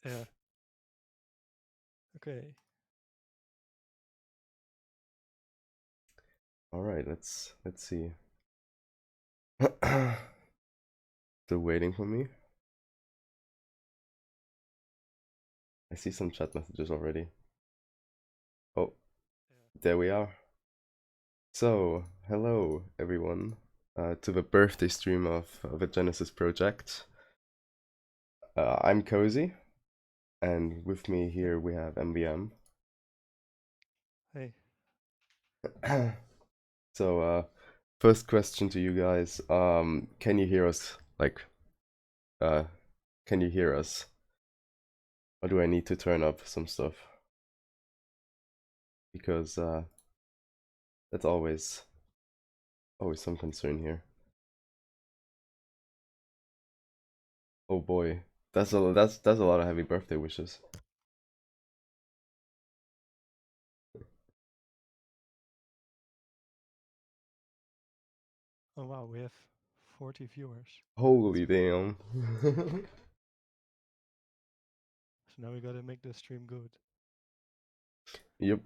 Yeah. Okay. All right, let's see. Still waiting for me. I see some chat messages already. Oh, there we are. So, hello everyone to the birthday stream of the Genesis project. I'm Cozy, and with me Yeah. here we have MBM. Hey. So, first question to you guys: can you hear us? Uh, can you hear us? Or do I need to turn up some stuff? Because that's always some concern here. Oh boy, that's a lot of happy birthday wishes. Oh wow, we have 40 viewers. Holy damn. So now we gotta make the stream good. Yep.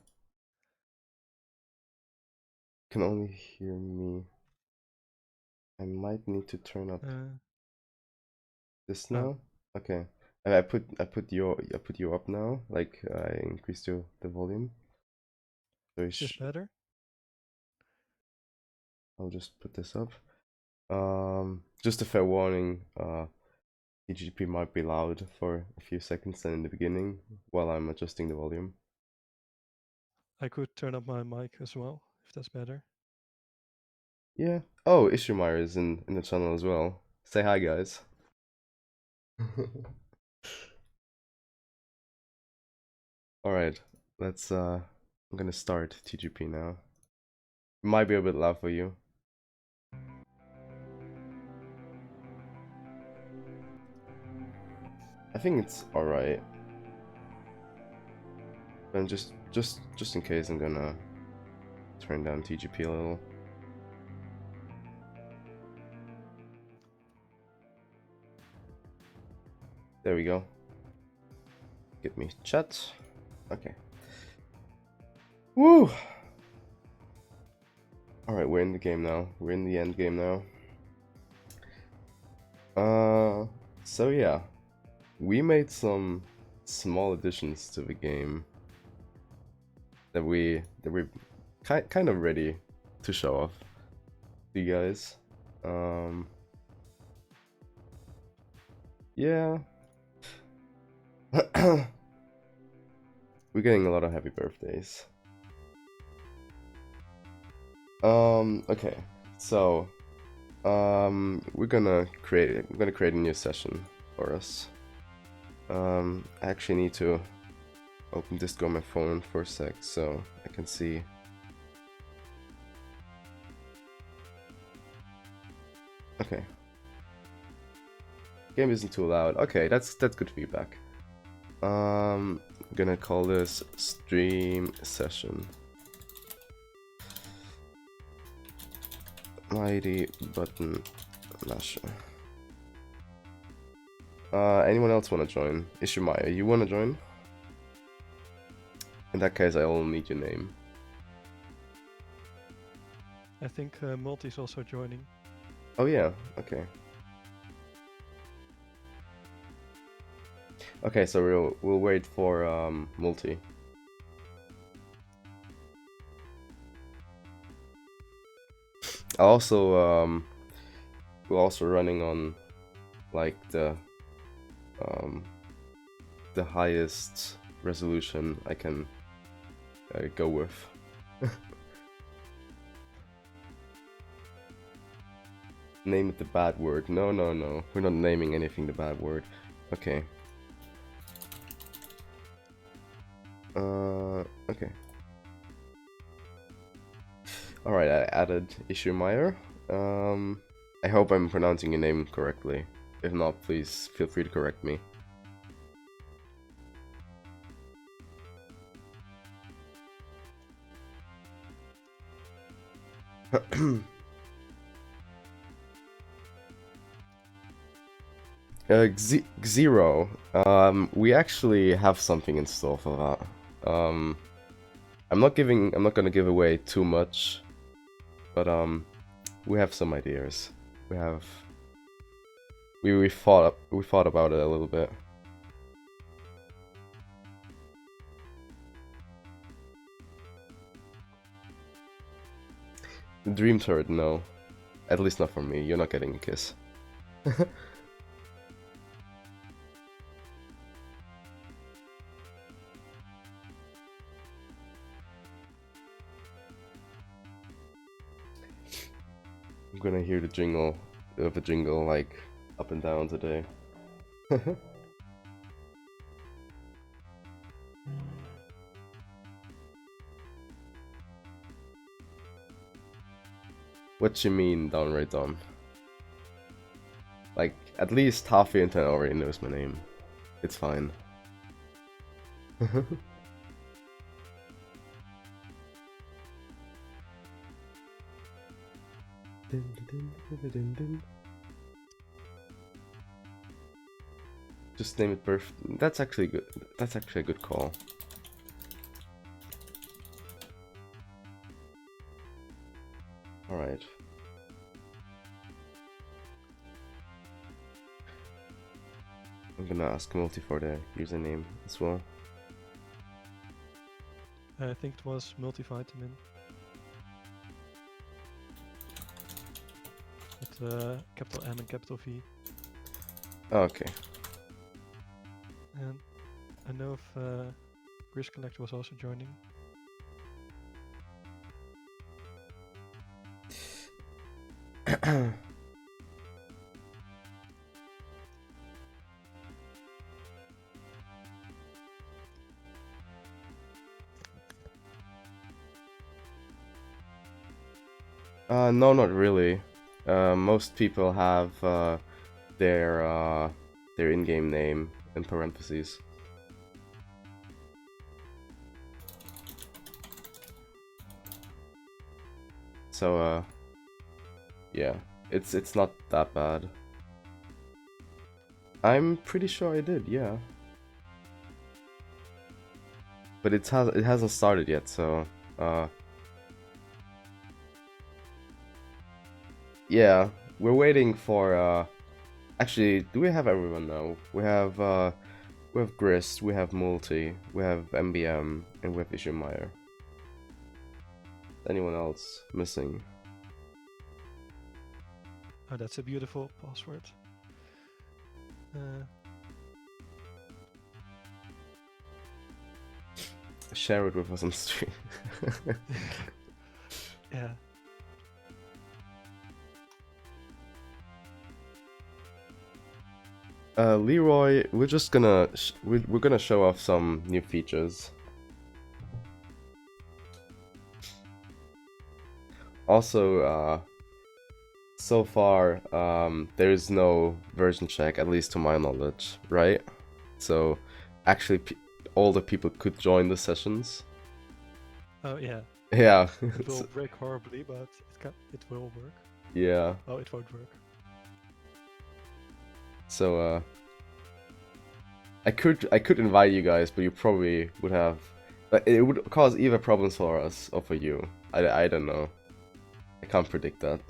Can only hear me. I might need to turn up Uh, this oh, now. Okay. And I put you up now. Like I increased the volume. So is this better? I'll just put this up. Just a fair warning. TGP might be loud for a few seconds then in the beginning while I'm adjusting the volume. I could turn up my mic as well, if that's better. Yeah. Oh, Ishimar is in the channel as well. Say hi, guys. All right. Let's I'm gonna start TGP now. Might be a bit loud for you. I think it's all right. Then just in case, I'm gonna turn down TGP a little. There we go. Get me chat. Okay. Woo! Alright, we're in the game now. We're in the end game now. So yeah. We made some small additions to the game that we're kind of ready to show off to you guys. Yeah. We're getting a lot of happy birthdays. Okay. So, we're gonna create a new session for us. I actually need to open Discord on my phone for a sec so I can see. Okay. Game isn't too loud. Okay, that's good feedback. I'm gonna call this stream session. Mighty button masher. Anyone else wanna join? Ishimaya, you wanna join? In that case, I will need your name. I think Multi's also joining. Oh yeah, okay. Okay, so we'll wait for multi. Also we're also running on like um the highest resolution I can go with. Name it the bad word. No, no, no. We're not naming anything the bad word. Okay. Okay. Alright, I added Ishimaya. I hope I'm pronouncing your name correctly. If not, please feel free to correct me. Zero. We actually have something in store for that. I'm not gonna give away too much, but we have some ideas. We thought about it a little bit. The Dream Turret, no. At least not from me. You're not getting a kiss. I'm gonna hear the jingle like up and down today. What you mean, downright dumb? Like, at least half the internet already knows my name. It's fine. Just name it Birth. That's actually good. That's actually a good call. All right. I'm gonna ask Multi for the username as well. I think it was multivitamin. With capital M and capital V. Oh, okay. And I know if Gris Collect was also joining. No, not really. Most people have their in-game name in parentheses. So yeah, it's not that bad. I'm pretty sure I did, yeah. But it hasn't started yet, so yeah, we're waiting for actually, do we have everyone now? We have Grist, we have Multi, we have MBM, and we have Ishimaya. Anyone else missing? Oh, that's a beautiful password. Share it with us on stream. Yeah. Leroy, we're just gonna we're gonna show off some new features. Also, so far, there is no version check, at least to my knowledge, right? So, actually, all the people could join the sessions. Oh yeah. Yeah. It will break horribly, but it will work. Yeah. Oh, it won't work. So, I could invite you guys, but you probably would have, it would cause either problems for us or for you. I don't know. I can't predict that.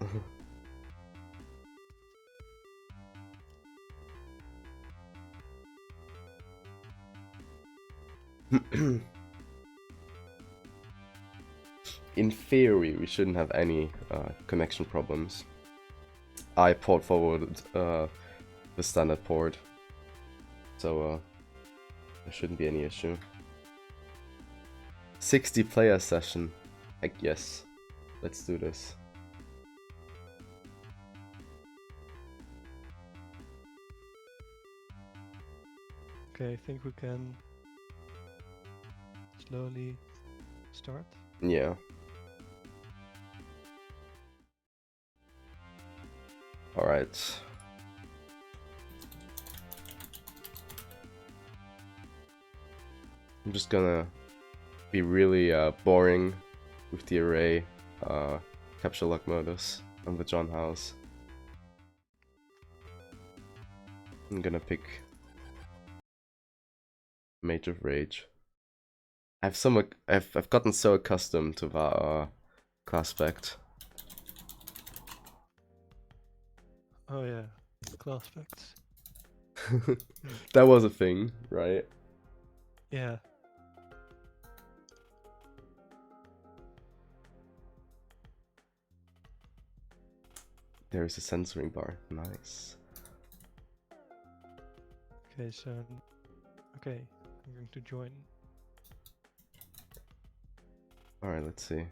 In theory, we shouldn't have any connection problems. I port forwarded the standard port, so there shouldn't be any issue. 60 player session. Heck yes. Let's do this. Okay, I think we can slowly start. Yeah. Alright. I'm just gonna be really boring with the array capture lock modus on the John house. I'm gonna pick Mage of Rage. I've gotten so accustomed to that class fact. Oh yeah, class facts. That was a thing, right? Yeah. There is a censoring bar. Nice. Okay, so okay, I'm going to join. All right, let's see.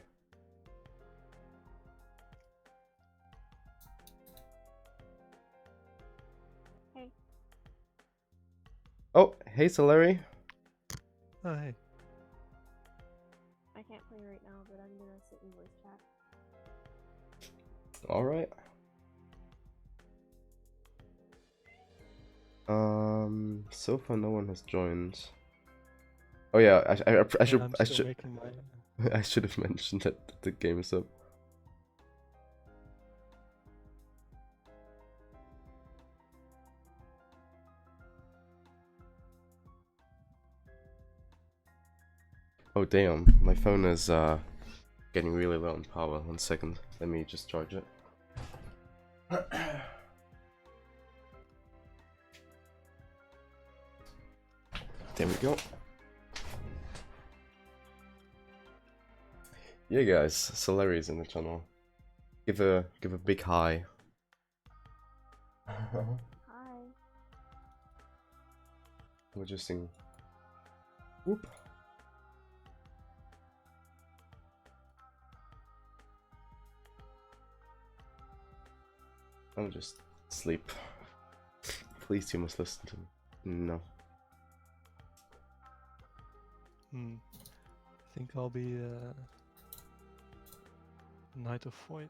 Hey. Oh, hey, Solari. Oh hey. I can't play right now, but I'm gonna sit in voice chat. All right. So far no one has joined. Oh yeah, I should I'm I still should making my. I should have mentioned that the game is up. Oh damn, my phone is getting really low on power. 1 second, let me just charge it. There we go. Yeah guys, Solari is in the channel. Give a big hi. Hi. We're just sing. Whoop. I'll just sleep. Please, you must listen to me. No. I think I'll be Knight of Void.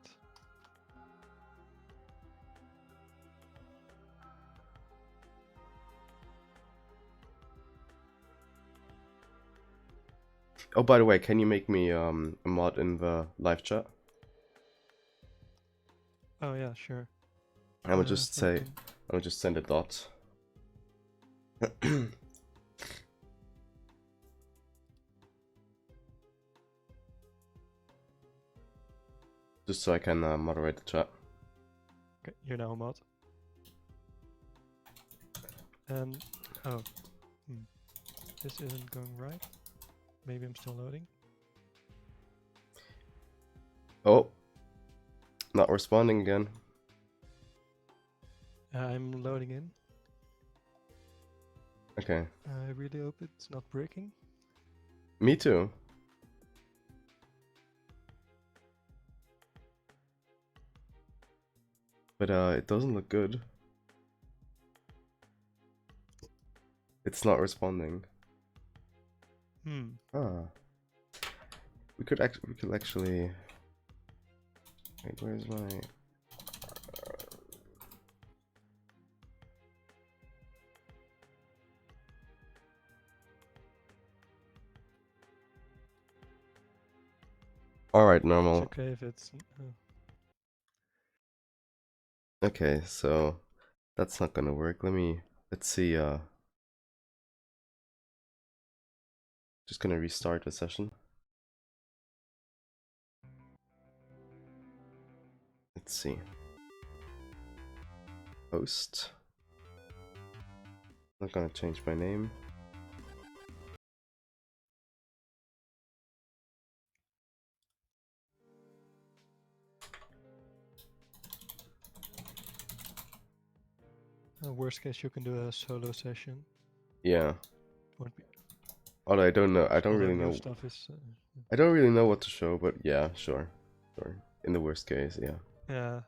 Oh, by the way, can you make me a mod in the live chat? Oh yeah, sure. I would just say, okay. I would just send a dot. Just so I can moderate the chat. Okay, you're now a mod. And oh, this isn't going right. Maybe I'm still loading. Oh, not responding again. I'm loading in. Okay. I really hope it's not breaking. Me too. But it doesn't look good. It's not responding. Ah. We could actually. Wait, where's my? All right, normal. It's okay if it's. Okay, so that's not gonna work. Let's see. Just gonna restart the session. Let's see. Host. Not gonna change my name. Worst case, you can do a solo session. Yeah. Won't be. Although I don't know. I don't Although really your know. stuff is. I don't really know what to show, but yeah, sure. Sure. In the worst case, yeah. Yeah.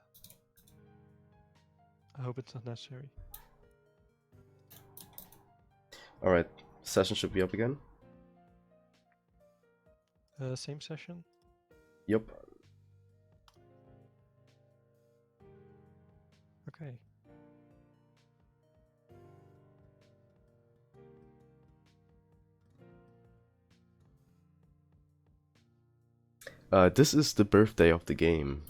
I hope it's not necessary. Alright, session should be up again. Same session? Yep. Okay. This is the birthday of the game.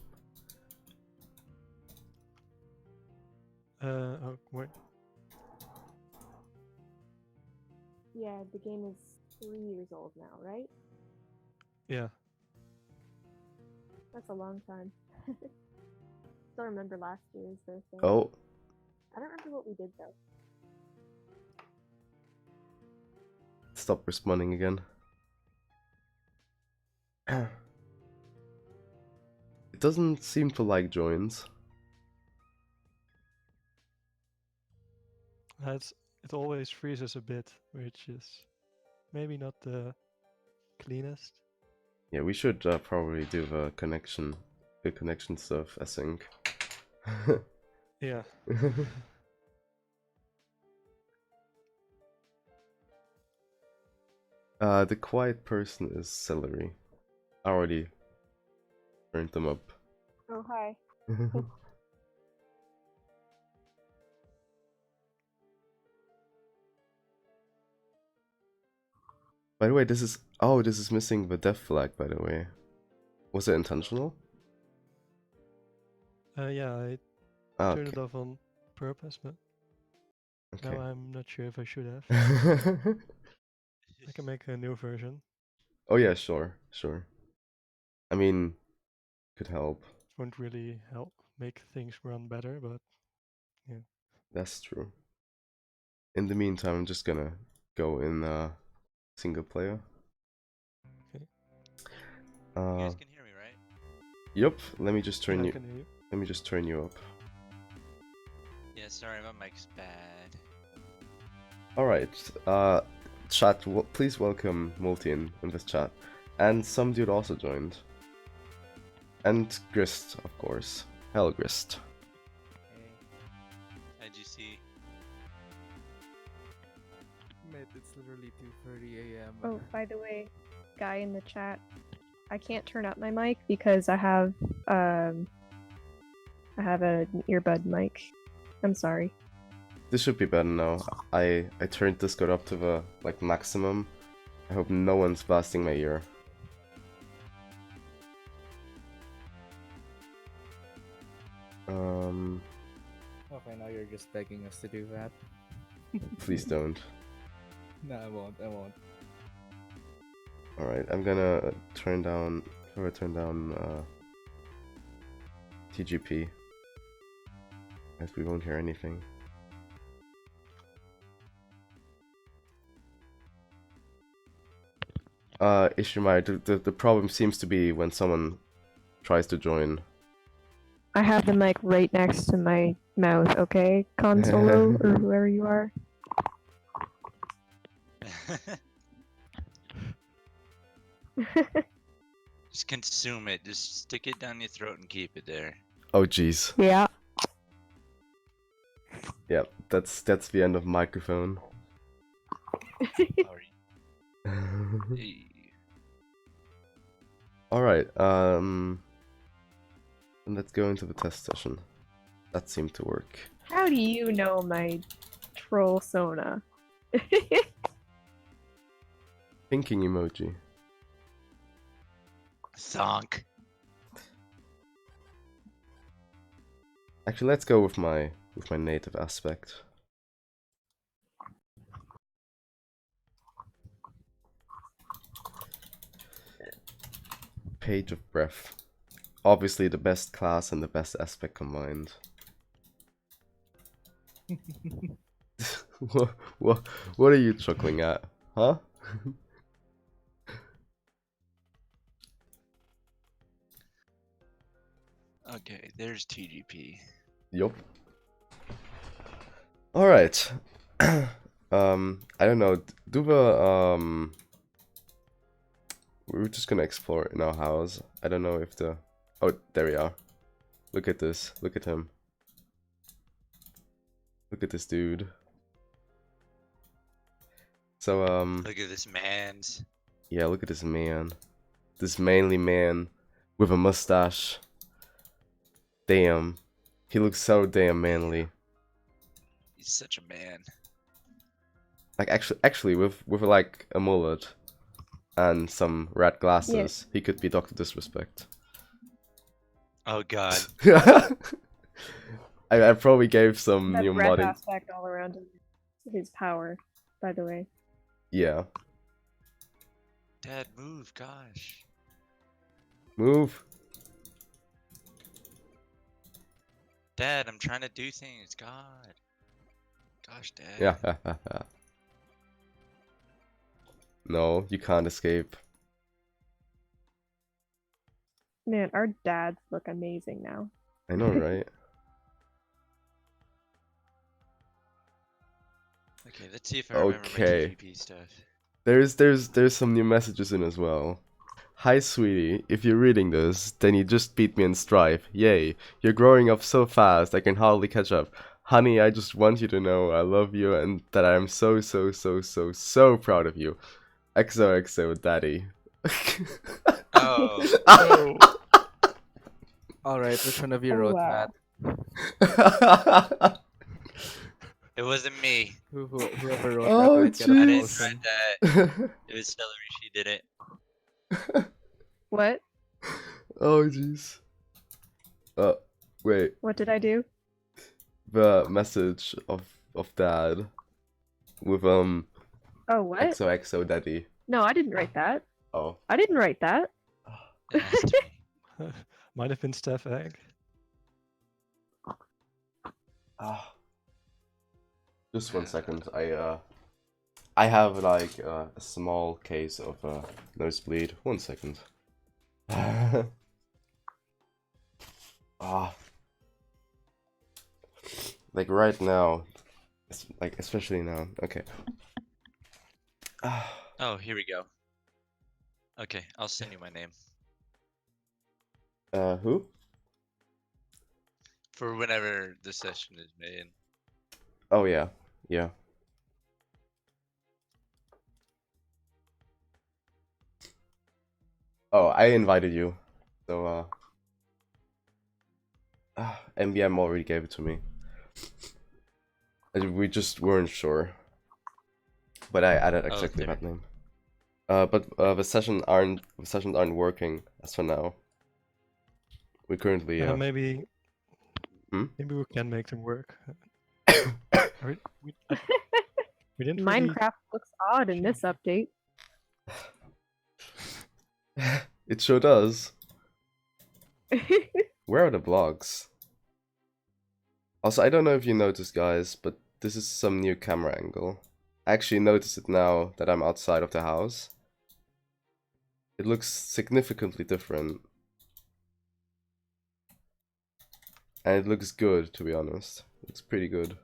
Oh, wait. Yeah, the game is 3 years old now, right? Yeah. That's a long time. Still remember last year's birthday. Oh, I don't remember what we did though. stop responding again. It doesn't seem to like joins. It always freezes a bit, which is maybe not the cleanest. Yeah, we should probably do the connection stuff async. Yeah. The quiet person is Celery. I already turned them up. Oh, hi. By the way, this is missing the death flag, by the way. Was it intentional? Yeah, I Ah, turned it okay. off on purpose, but Okay. now I'm not sure if I should have. I can make a new version. Oh yeah, sure. I mean, could help. Won't really help make things run better, but yeah. That's true. In the meantime, I'm just gonna go in single player. Okay. You guys can hear me, right? Yep. Let me just turn Yeah, I you. can hear you. Let me just turn you up. Yeah, sorry, my mic's bad. All right. Chat. Please welcome Multi in this chat, and some dude also joined. And Grist, of course. Hello, Grist. How'd you see? Mate, it's literally 2:30 a.m. Oh, by the way, guy in the chat, I can't turn up my mic because I have an earbud mic. I'm sorry. This should be better now. I turned Discord up to the maximum. I hope no one's blasting my ear. Okay, now you're just begging us to do that. Please don't. No, I won't. All right, I'm gonna turn down TGP, as we won't hear anything. Ishimai, the problem seems to be when someone tries to join. I have the mic right next to my mouth, okay? Consolo, or whoever you are. Just consume it. Just stick it down your throat and keep it there. Oh jeez. Yeah. Yep, that's the end of microphone. Sorry. Hey. All right. Let's go into the test session. That seemed to work. How do you know my troll sona? Thinking emoji. Thonk. Actually, let's go with my native aspect. Page of Breath. Obviously the best class and the best aspect combined. What are you chuckling at? Huh? Okay, there's TGP. Yup. Alright. I don't know. Do the we're just gonna explore it in our house. I don't know if the oh, there we are. Look at this. Look at him. Look at this dude. So Look at this man's. yeah, look at this man. This manly man with a mustache. Damn. He looks so damn manly. He's such a man. Like actually with like a mullet and some red glasses, he could be Dr. Disrespect. Oh god. I probably gave some That new breath modding. aspect all around his power, by the way. Yeah. Dad, move, gosh. Move. Dad, I'm trying to do things. God. Gosh, Dad. Yeah. No, you can't escape. Man, our dads look amazing now. I know, right? Okay, let's see if I remember my Okay. TGP stuff. There's some new messages in as well. Hi sweetie, if you're reading this, then you just beat me in Strife. Yay. You're growing up so fast, I can hardly catch up. Honey, I just want you to know I love you and that I am so proud of you. XOXO daddy. Oh, Oh, Alright, which one of you Oh, wrote wow. that? it wasn't me. Whoever wrote Oh, that might get a I didn't jeez. write promotion. that. It was Celery. She did it. What? Oh jeez. Wait. What did I do? The message of dad with Oh, what? XOXO daddy. No, I didn't write that. Oh. I didn't write that. It has to be. might have been Steph Egg. Ah. Just 1 second. I have like a small case of nosebleed. 1 second. Ah. Like right now. Like especially now. Okay. Ah. Oh, here we go. Okay, I'll send you my name. Who? For whenever the session is made. Oh yeah. Yeah. Oh, I invited you. So MBM already gave it to me. We just weren't sure. But I added exactly there. that name. But the sessions aren't working as for now. We currently Maybe Hmm? maybe we can make them work. we, we didn't really... Minecraft looks odd in this update. It sure does. Where are the blogs? Also, I don't know if you noticed, guys, but this is some new camera angle. I actually noticed it now that I'm outside of the house. It looks significantly different. And it looks good, to be honest. It looks pretty good.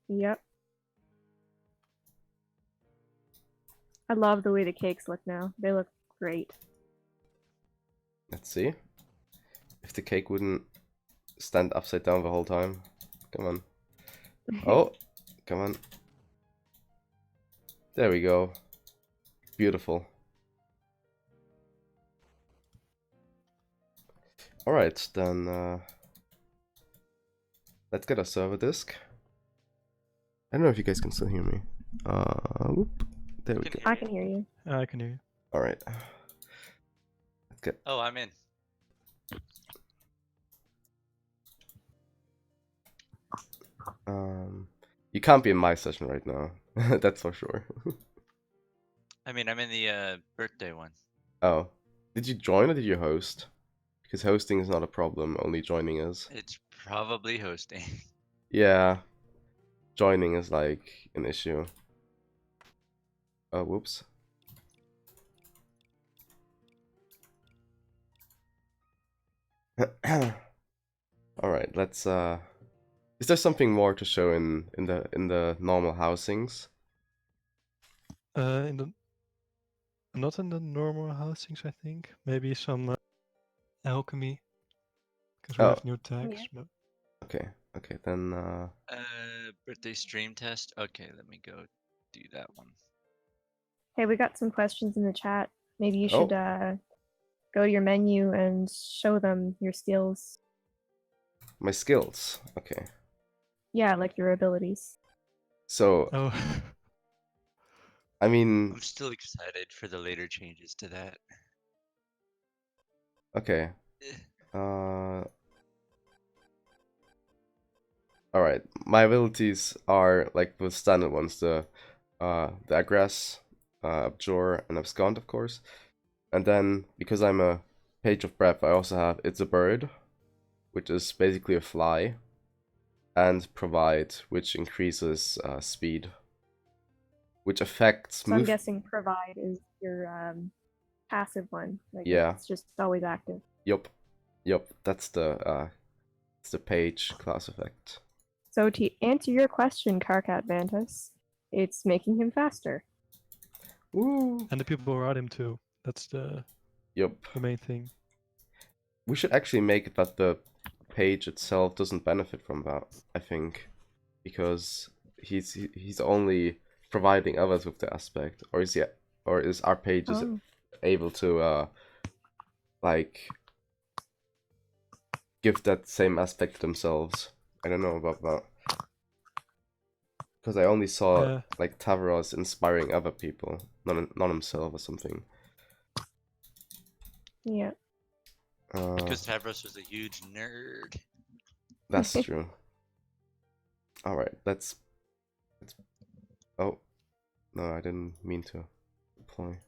Yep. I love the way the cakes look now. They look great. Let's see. If the cake wouldn't stand upside down the whole time. Come on. Oh, come on. There we go. Beautiful. Alright, then let's get a server disk. I don't know if you guys can still hear me. Whoop. There we go. I can hear you. I can hear you. Alright. Let's get Oh, I'm in. you can't be in my session right now. That's for sure. I mean, I'm in the birthday one. Oh. Did you join or did you host? Because hosting is not a problem, only joining is. It's probably hosting. Yeah. Joining is like an issue. Oh, whoops. Alright, let's is there something more to show in the normal housings? In the not in the normal housings, I think. Maybe some alchemy, because we Oh. have new tags. But Okay, then Birthday stream test. Okay, let me go do that one. Hey, we got some questions in the chat. Maybe you Oh. should go to your menu and show them your skills. my skills. Okay. Yeah, like your abilities. So oh, I mean, I'm still excited for the later changes to that. okay. Eh, Alright, my abilities are like the standard ones, the the aggress, abjure, and abscond, of course. And then, because I'm a page of breath, I also have it's a bird, which is basically a fly, and provide, which increases speed, which affects So I'm move. guessing provide is your passive one. Like Yeah. it's just always active. Yup, that's the page class effect. So to answer your question, Karkat Vantas, it's making him faster. Woo! And the people around him too. That's the Yup. main thing. We should actually make it that the page itself doesn't benefit from that, I think, because he's only providing others with the aspect, or is our page Oh. able to like give that same aspect to themselves? I don't know about that, because I only saw Yeah. like Tavaros inspiring other people, not himself or something. Yeah. Because Tavros was a huge nerd. That's true. All right, let's. Oh, no, I didn't mean to deploy.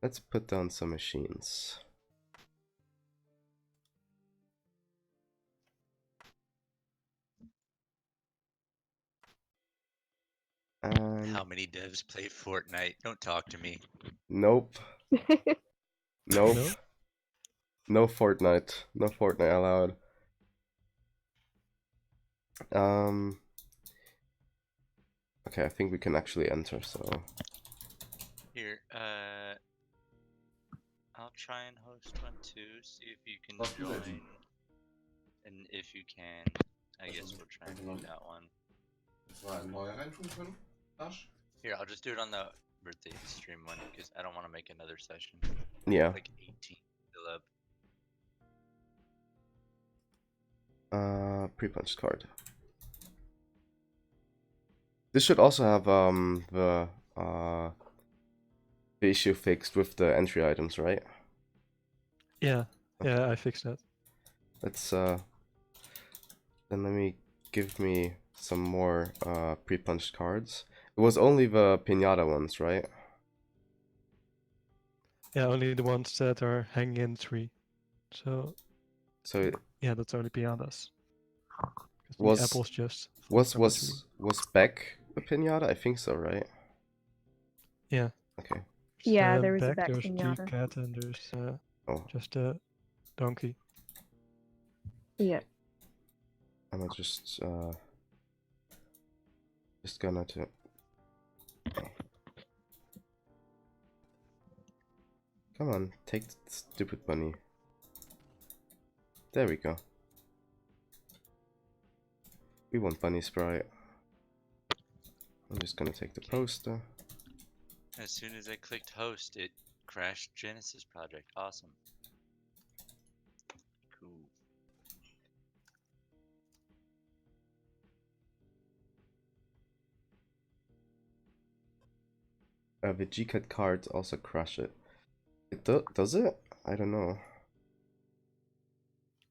Let's put down some machines. And How many devs play Fortnite? Don't talk to me. nope, nope, No? no Fortnite, no Fortnite allowed. Okay, I think we can actually enter. So Here, I'll try and host one too. See if you can Fuck you, join. Reggie. And if you can, I guess we'll try and do that one. Das war ein neuer reintun können, Asch. Here, I'll just do it on the birthday stream one because I don't want to make another session. yeah, Like 18 fill up. pre-punched card. This should also have the issue fixed with the entry items, right? Yeah. Yeah, I fixed that. Let's then give me some more pre-punched cards. It was only the pinata ones, right? Yeah, only the ones that are hanging in the tree. So So yeah, that's only pianos. The Was- apples just fall was from the tree. was Beck a pinata? I think so, right? Yeah. Okay. Yeah, there was a back, Beck there's pinata. G-Cat, and there's Oh, just a donkey. Yeah. I'm just gonna to. Come on, take the stupid bunny. There we go. We want bunny sprite. I'm just gonna take the poster. As soon as I clicked host, it crashed Genesis project. Awesome. Cool. The G-Cat cards also crash it. It does it? I don't know.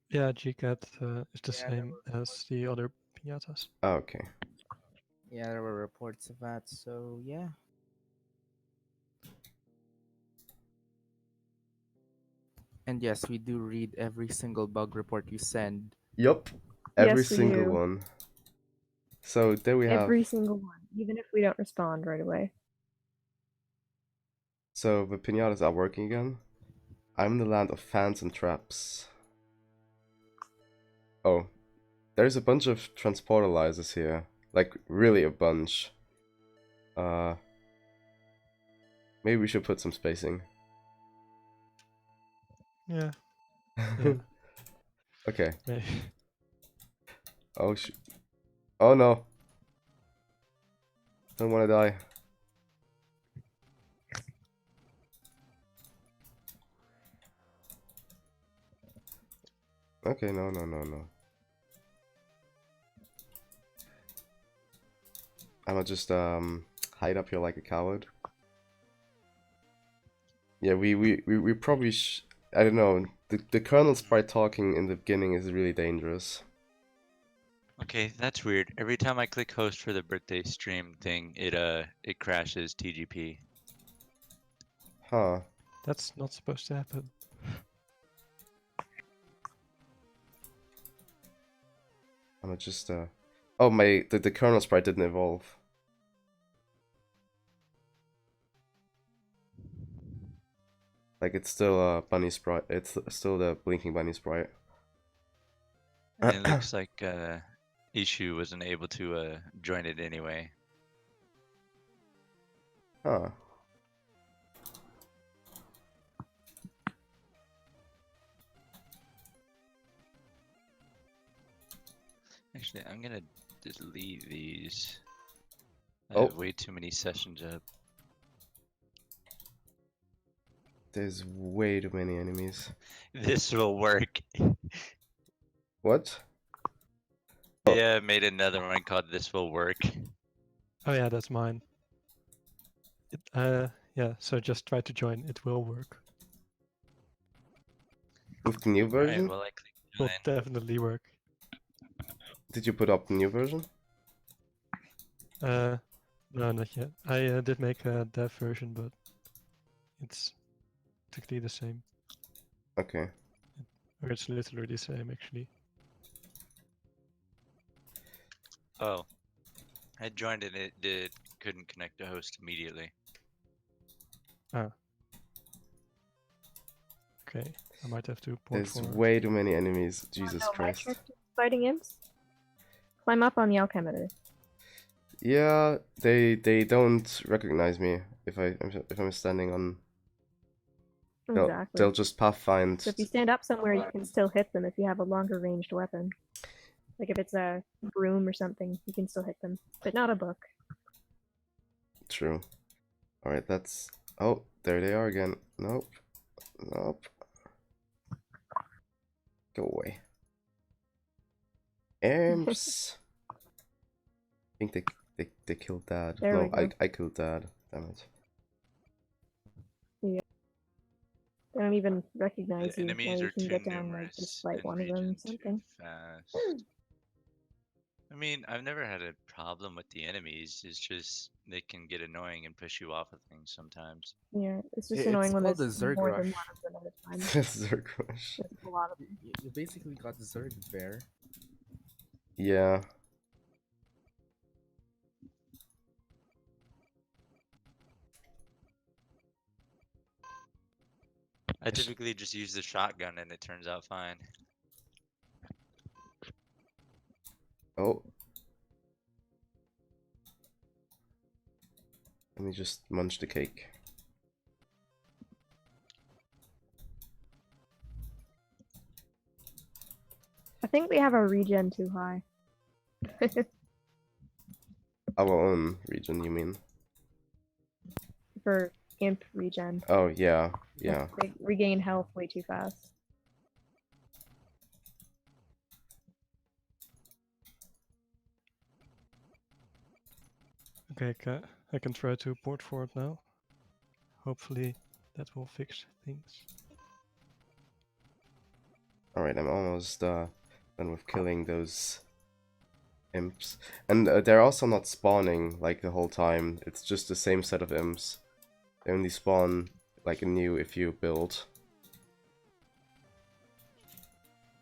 Yeah, G-Cat is the Yeah, there same as the other pinatas. Oh, okay. Yeah, there were reports of that, so yeah. And yes, we do read every single bug report you send. Yup. Every Yes, we single do. one. So there we have. Every single one, even if we don't respond right away. So the pinatas are working again. I'm in the land of fans and traps. Oh, there's a bunch of transportalizers here. Like, really a bunch. Maybe we should put some spacing. Yeah. Yeah. Okay. Maybe. Oh oh no. Don't want to die. Okay, no. I'ma just hide up here like a coward. Yeah, we probably I don't know. The Colonel Sprite talking in the beginning is really dangerous. Okay, that's weird. Every time I click host for the birthday stream thing, it crashes TGP. Huh. That's not supposed to happen. I'm gonna just oh, the kernel sprite didn't evolve. Like it's still a bunny sprite. It's still the blinking bunny sprite. And it looks like Ishu wasn't able to join it anyway. Huh. Actually, I'm gonna delete these. I Oh. have way too many sessions up. There's way too many enemies. This will work. What? Yeah, I made another one called This Will Work. Oh yeah, that's mine. Yeah, so just try to join, it will work. With the new Alright, version? well I click Will join. definitely work. Did you put up the new version? No, not yet. I did make a dev version, but it's practically the same. Okay. Or it's literally the same, actually. Oh. I joined and it couldn't connect to host immediately. Okay, I might have to port There's forward. way too many enemies. Jesus Oh, no, my Christ. character's fighting imps. Climb up on the alchemitter. Yeah, they don't recognize me if I'm standing on. Exactly. They'll just pathfind. So if you stand up somewhere, you can still hit them if you have a longer ranged weapon. Like if it's a broom or something, you can still hit them, but not a book. True. All right, that's. Oh, there they are again. Nope. Nope. Go away. Imps. I think they killed Dad. There no, we go. I killed Dad. Damn it. They don't even recognize The you. enemies Now you are can too get down like numerous just fight and one of them or region too something. fast. I mean, I've never had a problem with the enemies. It's just they can get annoying and push you off of things sometimes. Yeah, it's just It's annoying when called there's the Zerg more than Rush. one of them at a time. Zergrush. There's a lot of them. You basically got Zerg there. Yeah. I typically just use the shotgun and it turns out fine. Oh. Let me just munch the cake. I think we have our regen too high. Our own region, you mean? For imp regen. Oh, yeah. Yeah. They regain health way too fast. Okay, I can try to port forward now. Hopefully that will fix things. Alright, I'm almost done with killing those imps. And they're also not spawning like the whole time. It's just the same set of imps. They only spawn like new if you build.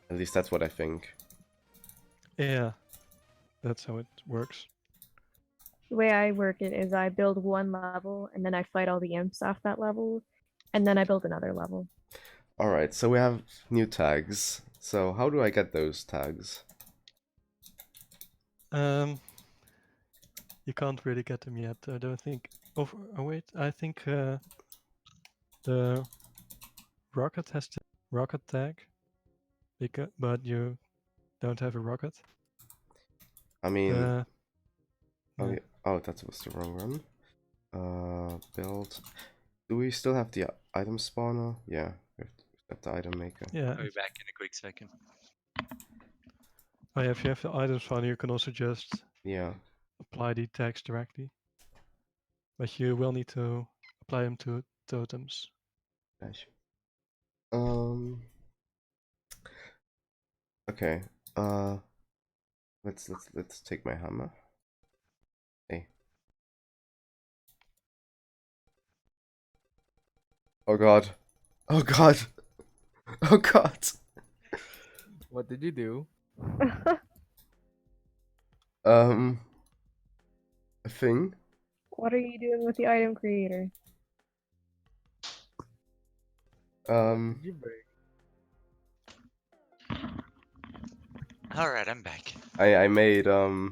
At least that's what I think. Yeah, that's how it works. The way I work it is I build one level and then I fight all the imps off that level, and then I build another level. Alright, so we have new tags. So how do I get those tags? You can't really get them yet, I don't think. Oh, wait, I think the rocket has the rocket tag, but you don't have a rocket. I mean, Yeah. yeah. Oh, that was the wrong one. Build. Do we still have the item spawner? Yeah, we've got the item maker. Yeah. I'll be back in a quick second. Oh, yeah, if you have the items found, you can also just Yeah. apply the tags directly. But you will need to apply them to totems. Dash. Okay. Let's take my hammer. Hey. Oh god. Oh god. Oh god. What did you do? A thing. What are you doing with the item creator? Did you break? All right, I'm back. I made a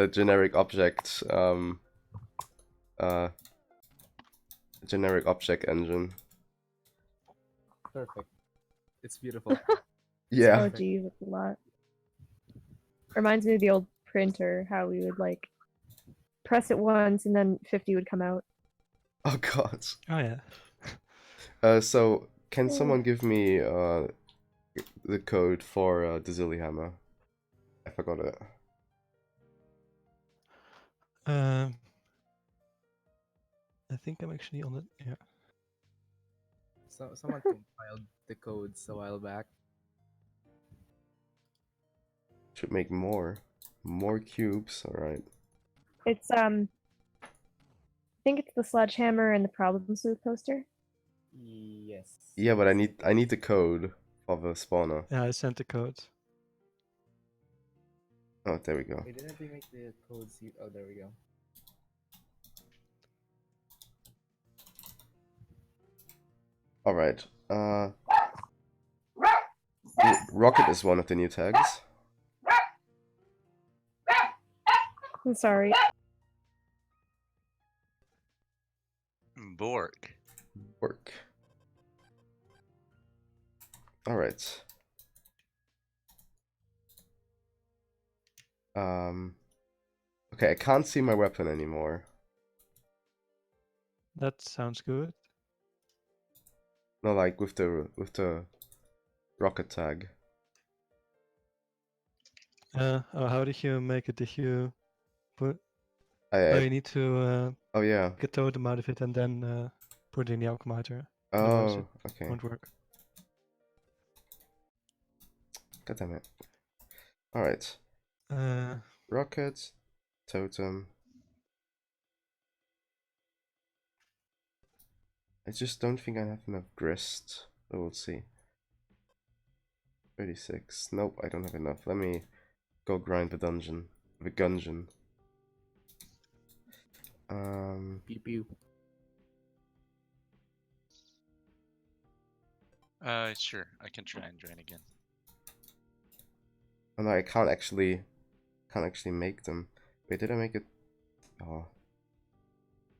generic object generic object engine. Perfect. It's beautiful. Yeah. Oh geez, that's a lot. Reminds me of the old printer, how we would like press it once and then 50 would come out. Oh god. Oh yeah. So can someone give me the code for the Zilly hammer? I forgot it. I think I'm actually on it. Yeah. So someone compiled the codes a while back. Should make more cubes. All right. It's I think it's the sledgehammer and the problem suit poster. Yes. Yeah, but I need the code of a spawner. Yeah, I sent the code. Oh, there we go. Wait, didn't we make the codes? Oh, there we go. All right. Rocket is one of the new tags. I'm sorry. Bork. Work. All right. Okay, I can't see my weapon anymore. That sounds good. No, like with the rocket tag. Oh, how did you make it? Did you put? I Oh, you need to oh yeah. get a totem out of it and then put it in the alchemizer. Oh, okay. Won't work. God damn it. All right. Rocket, totem. I just don't think I have enough grist. But we'll see. 36. Nope, I don't have enough. Let me go grind the dungeon. The gungeon. Pew pew. Sure. I can try and join again. Oh no, I can't actually make them. Wait, did I make it? Oh,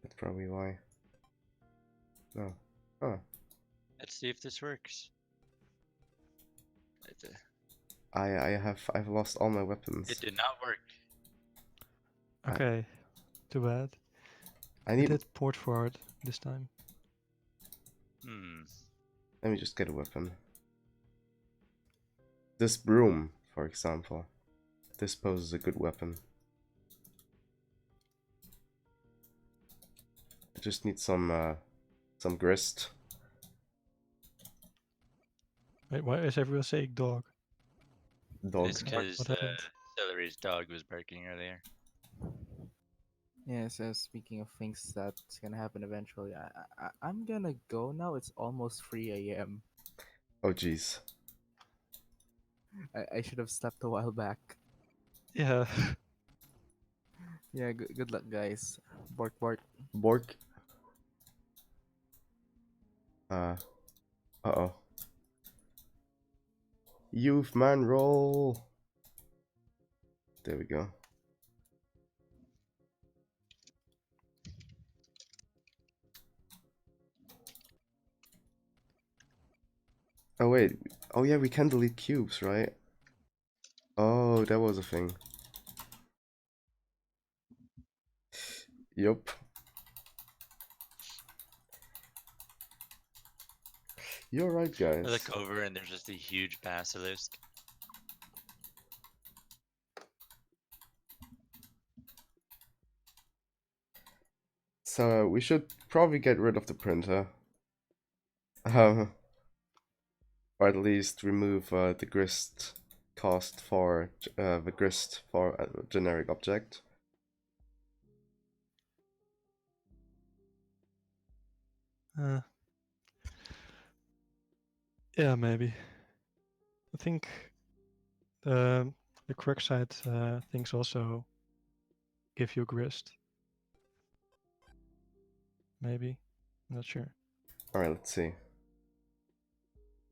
that's probably why. No. Huh. Let's see if this works. I've lost all my weapons. It did not work. Okay. Too bad. I I need. did port forward this time. Let me just get a weapon. This broom, for example. This poses a good weapon. I just need some grist. Wait, why is everyone saying dog? Dog. It's because What happened? Celery's dog was barking earlier. Yeah, so speaking of things that's gonna happen eventually, I'm gonna go now. It's almost 3 a.m. Oh jeez. I should have slept a while back. Yeah. Yeah, good luck, guys. Bork bork. Bork. Uh-oh. Youth man roll. There we go. Oh wait. Oh yeah, we can delete cubes, right? Oh, that was a thing. Yup. You're right, guys. I look over and there's just a huge basilisk. So we should probably get rid of the printer. Or at least remove the grist cost for the grist for a generic object. Yeah, maybe. I think the Quirkside things also give you grist. Maybe. I'm not sure. Alright, let's see.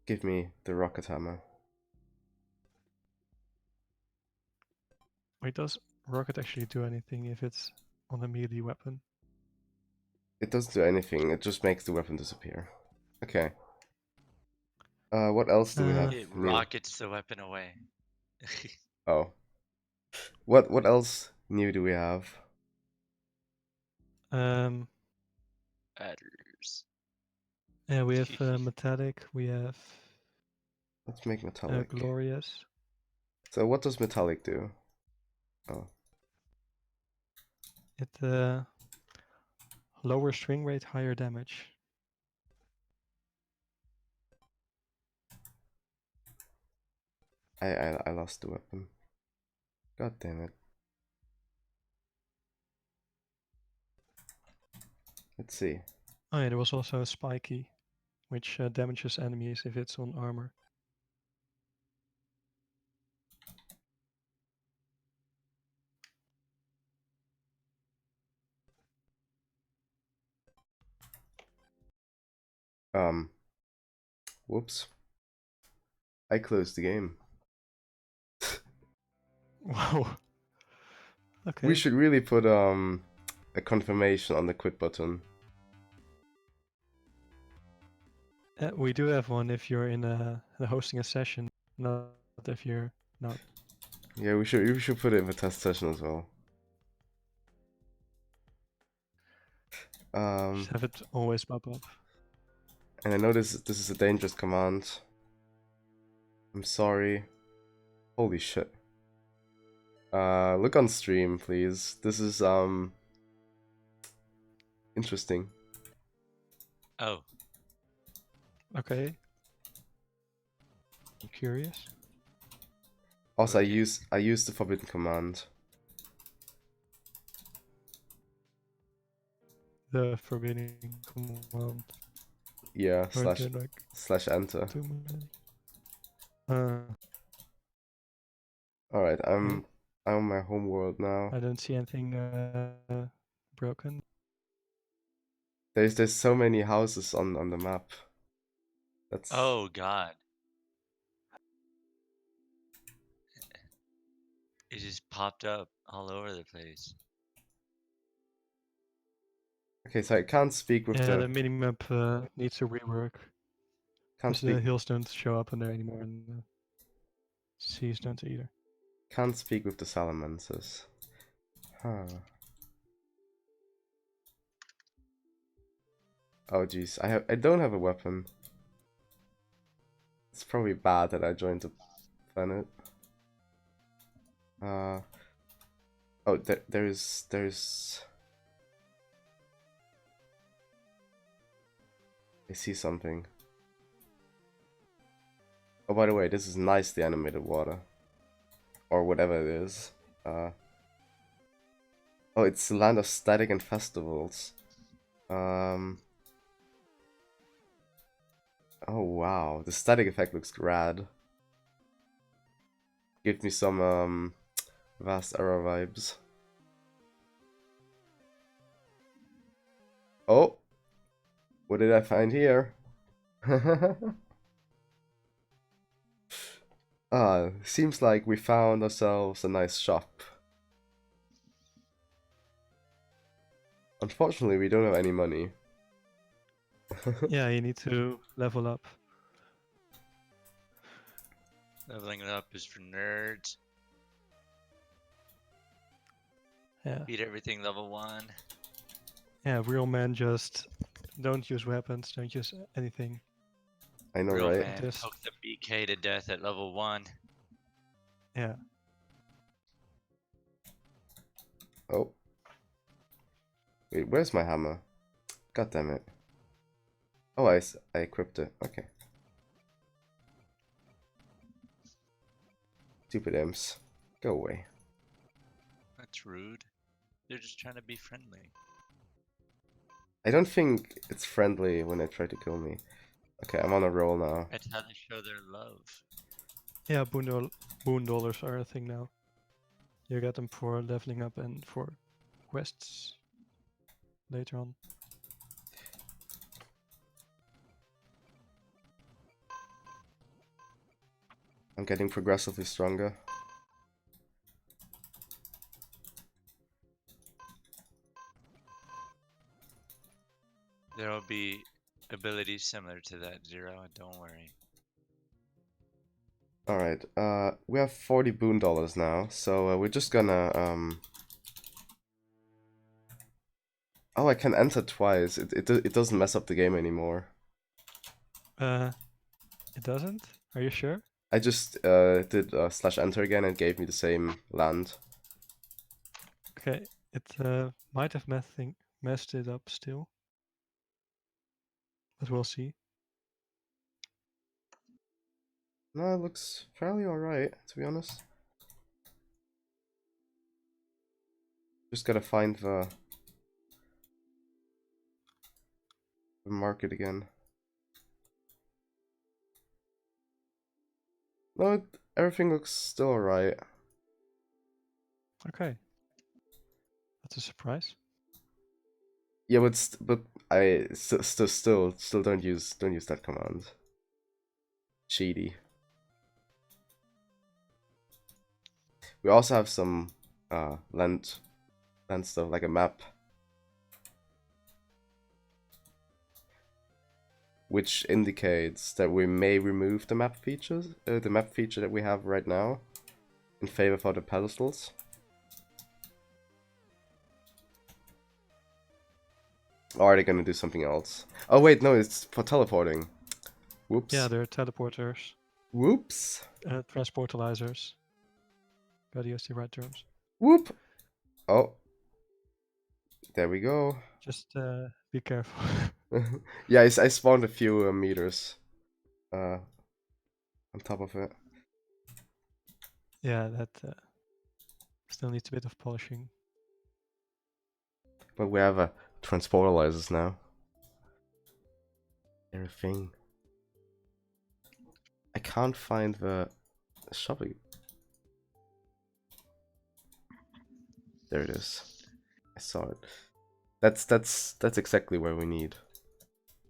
Give me the rocket hammer. Wait, does rocket actually do anything if it's on a melee weapon? It doesn't do anything, it just makes the weapon disappear. Okay. What else do we have It new? rockets the weapon away. Oh. What else new do we have? Um, Adders. yeah, we have metallic. We have Let's make metallic. glorious. So what does metallic do? Oh. It lower string rate, higher damage. I lost the weapon. God damn it. Let's see. Oh yeah, there was also a spiky, which damages enemies if it's on armor. Whoops. I closed the game. Wow. Okay. We should really put a confirmation on the quit button. We do have one if you're in hosting a session, not if you're not. Yeah, we should put it in the test session as well. Just have it always pop up. And I know this is a dangerous command. I'm sorry. Holy shit. Look on stream, please. This is interesting. Oh, Okay. I'm curious. Also, Okay. I use the forbidden command. The forbidding command. Yeah, Or is it like slash enter. too many? Alright, I'm on my home world now. I don't see anything broken. There's so many houses on the map. That's oh God. It just popped up all over the place. okay. So I can't speak with Yeah, the the minimap needs to rework. can't Because the speak hills don't show up on there anymore, and the seas don't either. can't speak with the salamanders. Huh. Oh jeez, I don't have a weapon. It's probably bad that I joined the planet. Oh, there's. I see something. Oh, by the way, this is nicely animated water, or whatever it is. Oh, it's the land of static and festivals. Oh wow, the static effect looks rad. Give me some Vast Era vibes. Oh, what did I find here? Seems like we found ourselves a nice shop. Unfortunately, we don't have any money. Yeah, you need to level up. Leveling it up is for nerds. Yeah. Beat everything level 1. Yeah, real men just don't use weapons, don't use anything. I know, Real right? man Just- poke the BK to death at level 1. Yeah. Oh. Wait, where's my hammer? God damn it. Oh, I equipped it. Okay. Stupid imps. Go away. That's rude. They're just trying to be friendly. I don't think it's friendly when they try to kill me. Okay, I'm on a roll now. That's how they show their love. Yeah, boon dollars are a thing now. You get them for leveling up and for quests later on. I'm getting progressively stronger. There will be abilities similar to that, Zero, don't worry. Alright, we have 40 boon dollars now, so we're just gonna, Oh, I can enter twice. It doesn't mess up the game anymore. It doesn't? Are you sure? I just did /enter again and it gave me the same land. Okay, it might have messed it up still. But we'll see. No, it looks fairly alright, to be honest. Just gotta find the market again. No, everything looks still alright. Okay. That's a surprise. Yeah, but I still don't use that command. Cheaty. We also have some land stuff like a map, which indicates that we may remove the map features, the map feature that we have right now, in favor for the pedestals. Or are they gonna do something else? Oh wait, no, it's for teleporting. Whoops. Yeah, they're teleporters, Whoops. transportalizers. Gotta use the right terms. Whoop. Oh. There we go. Just be careful. Yeah, I spawned a few meters on top of it. Yeah, that still needs a bit of polishing. But we have transportalizers now. They're a thing. I can't find the shopping. There it is. I saw it. That's exactly where we need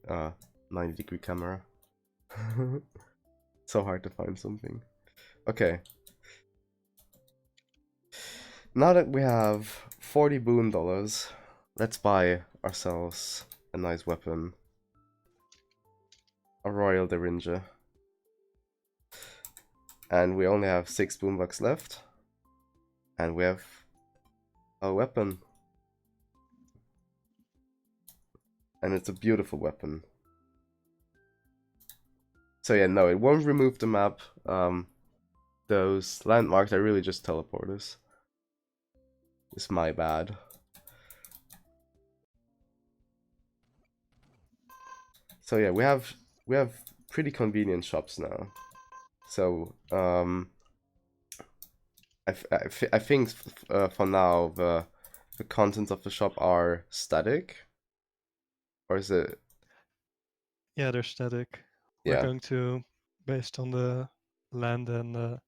90-degree camera. So hard to find something. Okay. Now that we have 40 boon dollars, let's buy ourselves a nice weapon. A Royal Derringer. And we only have 6 boombucks left. And we have a weapon. And it's a beautiful weapon. So yeah, no, it won't remove the map. Those landmarks are really just teleporters. It's my bad. So yeah, we have pretty convenient shops now. So I think for now the contents of the shop are static, or is it? Yeah, they're static. Yeah. We're going to, based on the land and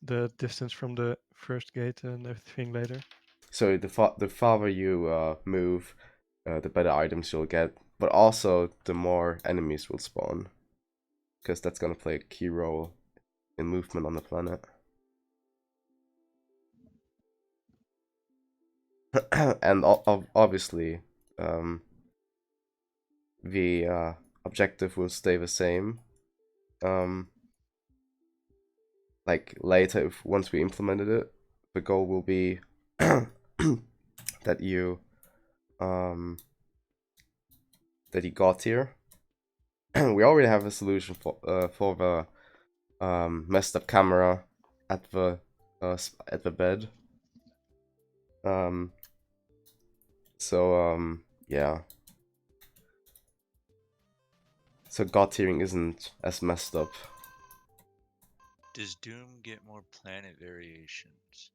the distance from the first gate and everything later. So the farther you move, the better items you'll get, but also the more enemies will spawn, because that's gonna play a key role in movement on the planet. And obviously, the objective will stay the same. Like later, once we implemented it, the goal will be that you got here. We already have a solution for the messed up camera at the bed. Yeah. So God tiering isn't as messed up. Does Doom get more planet variations?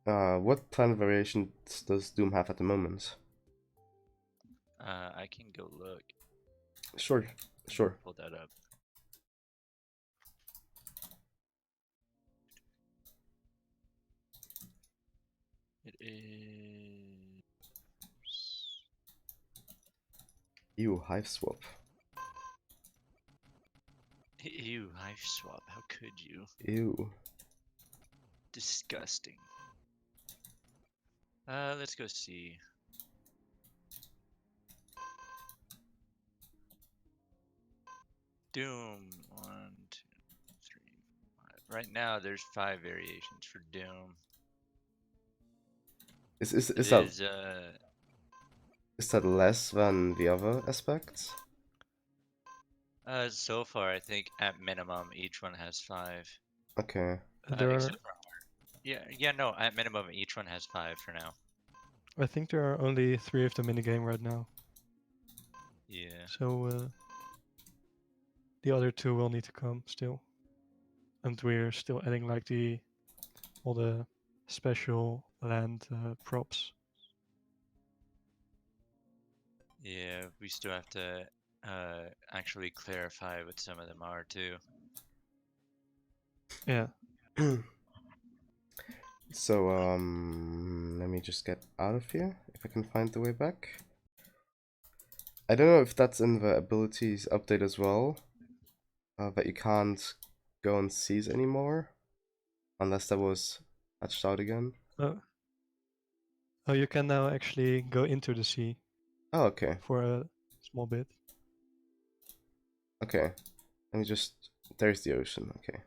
What planet variations does Doom have at the moment? I can go look. Sure, sure. Pull that up. It is. Ew, Hive Swap. Ew, Hive Swap. How could you? Ew. Disgusting. Let's go see. Doom. 1, 2, 3, 5. Right now, there's 5 variations for Doom. Is It that is, is that less than the other aspects? so far, I think at minimum, each one has 5. Okay. There are, Except for yeah, no, at minimum, each one has 5 for now. I think there are only 3 of them in the game right now. Yeah. So the other 2 will need to come still. And we're still adding like all the special land props. Yeah, we still have to actually clarify what some of them are too. Yeah. So, let me just get out of here, if I can find the way back. I don't know if that's in the abilities update as well, that you can't go on seas anymore, unless that was patched out again. Oh, you can now actually go into the sea Oh, okay. for a small bit. Okay. Let me just... There's the ocean, okay.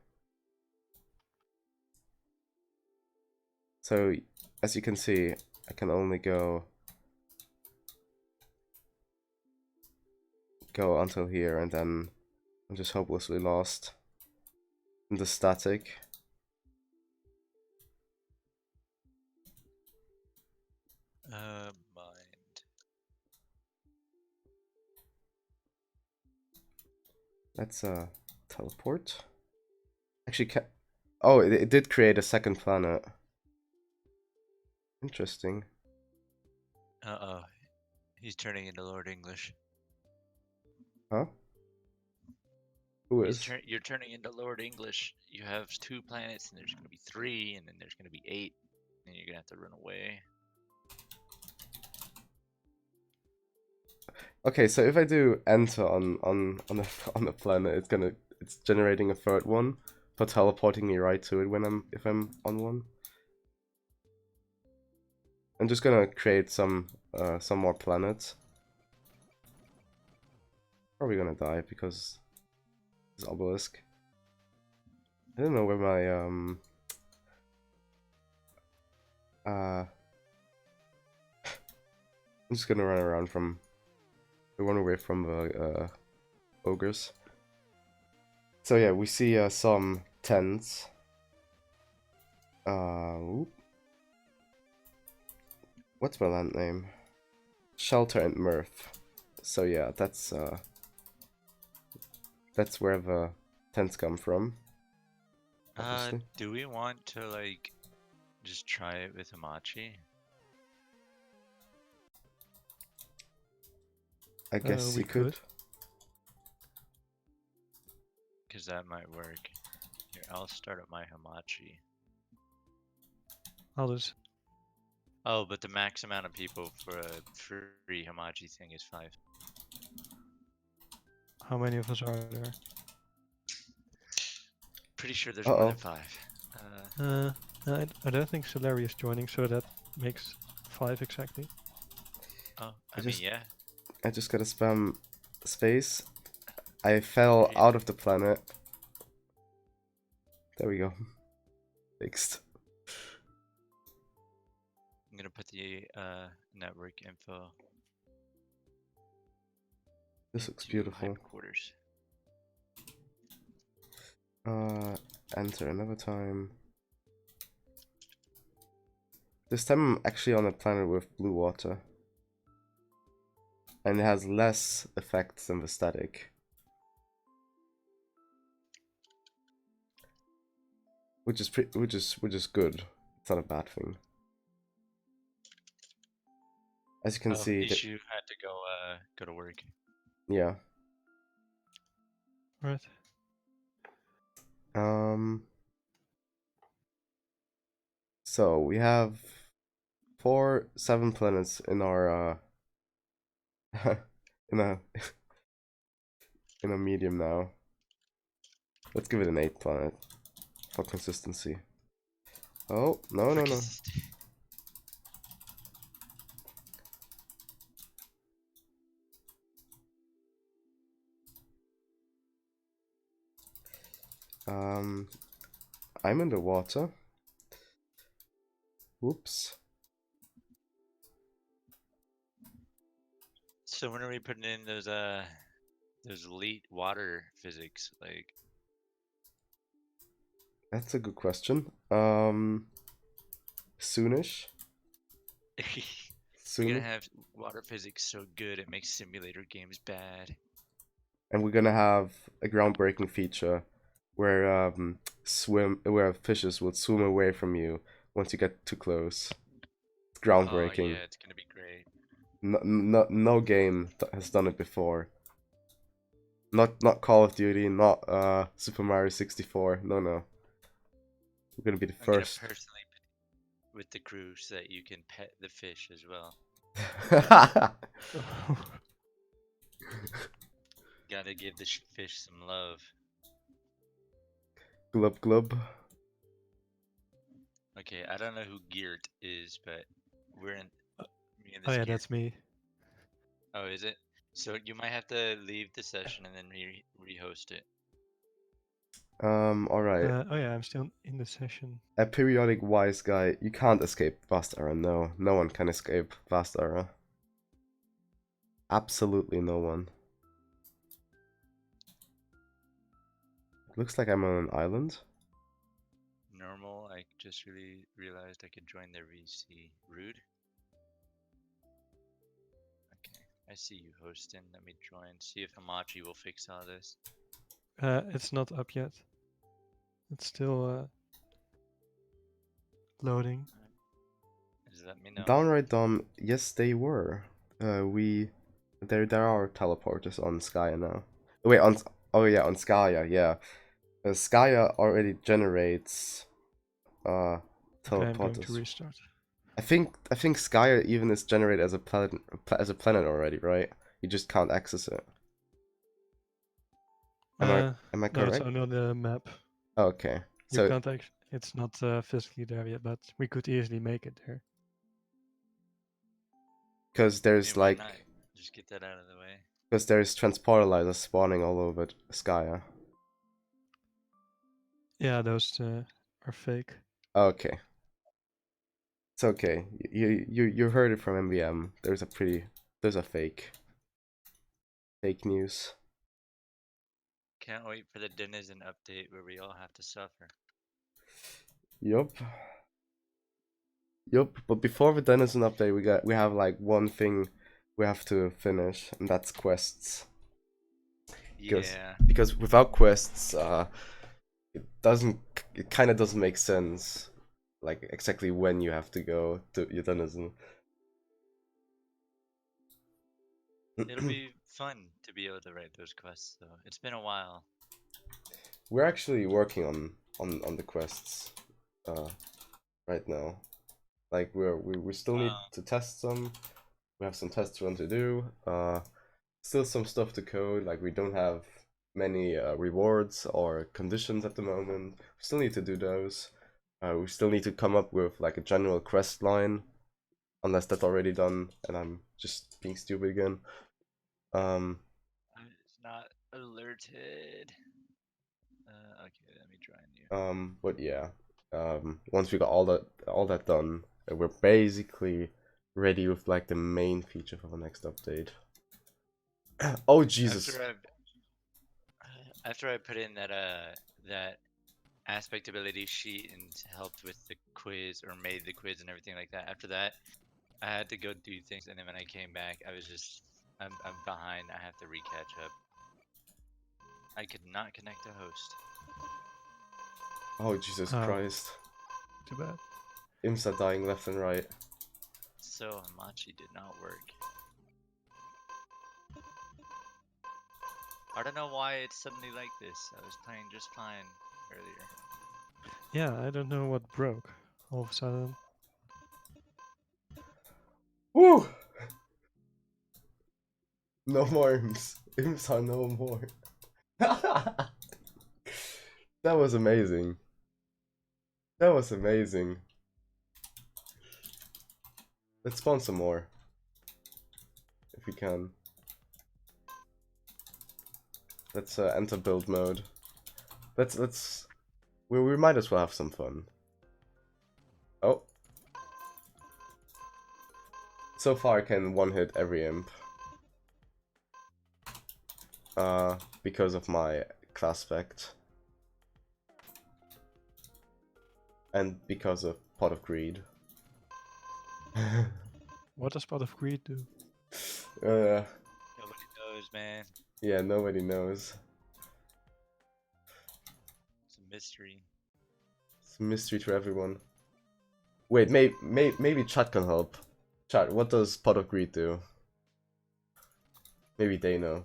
So, as you can see, I can only go until here, and then I'm just hopelessly lost in the static. Mind. Let's teleport. Actually, oh, it did create a second planet. Interesting. Uh-oh. He's turning into Lord English. Huh? Who is? You're turning into Lord English. You have 2 planets, and there's going to be 3, and then there's going to be 8, and you're going to have to run away. Okay, so if I do enter on the planet, it's generating a third one for teleporting me right to it if I'm on one. I'm just gonna create some more planets. Probably gonna die because this obelisk. I don't know where my I'm just gonna run around run away from the ogres. So yeah, we see some tents. What's my land name? Shelter and Mirth. So yeah, that's where the tents come from. Obviously. Do we want to, like, just try it with Hamachi? I guess We you could. Because that might work. Here, I'll start up my Hamachi. I'll just... Oh, but the max amount of people for a free Hamachi thing is 5. How many of us are there? Pretty sure there's more than 5. I don't think Solari is joining, so that makes 5 exactly. Oh, I mean, yeah. I just gotta spam space. I fell out of the planet. There we go. Fixed. I'm gonna put the network info. This looks beautiful. Headquarters. Enter another time. This time I'm actually on a planet with blue water. And it has less effects than the static. which is good. It's not a bad thing. As you can see, Ishu had to go to work. yeah. Right. So we have 7 planets in our in a in a medium now. Let's give it an 8 planet for consistency. Oh, no. I'm in the water. Whoops. So when are we putting in those elite water physics? Like, That's a good question. Soonish. we're gonna Soon. have water physics so good it makes simulator games bad. And we're gonna have a groundbreaking feature where where fishes will swim away from you once you get too close. It's Oh groundbreaking. yeah, it's gonna be great. No game has done it before. Not Call of Duty, not Super Mario 64. No. We're gonna be the I'm gonna first. personally put with the crew so that you can pet the fish as well. Gotta give the fish some love. Glub glub. Okay, I don't know who Geert is, but we're in. Me and Oh this yeah, Geert. that's me. Oh, is it? So you might have to leave the session and then rehost it. Alright. Oh yeah, I'm still in the session. A periodic wise guy. You can't escape Vast Era. No one can escape Vast Era. Absolutely no one. Looks like I'm on an island. Normal. I just really realized I could join their VC. Rude. Okay, I see you hosting. Let me join. See if Hamachi will fix all this. It's not up yet. It's still loading. Just let me know. Downright dumb. Yes, they were. There are teleporters on Skya now. Wait, on Skya, yeah. Skya already generates Okay, I'm going to teleporters. restart. I think Skya even is generated as a planet already, right? You just can't access it. Am I No, correct? it's only on the map. Okay. You So can't actually. It's not physically there yet, but we could easily make it there. because I mean, there's why like not? Just get that out of the way. because there's transporter lasers spawning all over Skya. Yeah, those are fake. Okay. It's okay. You heard it from MVM. There's a fake news. Can't wait for the Denizen update where we all have to suffer. Yup. But before the Denizen update, we have like one thing we have to finish, and that's quests. Yeah. Because without quests, it kind of doesn't make sense, like exactly when you have to go to your Denizen. It'll be fun to be able to write those quests, though. It's been a while. We're actually working on the quests right now. Like we still need to test some. We have some tests run to do. Still some stuff to code. Like we don't have many rewards or conditions at the moment. We still need to do those. We still need to come up with like a general quest line, unless that's already done and I'm just being stupid again. It's not alerted. Okay, let me join you. But yeah. Once we got all that done, we're basically ready with like the main feature for the next update. Oh Jesus! After I put in that aspect ability sheet and helped with the quiz or made the quiz and everything like that. After that, I had to go do things, and then when I came back, I was just I'm behind. I have to recatch up. I could not connect to host. Oh, Jesus Oh. Christ. Too bad. Imps are dying left and right. So Hamachi did not work. I don't know why it's suddenly like this. I was playing just fine earlier. Yeah, I don't know what broke all of a sudden. Woo! No more imps. Imps are no more. That was amazing. That was amazing. Let's spawn some more. If we can. Let's enter build mode. We might as well have some fun. Oh. So far I can one-hit every imp. Because of my class spect. And because of Pot of Greed. What does Pot of Greed do? Nobody knows, man. Yeah, nobody knows. It's a mystery. It's a mystery to everyone. Wait, maybe chat can help. Chat, what does Pot of Greed do? Maybe they know.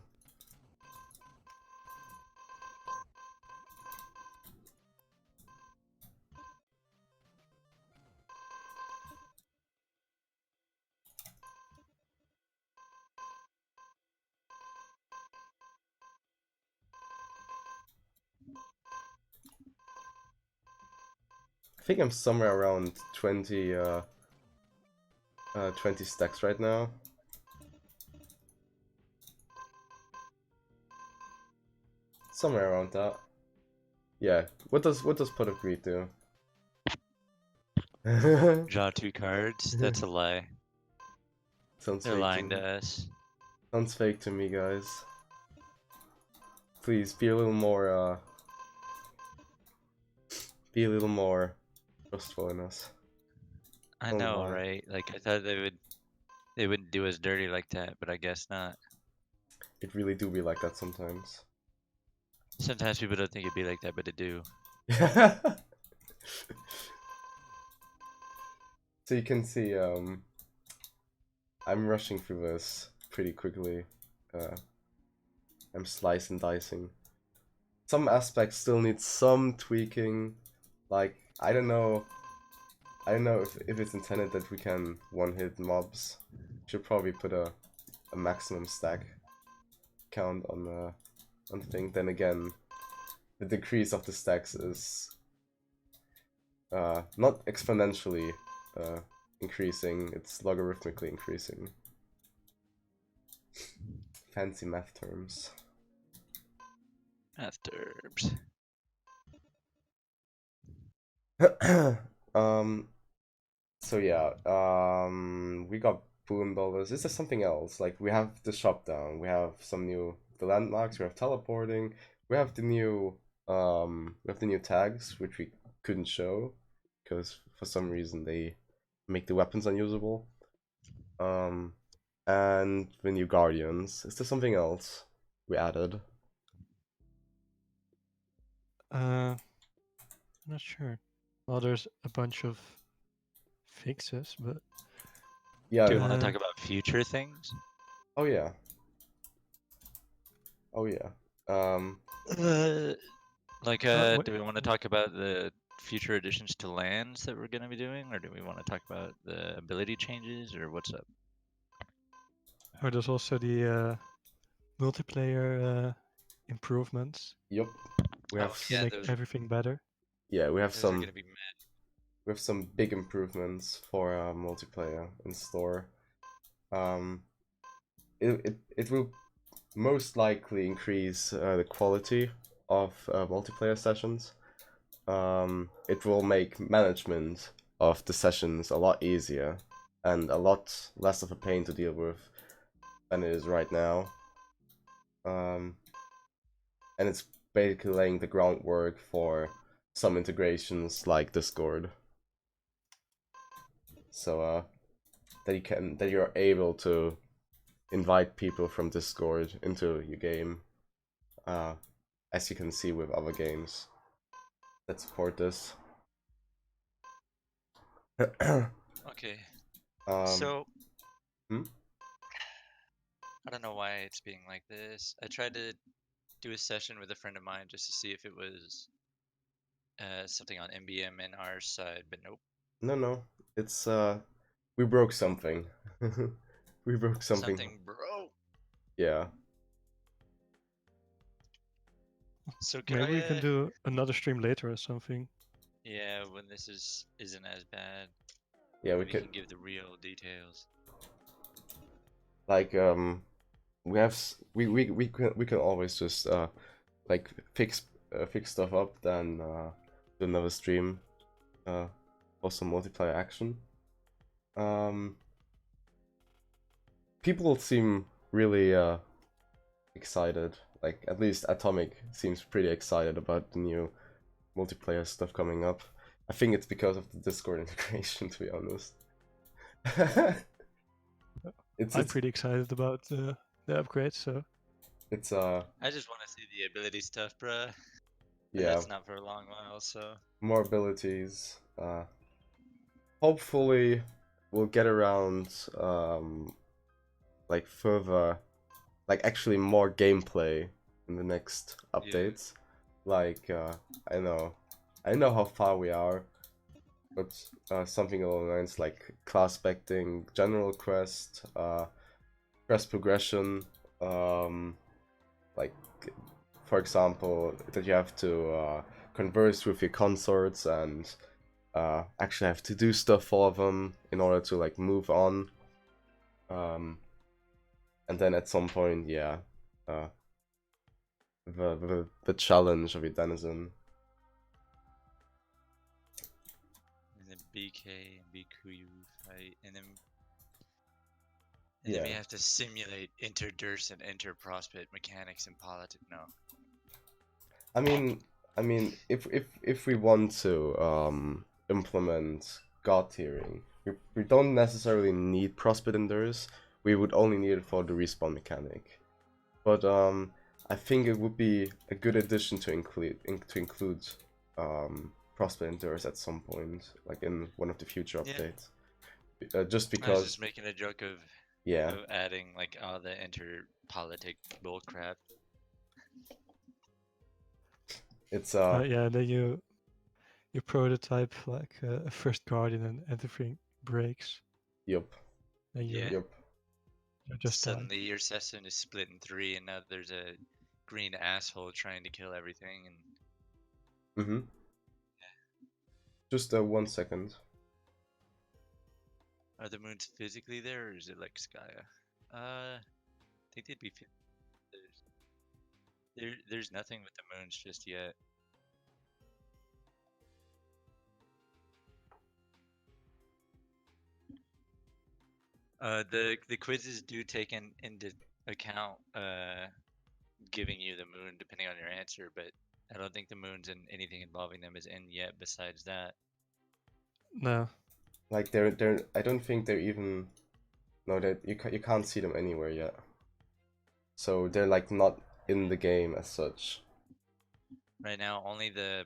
I think I'm somewhere around 20 stacks right now. Somewhere around that. Yeah. What does Pot of Greed do? Draw 2 cards? That's a lie. Sounds They're fake lying to to me. us. Sounds fake to me, guys. Please be a little more trustful in us. I Don't know, lie. right? Like I thought they wouldn't do us dirty like that, but I guess not. It really do be like that sometimes. Sometimes people don't think it'd be like that, but they do. So you can see, I'm rushing through this pretty quickly. I'm slice and dicing. Some aspects still need some tweaking. Like, I don't know if it's intended that we can one-hit mobs. Should probably put a maximum stack count on the thing. Then again, the decrease of the stacks is not exponentially increasing, it's logarithmically increasing. Fancy math terms. Math terms. So yeah, we got boom dollars. Is there something else? Like, we have the shop down, we have the landmarks, we have teleporting, we have the new tags, which we couldn't show because for some reason they make the weapons unusable. And the new guardians. Is there something else we added? I'm not sure. Well, there's a bunch of fixes, but Yeah. Do you want to Uh, talk about future things? Oh yeah. Oh yeah. Like, what- do we want to talk about the future additions to lands that we're going to be doing, or do we want to talk about the ability changes, or what's up? oh, there's also the multiplayer improvements Yup. We have to Yeah, make those are- everything better. yeah, we have Those are some going to be mad. we have some big improvements for multiplayer in store. It will most likely increase the quality of multiplayer sessions. It will make management of the sessions a lot easier and a lot less of a pain to deal with than it is right now. And it's basically laying the groundwork for some integrations like Discord. So that you're able to invite people from Discord into your game, as you can see with other games. that support this. Okay. um, So hmm? I don't know why it's being like this. I tried to do a session with a friend of mine just to see if it was something on MBM and our side, but nope. No, it's we broke something. We broke something. Something broke. Yeah. So could Maybe I? we can do another stream later or something. Yeah, when this isn't as bad. Yeah, we We could can give the real details. like we have we can always just like fix stuff up, then do another stream for some multiplayer action. People seem really excited. Like at least Atomic seems pretty excited about the new multiplayer stuff coming up. I think it's because of the Discord integration, to be honest. I'm pretty excited about the upgrade, so it's I just want to see the ability stuff, bruh. And yeah, that's not for a long while, so. more abilities. Hopefully we'll get around like further, like actually more gameplay in the next updates. Like I know how far we are, but something along the lines like class specting, general quest, quest progression, like for example that you have to converse with your consorts and actually have to do stuff for them in order to like move on. And then at some point, yeah, the challenge of a denizen. And then BK and BQ fight, and then we Yeah. have to simulate inter-Durst and inter-Prospect mechanics in politics. No. I mean, if we want to implement god tiering, we don't necessarily need Prospect Endurance. We would only need it for the respawn mechanic. But I think it would be a good addition to include Prospect Endurance at some point, like in one of the future Yeah. updates. Just I was because, just making a joke of yeah, adding like all the inter-politic bullcrap. it's yeah, then you prototype like a first guardian and everything breaks, yup, and Yeah. yup. you just die. Suddenly your session is split in 3, and now there's a green asshole trying to kill everything. And Mm-hmm. Just 1 second. are the moons physically there, or is it like Skya? I think they'd be. There's nothing with the moons just yet. The quizzes do take into account giving you the moon depending on your answer, but I don't think the moons and anything involving them is in yet. Besides that, No, Like they're I don't think they're even, no, that you can't see them anywhere yet. So they're like not in the game as such. right now only the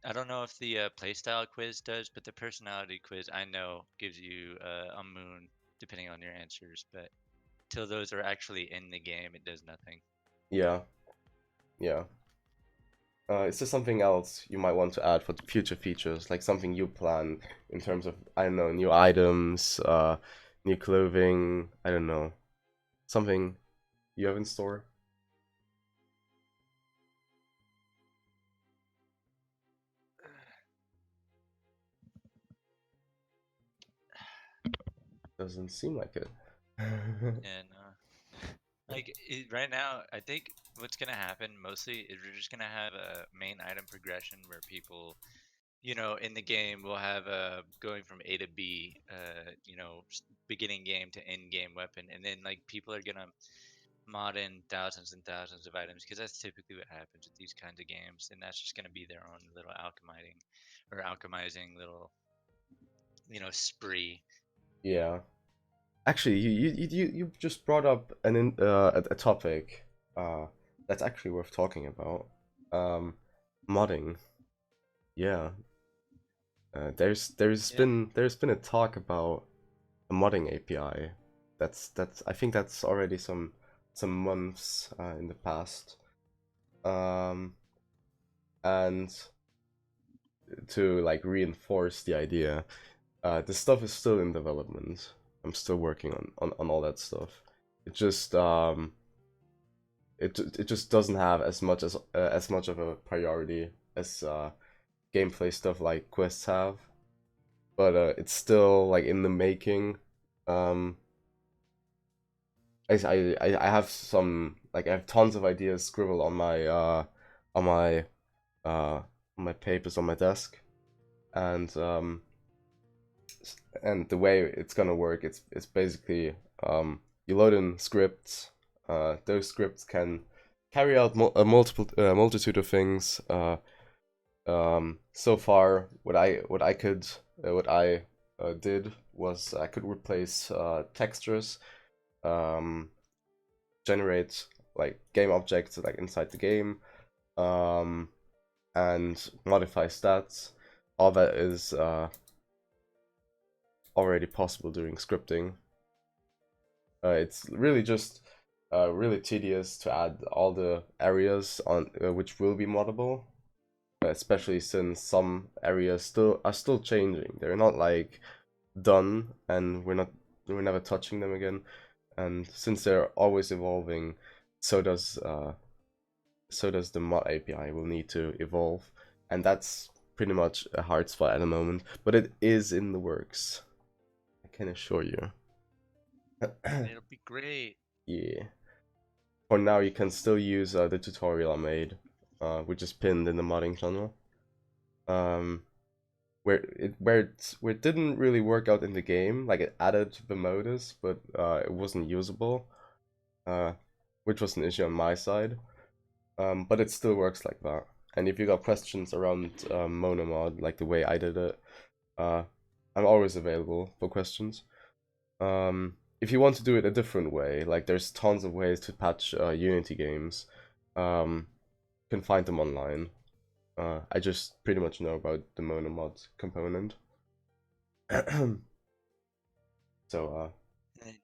I don't know if the playstyle quiz does, but the personality quiz I know gives you a moon depending on your answers. But till those are actually in the game, it does nothing. Yeah. Yeah. Is there something else you might want to add for the future features, like something you plan in terms of, I don't know, new items, new clothing, I don't know, something you have in store? Doesn't seem like it. And like right now, I think what's gonna happen mostly is we're just gonna have a main item progression where people, in the game will have going from A to B, beginning game to end game weapon, and then like people are gonna mod in thousands and thousands of items because that's typically what happens with these kinds of games, and that's just gonna be their own little alchemizing little, spree. Yeah. Actually, you just brought up a topic that's actually worth talking about. Modding. yeah, there's Yeah. been a talk about a modding API. That's I think that's already some months in the past. And to like reinforce the idea, the stuff is still in development. I'm still working on all that stuff. It just it just doesn't have as much of a priority as gameplay stuff like quests have. But it's still like in the making. I have some, like, I have tons of ideas scribbled on my on my uh on my papers on my desk, and the way it's gonna work, it's basically you load in scripts. Those scripts can carry out a multitude of things. So far, what I did was I could replace textures, generate like game objects like inside the game, and modify stats. All that is already possible during scripting. It's really just really tedious to add all the areas on which will be moddable, especially since some areas are still changing. They're not like done, and we're never touching them again. And since they're always evolving, so does the mod API will need to evolve, and that's pretty much a hard spot at the moment. But it is in the works, I can assure you. It'll be great. Yeah. For now, you can still use the tutorial I made, which is pinned in the modding channel. Where it didn't really work out in the game, like it added the modus, but it wasn't usable, which was an issue on my side. But it still works like that. And if you got questions around Monomod, like the way I did it, I'm always available for questions. If you want to do it a different way, like there's tons of ways to patch Unity games. You can find them online. I just pretty much know about the Monomod component. So, And,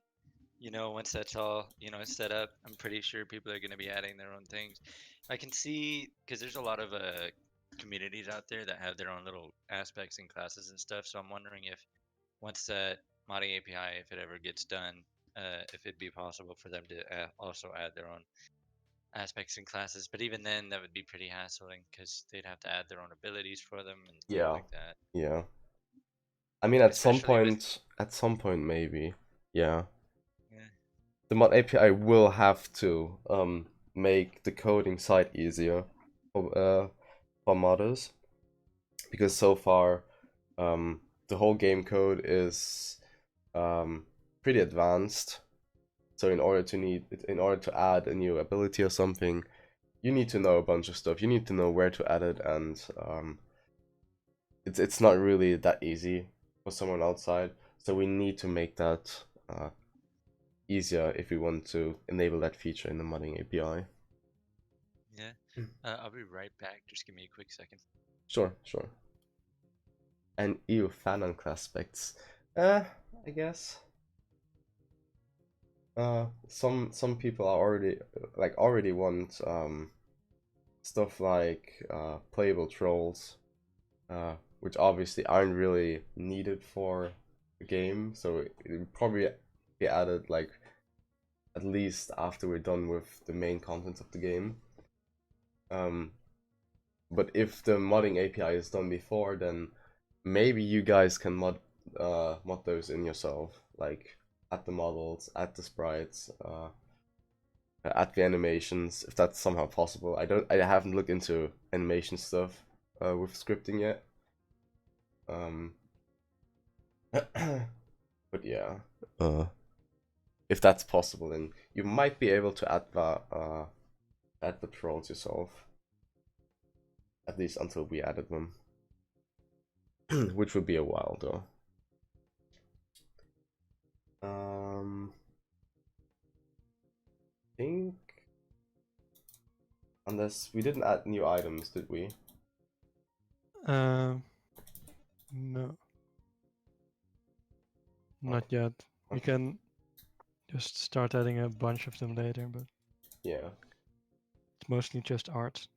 you know, once that's all, you know, set up, I'm pretty sure people are going to be adding their own things. I can see, because there's a lot of communities out there that have their own little aspects and classes and stuff. So I'm wondering if once that modding API, if it ever gets done, if it'd be possible for them to also add their own aspects and classes. But even then, that would be pretty hassling because they'd have to add their own abilities for them and stuff yeah, like that. yeah. I mean, at some Especially with, point, maybe, yeah. yeah, The mod API will have to make the coding side easier for modders, because so far the whole game code is pretty advanced. So in order to add a new ability or something, you need to know a bunch of stuff. You need to know where to add it, and it's not really that easy for someone outside. So we need to make that easier if we want to enable that feature in the modding API. yeah. I'll be right back. Just give me a quick second. Sure. And EU Fanon class specs. I guess. Some people are already want stuff like playable trolls, which obviously aren't really needed for the game, so it would probably be added like at least after we're done with the main content of the game. But if the modding API is done before, then maybe you guys can mod those in yourself, like add the models, add the sprites, add the animations, if that's somehow possible. I haven't looked into animation stuff with scripting yet. But yeah, if that's possible, then you might be able to add the trolls yourself. At least until we added them. Which would be a while though. I think, unless we didn't add new items, did we? No, not yet. We Okay. can just start adding a bunch of them later, but Yeah. it's mostly just art.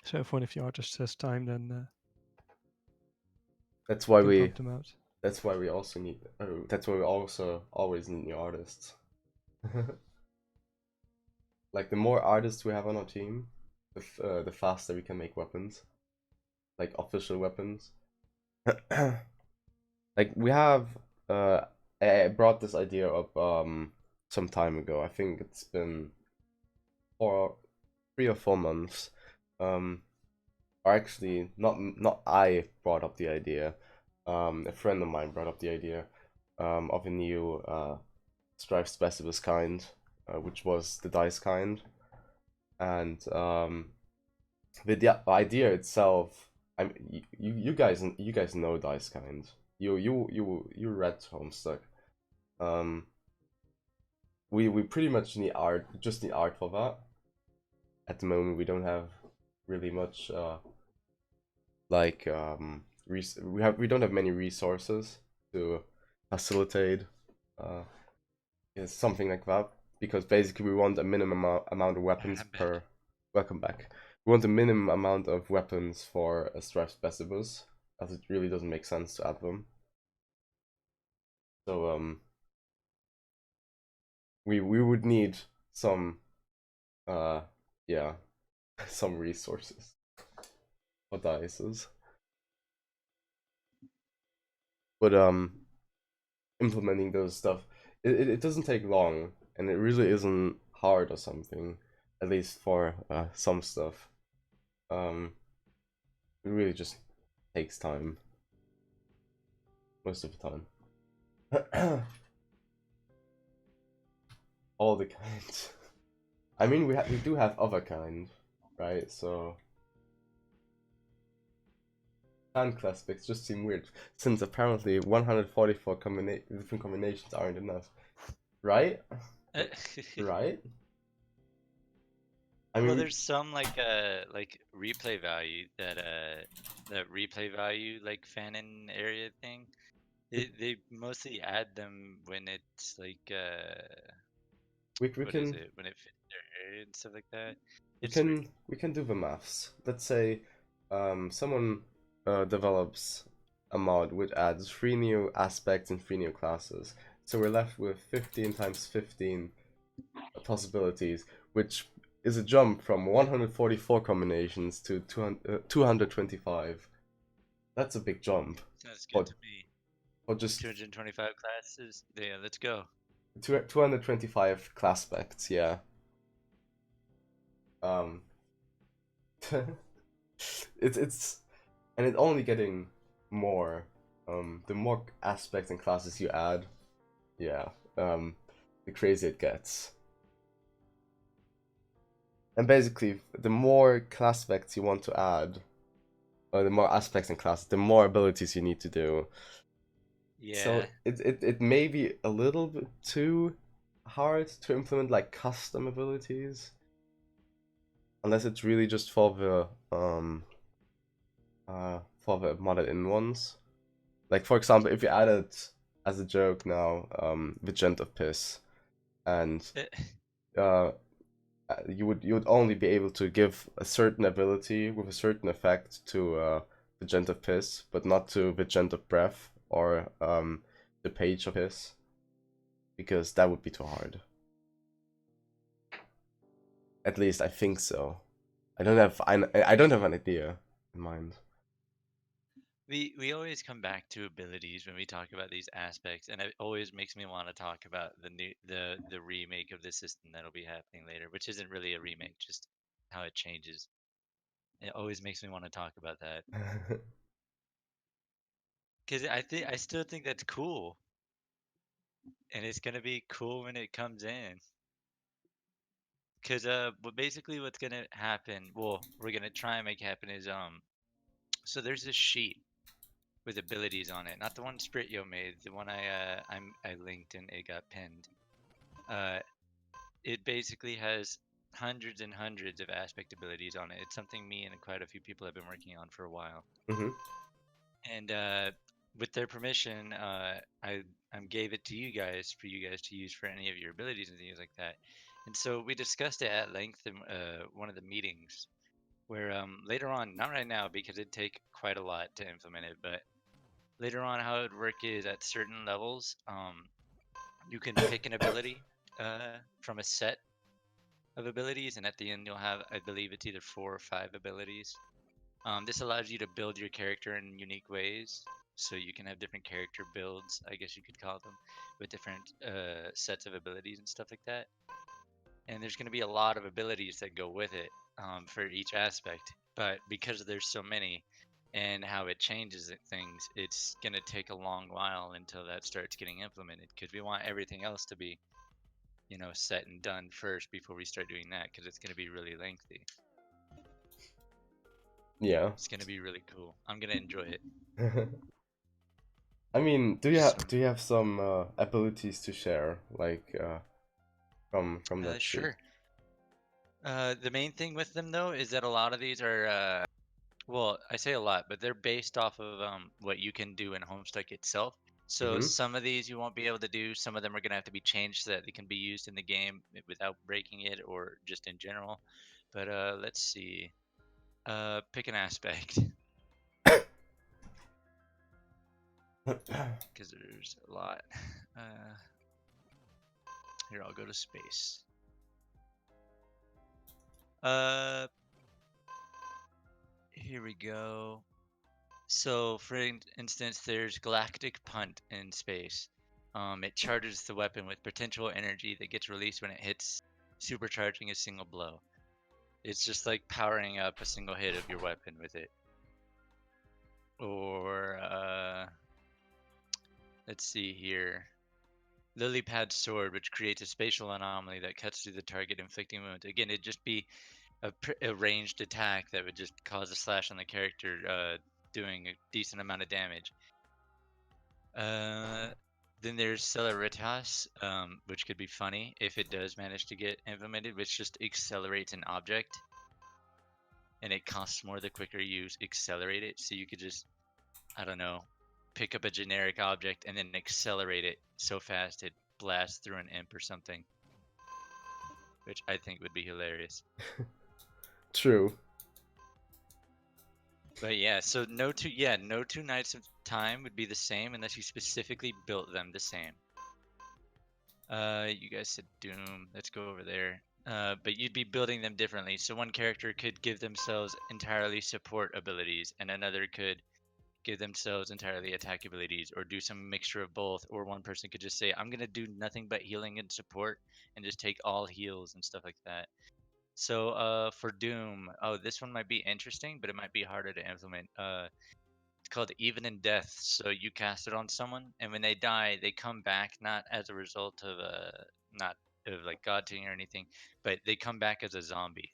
So if one of the artists has time, then That's why we can we. pump them out. That's why we also need. That's why we also always need new artists. Like the more artists we have on our team, the faster we can make weapons, like official weapons. Like we have. I brought this idea up some time ago. I think it's been 3 or 4 months. Or actually, not I brought up the idea. A friend of mine brought up the idea of a new Strife Specialist kind, which was the dice kind, and the idea itself. You guys know dice kind. You read Homestuck. We pretty much need art, just need art for that. At the moment, we don't have really much like we don't have many resources to facilitate something like that, because basically we want a minimum amount of weapons I'm back. per. Welcome back. We want a minimum amount of weapons for a Strife Specialist, as it really doesn't make sense to add them. So we would need some yeah, some resources for dices. But implementing those stuff, it doesn't take long, and it really isn't hard or something, at least for some stuff. It really just takes time, most of the time. All the kinds. I mean, we do have other kind, right? So hand classics just seem weird, since apparently 144 different combinations aren't enough, right? Right? I mean, Well, there's some like replay value that replay value like fanon area thing. They mostly add them when it's like we what is can it, when it fits their area and stuff like that. we It's weird. can do the maths. Let's say someone develops a mod which adds 3 new aspects and 3 new classes. So we're left with 15 times 15 possibilities, which is a jump from 144 combinations to 225. That's a big jump. Sounds good to me. Or just 225 classes. Yeah, let's go. 225 class specs, yeah. It's and it's only getting more. The more aspects and classes you add, yeah, the crazier it gets. And basically, the more class specs you want to add, or the more aspects and classes, the more abilities you need to do. Yeah. So it may be a little bit too hard to implement like custom abilities, unless it's really just for the modded in ones. Like for example, if you added as a joke now Vigent of Piss, and you would only be able to give a certain ability with a certain effect to Vigent of Piss, but not to Vigent of Breath or the Page of Piss, because that would be too hard. At least I think so. I don't have an idea in mind. We always come back to abilities when we talk about these aspects, and it always makes me want to talk about the remake of the system that'll be happening later, which isn't really a remake, just how it changes. It always makes me want to talk about that because I still think that's cool, and it's gonna be cool when it comes in. Because but basically what's gonna happen, well, we're gonna try and make happen is so there's this sheet with abilities on it, not the one Sprityo made, the one I linked and it got pinned. It basically has hundreds and hundreds of aspect abilities on it. It's something me and quite a few people have been working on for a while. Mm-hmm. And with their permission, I gave it to you guys for you guys to use for any of your abilities and things like that. And so we discussed it at length in one of the meetings, where later on, not right now because it'd take quite a lot to implement it, but later on, how it would work is at certain levels, you can pick an ability from a set of abilities, and at the end you'll have, I believe it's either 4 or 5 abilities. This allows you to build your character in unique ways, so you can have different character builds, I guess you could call them, with different sets of abilities and stuff like that. And there's going to be a lot of abilities that go with it for each aspect, but because there's so many and how it changes things, it's going to take a long while until that starts getting implemented, because we want everything else to be, you know, set and done first before we start doing that, because it's going to be really lengthy. Yeah. It's going to be really cool. I'm going to enjoy it. I mean, do So- you have some abilities to share, like from that sheet? Sure. The main thing with them though is that a lot of these are well, I say a lot, but they're based off of what you can do in Homestuck itself. So Mhm. some of these you won't be able to do. Some of them are gonna have to be changed so that they can be used in the game without breaking it or just in general. But let's see. Pick an aspect because there's a lot. Here, I'll go to space. Here we go. So, for instance, there's Galactic Punt in space. It charges the weapon with potential energy that gets released when it hits, supercharging a single blow. It's just like powering up a single hit of your weapon with it. Or, let's see here. Lily Pad Sword, which creates a spatial anomaly that cuts through the target, inflicting wounds. Again, it'd just be a ranged attack that would just cause a slash on the character, doing a decent amount of damage. Then there's Celeritas, which could be funny if it does manage to get implemented, which just accelerates an object. And it costs more the quicker you accelerate it. So you could just, I don't know, pick up a generic object and then accelerate it so fast it blasts through an imp or something. Which I think would be hilarious. True. But yeah, so no two Nights of Time would be the same unless you specifically built them the same. You guys said Doom. Let's go over there. But you'd be building them differently. So one character could give themselves entirely support abilities, and another could give themselves entirely attack abilities, or do some mixture of both. Or one person could just say, I'm gonna do nothing but healing and support, and just take all heals and stuff like that. So for Doom, oh, this one might be interesting, but it might be harder to implement. It's called Even in Death. So you cast it on someone, and when they die, they come back not as a result of not of like God Ting or anything, but they come back as a zombie.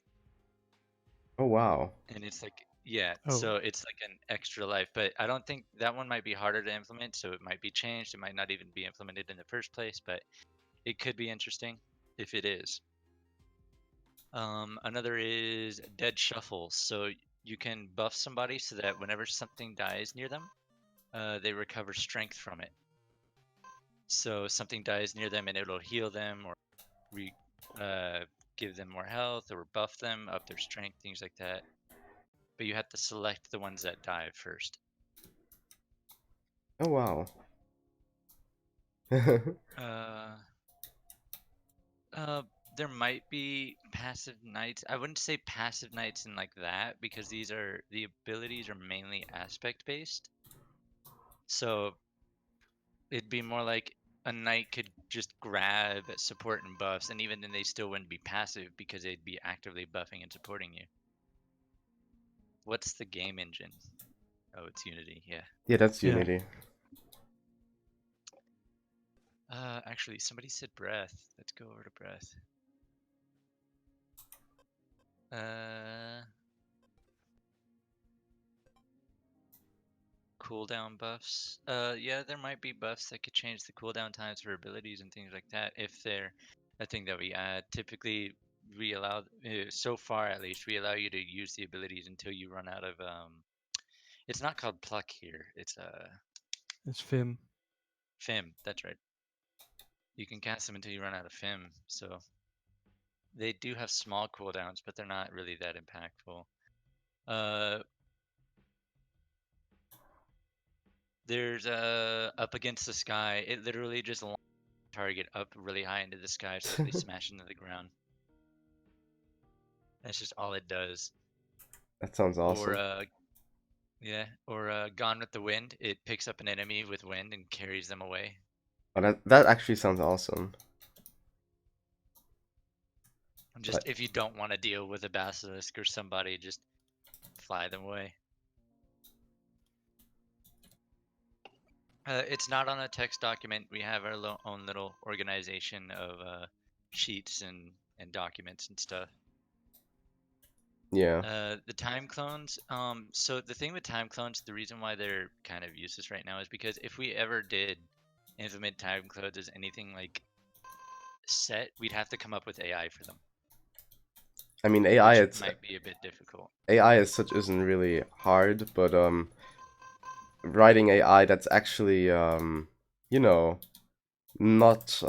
Oh wow. And it's like, yeah, Oh. so it's like an extra life. But I don't think that one might be harder to implement, so it might be changed. It might not even be implemented in the first place, but it could be interesting if it is. Another is Dead Shuffle. So you can buff somebody so that whenever something dies near them, they recover strength from it. So something dies near them and it'll heal them or give them more health or buff them, up their strength, things like that. But you have to select the ones that die first. Oh wow. There might be passive knights. I wouldn't say passive knights in like that, because the abilities are mainly aspect based. So it'd be more like a knight could just grab support and buffs, and even then they still wouldn't be passive because they'd be actively buffing and supporting you. What's the game engine? Oh, it's Unity, yeah. Yeah, that's Yeah. Unity. Actually, somebody said breath. Let's go over to breath. Cooldown buffs. Yeah, there might be buffs that could change the cooldown times for abilities and things like that if they're a thing that we add. Typically, we allow, so far at least, we allow you to use the abilities until you run out of it's not called pluck here. It's It's Vim. Fim. That's right. You can cast them until you run out of Fim. So they do have small cooldowns, but they're not really that impactful. There's up against the sky. It literally just launches the target up really high into the sky so that they smash into the ground. That's just all it does. That sounds awesome. Or yeah, or Gone with the Wind. It picks up an enemy with wind and carries them away. Oh, that actually sounds awesome. Just if you don't want to deal with a basilisk or somebody, just fly them away. It's not on a text document. We have our own little organization of sheets and documents and stuff. Yeah. The time clones. So the thing with time clones, the reason why they're kind of useless right now is because if we ever did implement time clones as anything like set, we'd have to come up with AI for them. I mean, AI Which might be a bit difficult. AI as such isn't really hard, but writing AI that's actually you know, not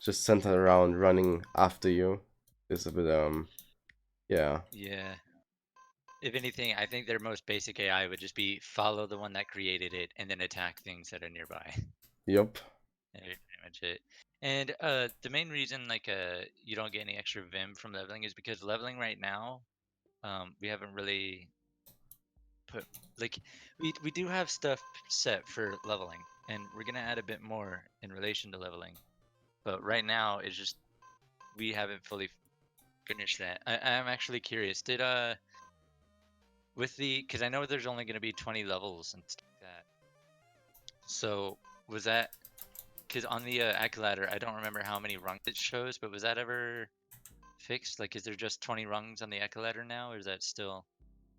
just centered around running after you is a bit yeah. Yeah. If anything, I think their most basic AI would just be follow the one that created it and then attack things that are nearby. Yup. That's pretty much it. And the main reason like you don't get any extra Vim from leveling is because leveling right now, we haven't really put like we do have stuff set for leveling, and we're gonna add a bit more in relation to leveling. But right now it's just we haven't fully finished that. I'm actually curious. Did with the because I know there's only gonna be 20 levels and stuff like that. So was that because on the Acc ladder, I don't remember how many rungs it shows, but was that ever fixed? Like, is there just 20 rungs on the Acc ladder now, or is that still?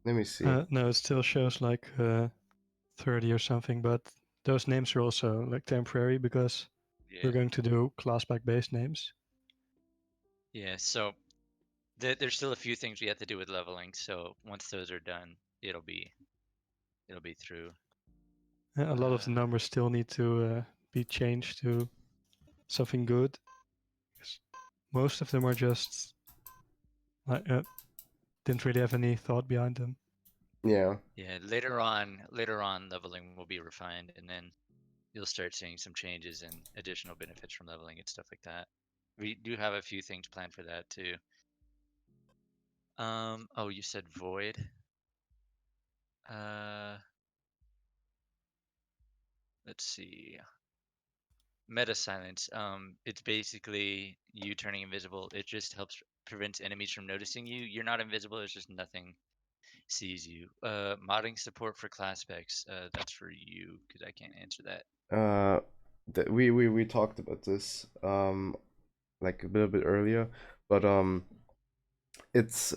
Let me see. No, it still shows like 30 or something, but those names are also like temporary because Yeah. we're going to do class-back base names. Yeah. So there's still a few things we have to do with leveling. So once those are done, it'll be through. A lot of the numbers still need to be changed to something good. Most of them are just like didn't really have any thought behind them. Yeah. Yeah. Later on, leveling will be refined, and then you'll start seeing some changes and additional benefits from leveling and stuff like that. We do have a few things planned for that too. Oh, you said void. Let's see. Meta silence. It's basically you turning invisible. It just helps prevents enemies from noticing you. You're not invisible. It's just nothing sees you. Modding support for class specs. That's for you because I can't answer that. We talked about this like a little bit earlier, but it's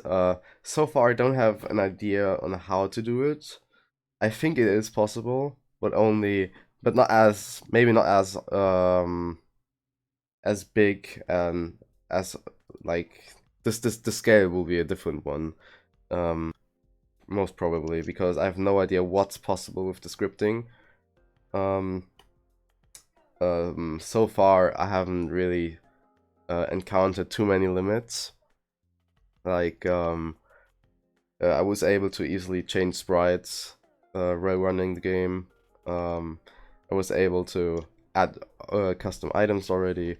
so far I don't have an idea on how to do it. I think it is possible, but not as as big and as like the scale will be a different one. Most probably because I have no idea what's possible with the scripting. So far I haven't really encountered too many limits. Like I was able to easily change sprites while running the game. I was able to add custom items already.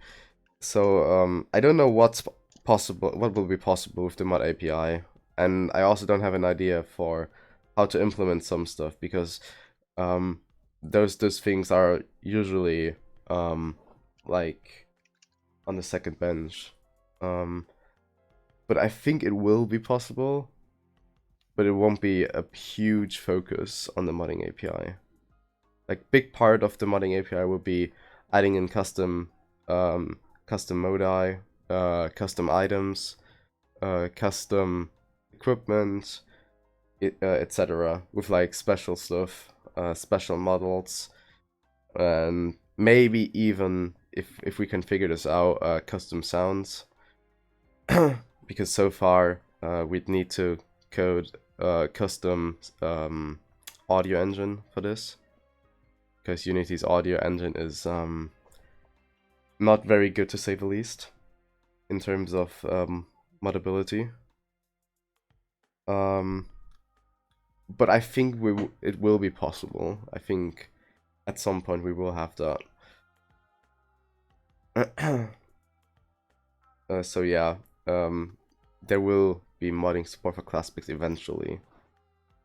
So I don't know what's possible, what will be possible with the mod API, and I also don't have an idea for how to implement some stuff because those things are usually like on the second bench. But I think it will be possible, but it won't be a huge focus on the modding API. Like big part of the modding API will be adding in custom modi, custom items, custom equipment, etc. with like special stuff, special models, and maybe even if we can figure this out, custom sounds. because so far we'd need to code custom audio engine for this, because Unity's audio engine is not very good, to say the least, in terms of modability. But I think it will be possible. I think at some point we will have that. So yeah, there will be modding support for ClassPix eventually,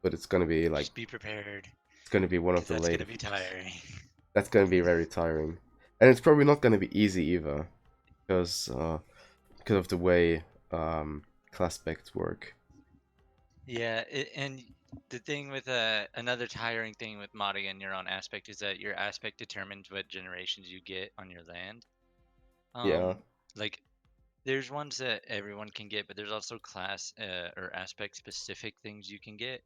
but it's gonna be like, Just be prepared. it's gonna be one of 'Cause the that's later. gonna be tiring. That's gonna be very tiring, and it's probably not gonna be easy either, because of the way ClassPix work. Yeah, and the thing with another tiring thing with modding in your own aspect is that your aspect determines what generations you get on your land. Yeah. Like there's ones that everyone can get, but there's also class or aspect specific things you can get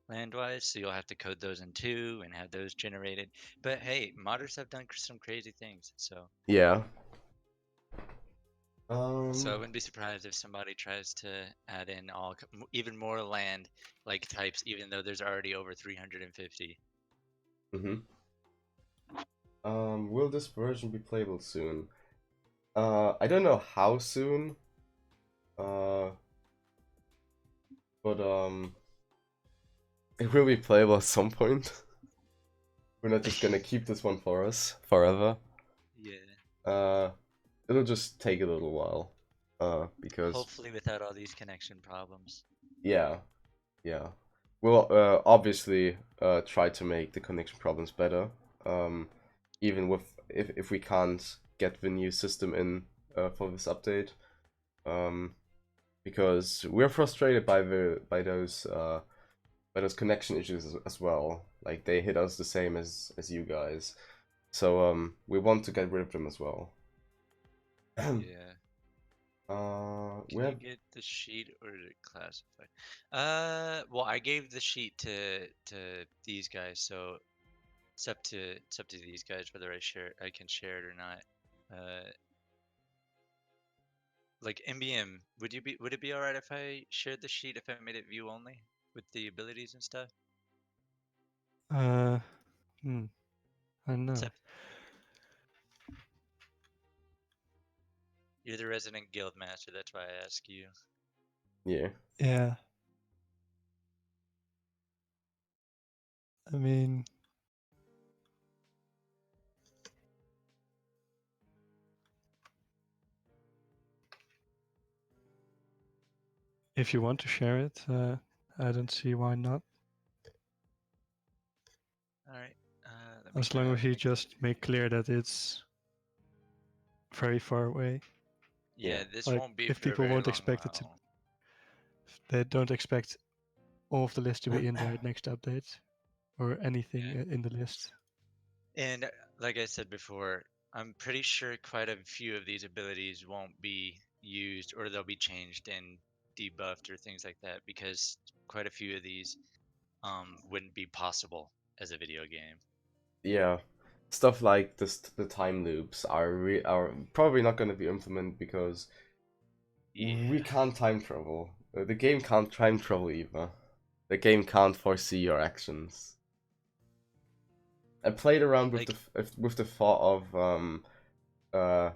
land-wise, so you'll have to code those in 2 and have those generated. But hey, modders have done some crazy things, so Yeah. so I wouldn't be surprised if somebody tries to add in even more land like types, even though there's already over 350. Will this version be playable soon? I don't know how soon. But it will be playable at some point. We're not just gonna keep this one for us forever. Yeah. It'll just take a little while. Because Hopefully without all these connection problems. yeah. We'll obviously try to make the connection problems better. Even with if we can't get the new system in for this update. Because we're frustrated by those connection issues as well. Like they hit us the same as you guys. So we want to get rid of them as well. Yeah. Can we have... you get the sheet or is it classified? Well, I gave the sheet to these guys, so it's up to these guys whether I can share it or not. Like MBM, would it be alright if I shared the sheet if I made it view only with the abilities and stuff? I don't know. Except you're the resident guild master, that's why I ask you. Yeah. Yeah. I mean, if you want to share it, I don't see why not. Alright. As long as you just make clear that it's very far away. Yeah, this like, won't be if for a people very won't long expect it to, while. they don't expect all of the list to be in there at next update, or anything Yeah. in the list. And like I said before, I'm pretty sure quite a few of these abilities won't be used or they'll be changed and debuffed or things like that because quite a few of these wouldn't be possible as a video game. Yeah. Stuff like this, the time loops are probably not going to be implemented because we can't time travel. The game can't time travel either. The game can't foresee your actions. I played around with the thought of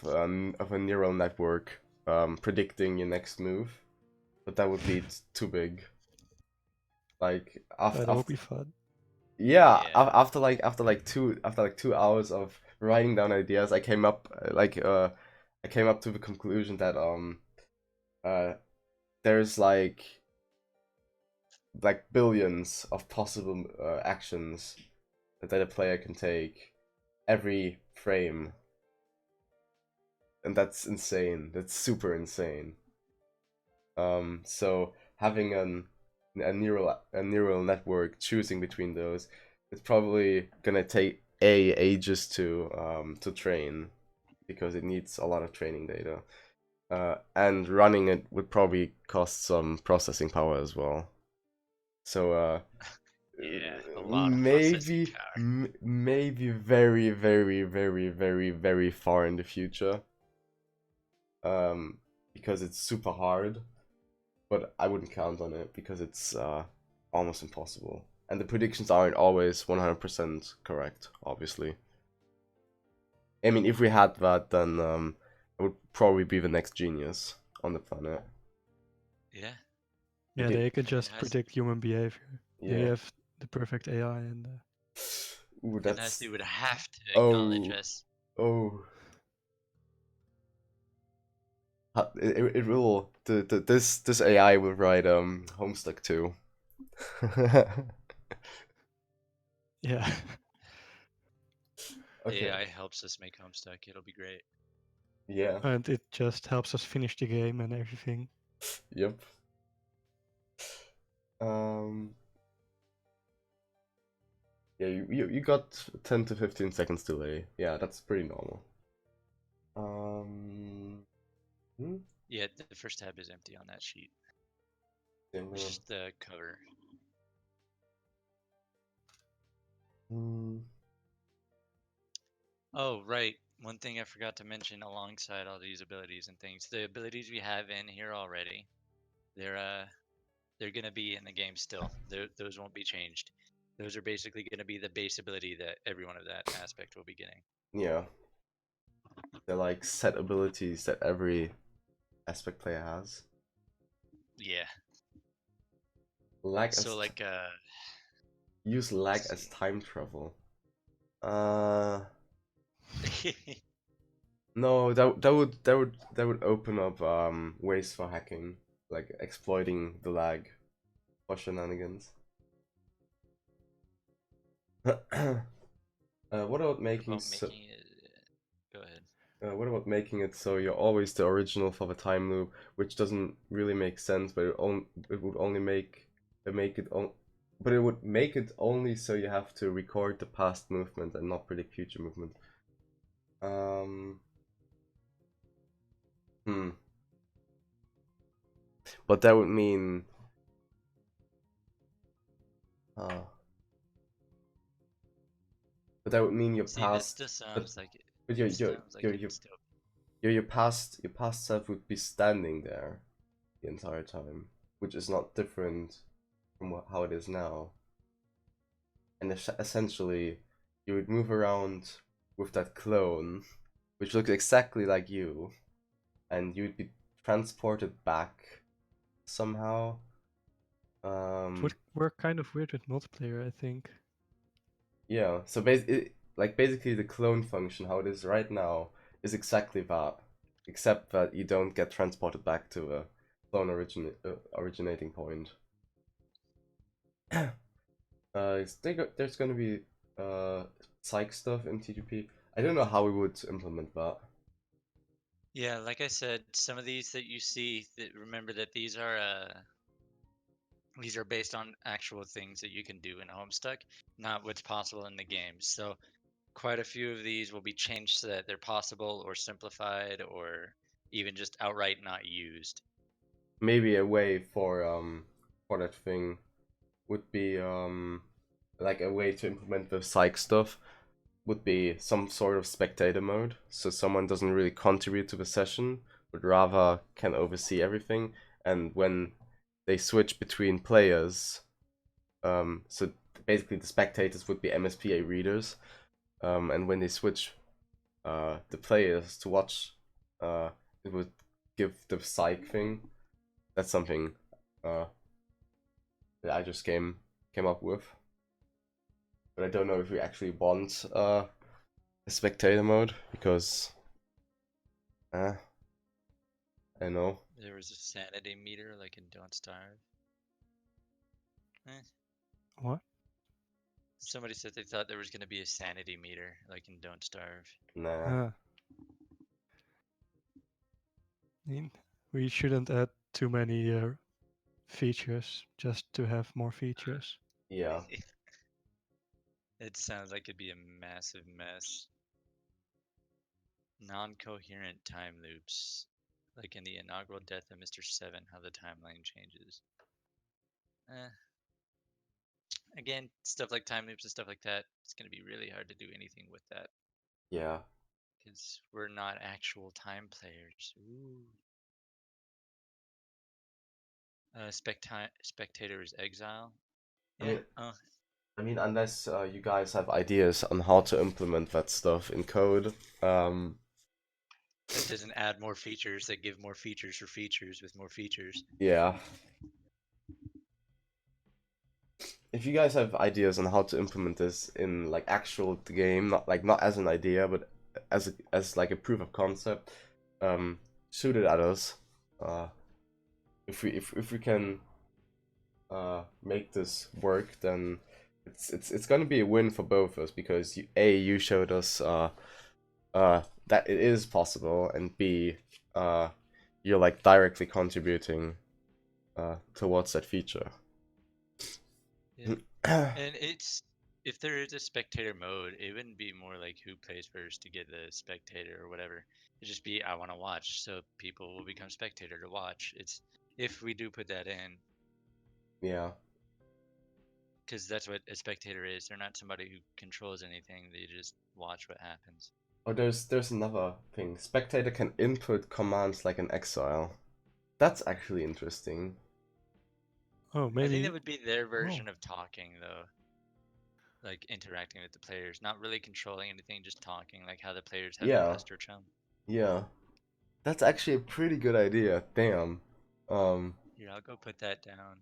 a neural network predicting your next move, but that would be too big. Like That will be fun. Yeah, after like 2 hours of writing down ideas, I came up to the conclusion that there's like billions of possible actions that a player can take every frame, and that's insane. That's super insane. So having a neural network choosing between those, it's probably gonna take ages to train, because it needs a lot of training data, and running it would probably cost some processing power as well. So yeah, a lot of processing power. Maybe very, very, very, very, very far in the future, because it's super hard, but I wouldn't count on it because it's almost impossible. And the predictions aren't always 100% correct, obviously. I mean, if we had that, then it would probably be the next genius on the planet. Yeah. Yeah, Okay. they could just has- predict human behavior. They Yeah. have the perfect AI and Ooh, And that's... thus they would have to Oh. acknowledge us. Oh. It will... This AI will write Homestuck too. yeah. Okay. AI helps us make Homestuck. It'll be great. Yeah. And it just helps us finish the game and everything. Yep. Um. Yeah, you got 10 to 15 seconds delay. Yeah, that's pretty normal. Hmm? Yeah, the first tab is empty on that sheet. Yeah, I'm It's gonna- just the cover. Hmm. Oh, right. One thing I forgot to mention alongside all these abilities and things, the abilities we have in here already, they're gonna be in the game still. Those won't be changed. Those are basically gonna be the base ability that everyone of that aspect will be getting. Yeah. They're like set abilities that every aspect player has. Yeah. Lag as So like use lag let's as see. time travel. No, that would open up ways for hacking, like exploiting the lag for shenanigans. What about making about so? making it go ahead. What about making it so you're always the original for the time loop, which doesn't really make sense, but it would only make it on, but it would make it only so you have to record the past movement and not predict future movement. But that would mean, but that would mean your See, that past, still sounds like but it sounds like it's still your past self would be standing there the entire time, which is not different from how it is now. And essentially, you would move around with that clone, which looks exactly like you, and you'd be transported back somehow. It would work kind of weird with multiplayer, I think. Yeah. So basically, the clone function, how it is right now, is exactly that, except that you don't get transported back to a clone originating point. There's gonna be psych stuff in TGP. I don't know how we would implement that. Yeah, like I said, some of these that you see, remember that these are based on actual things that you can do in Homestuck, not what's possible in the game. So quite a few of these will be changed so that they're possible or simplified or even just outright not used. Maybe a way for that thing would be like a way to implement the psych stuff would be some sort of spectator mode, so someone doesn't really contribute to the session, but rather can oversee everything. And when they switch between players, so basically the spectators would be MSPA readers, and when they switch the players to watch, it would give the psych thing. That's something that I just came up with, but I don't know if we actually want a spectator mode because I don't know. There was a sanity meter like in Don't Starve. What? Somebody said they thought there was going to be a sanity meter like in Don't Starve. Nah. Ah. I mean, we shouldn't add too many features just to have more features. Yeah. It sounds like it'd be a massive mess. Non-coherent time loops, like in the inaugural death of Mr. Seven, how the timeline changes. Again, stuff like time loops and stuff like that, it's going to be really hard to do anything with that Yeah. because we're not actual time players. Ooh. Spectator is exile. I Yeah. mean- I mean, unless you guys have ideas on how to implement that stuff in code, That doesn't add more features. That give more features for features with more features. yeah. If you guys have ideas on how to implement this in like actual game, not as an idea, but as like a proof of concept, shoot it at us. If we can make this work, then it's gonna be a win for both of us, because you showed us that it is possible, and B, you're like directly contributing towards that feature. Yeah. And it's if there is a spectator mode, it wouldn't be more like who plays first to get the spectator or whatever. It'd just be I want to watch, so people will become spectator to watch. It's if we do put that in, Yeah. because that's what a spectator is. They're not somebody who controls anything. They just watch what happens. Oh, there's another thing. Spectator can input commands like an exile. That's actually interesting. Oh, I think maybe. that would be their version of talking, though. Like interacting with the players, not really controlling anything, just talking, like how the players have Yeah. Pester Chum. Yeah. That's actually a pretty good idea. Damn. Here, I'll go put that down.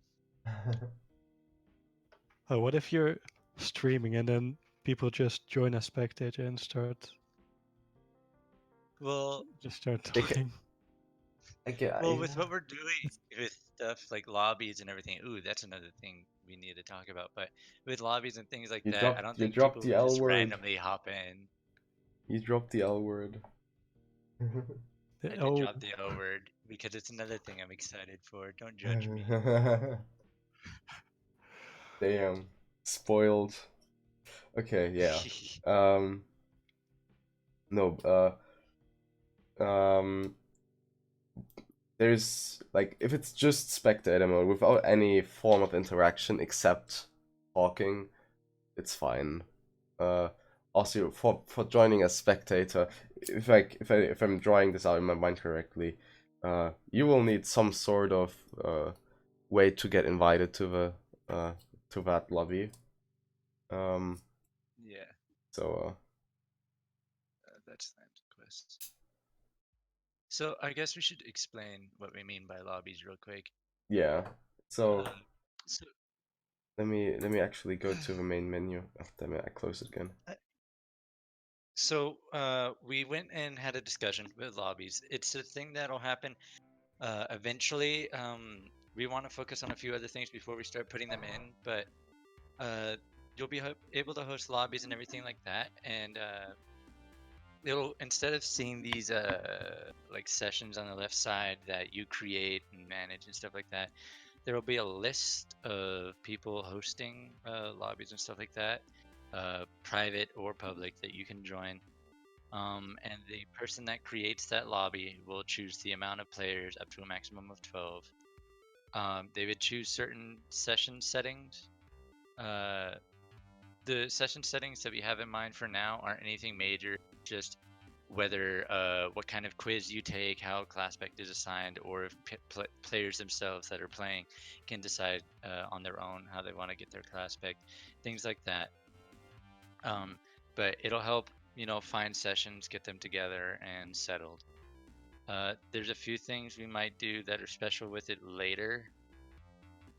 Oh, what if you're streaming and then people just join as spectator and start Well, They talking? well, with what we're doing with stuff like lobbies and everything, ooh, that's another thing we need to talk about. But with lobbies and things like You that, I don't think dropped people the would L just word. randomly hop in. You dropped the L word. I did Oh, drop the L word because it's another thing I'm excited for. Don't judge me. Damn. Spoiled. Okay, yeah. No, there's like, if it's just spectator mode without any form of interaction except talking, it's fine. Also for joining as spectator, if I'm drawing this out in my mind correctly, you will need some sort of way to get invited to that lobby. Yeah, So that's land quest. So I guess we should explain what we mean by lobbies real quick. yeah. So So let me actually go to the main menu. Oh, damn it, I closed it again. So we went and had a discussion with lobbies. It's a thing that'll happen eventually. We want to focus on a few other things before we start putting them in, but you'll be able to host lobbies and everything like that, and it'll, instead of seeing these like sessions on the left side that you create and manage and stuff like that, there will be a list of people hosting lobbies and stuff like that, private or public, that you can join. And the person that creates that lobby will choose the amount of players up to a maximum of 12. They would choose certain session settings. The session settings that we have in mind for now aren't anything major, just whether what kind of quiz you take, how class spec is assigned, or if players themselves that are playing can decide on their own how they want to get their class spec, things like that. But it'll help, find sessions, get them together and settled. There's a few things we might do that are special with it later,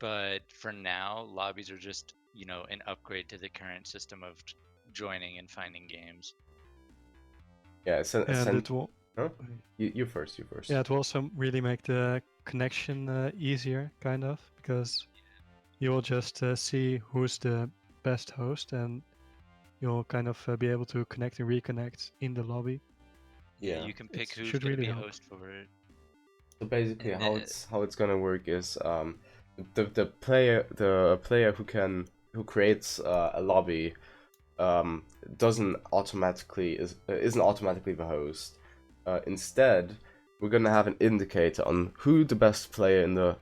but for now, lobbies are just, an upgrade to the current system of joining and finding games. Yeah, and it will. Huh? You first. Yeah, it will also really make the connection easier, kind of, because you will just see who's the best host, and you'll kind of be able to connect and reconnect in the lobby. Yeah, you can pick It who's should going to really be a help. host for it. So basically, And how it's gonna work is the player who creates a lobby isn't automatically the host. Instead, we're gonna have an indicator on who the best player in the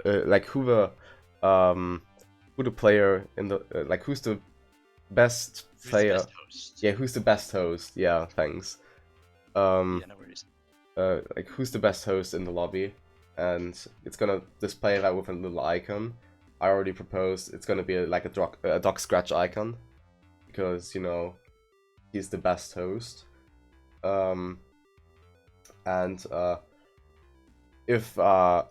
who the player in the who's the best player. Who's the best host? Yeah, who's the best host? Yeah, thanks. Yeah, no worries. Who's the best host in the lobby, and it's gonna display that with a little icon. I already proposed it's gonna be like a Doc Scratch icon, because, you know, he's the best host. And if the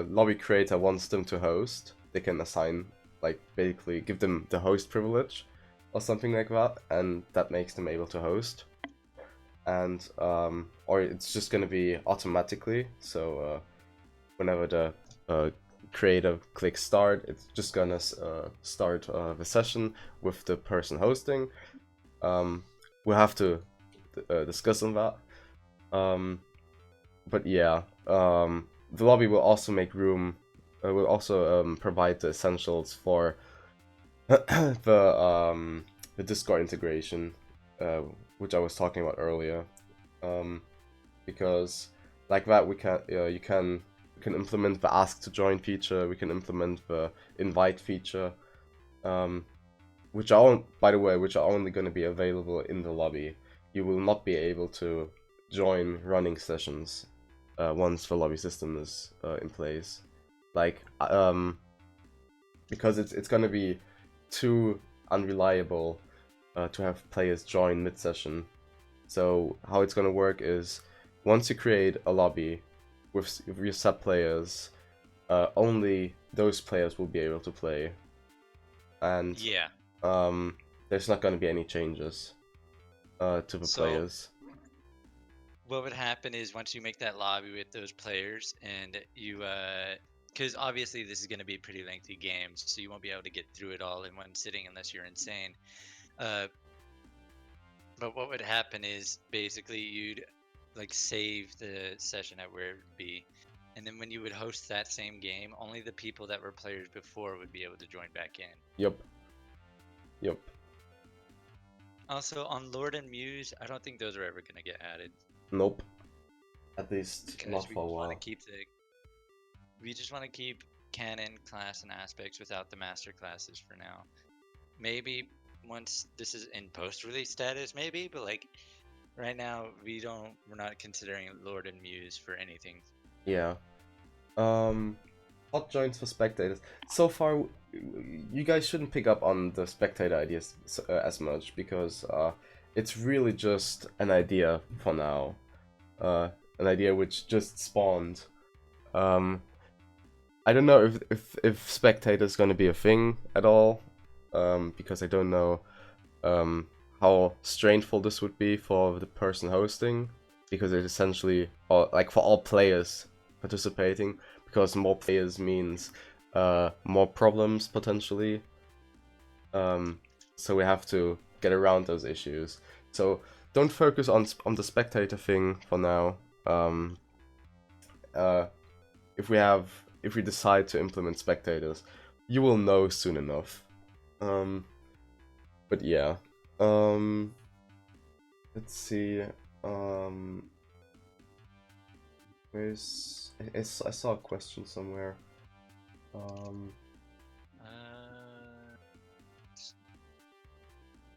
lobby creator wants them to host, they can assign, like, basically give them the host privilege or something like that, and that makes them able to host. And or it's just gonna be automatically, so whenever the creator clicks start, it's just gonna start the session with the person hosting. We'll have to discuss on that. But yeah, the lobby will also make room. Will also provide the essentials for the Discord integration, which I was talking about earlier. Because like that, we can you can implement the ask to join feature. We can implement the invite feature, which are, by the way, which are only going to be available in the lobby. You will not be able to join running sessions once the lobby system is in place, like because it's going to be too unreliable to have players join mid-session. So how it's going to work is, once you create a lobby with your sub players, only those players will be able to play, and Yeah. there's not going to be any changes to the So- players. What would happen is, once you make that lobby with those players, and you because obviously this is going to be a pretty lengthy game, so you won't be able to get through it all in one sitting unless you're insane. But what would happen is, basically you'd like save the session at where it would be, and then when you would host that same game, only the people that were players before would be able to join back in. Yep. Also, on Lord and Muse, I don't think those are ever going to get added. Nope. At least Because not we for a just want while. to keep we just want to keep canon, class, and aspects without the master classes for now. Maybe once this is in post-release status, maybe, but like right now we're not considering Lord and Muse for anything. Yeah. Hot joins for spectators. So far, you guys shouldn't pick up on the spectator ideas as much, because it's really just an idea for now. An idea which just spawned. I don't know if spectators gonna be a thing at all, because I don't know how strainful this would be for the person hosting, because it's essentially like for all players participating, because more players means more problems potentially. So we have to get around those issues. So don't focus on the spectator thing for now. If we decide to implement spectators, you will know soon enough. But yeah. Let's see. Where's I saw a question somewhere.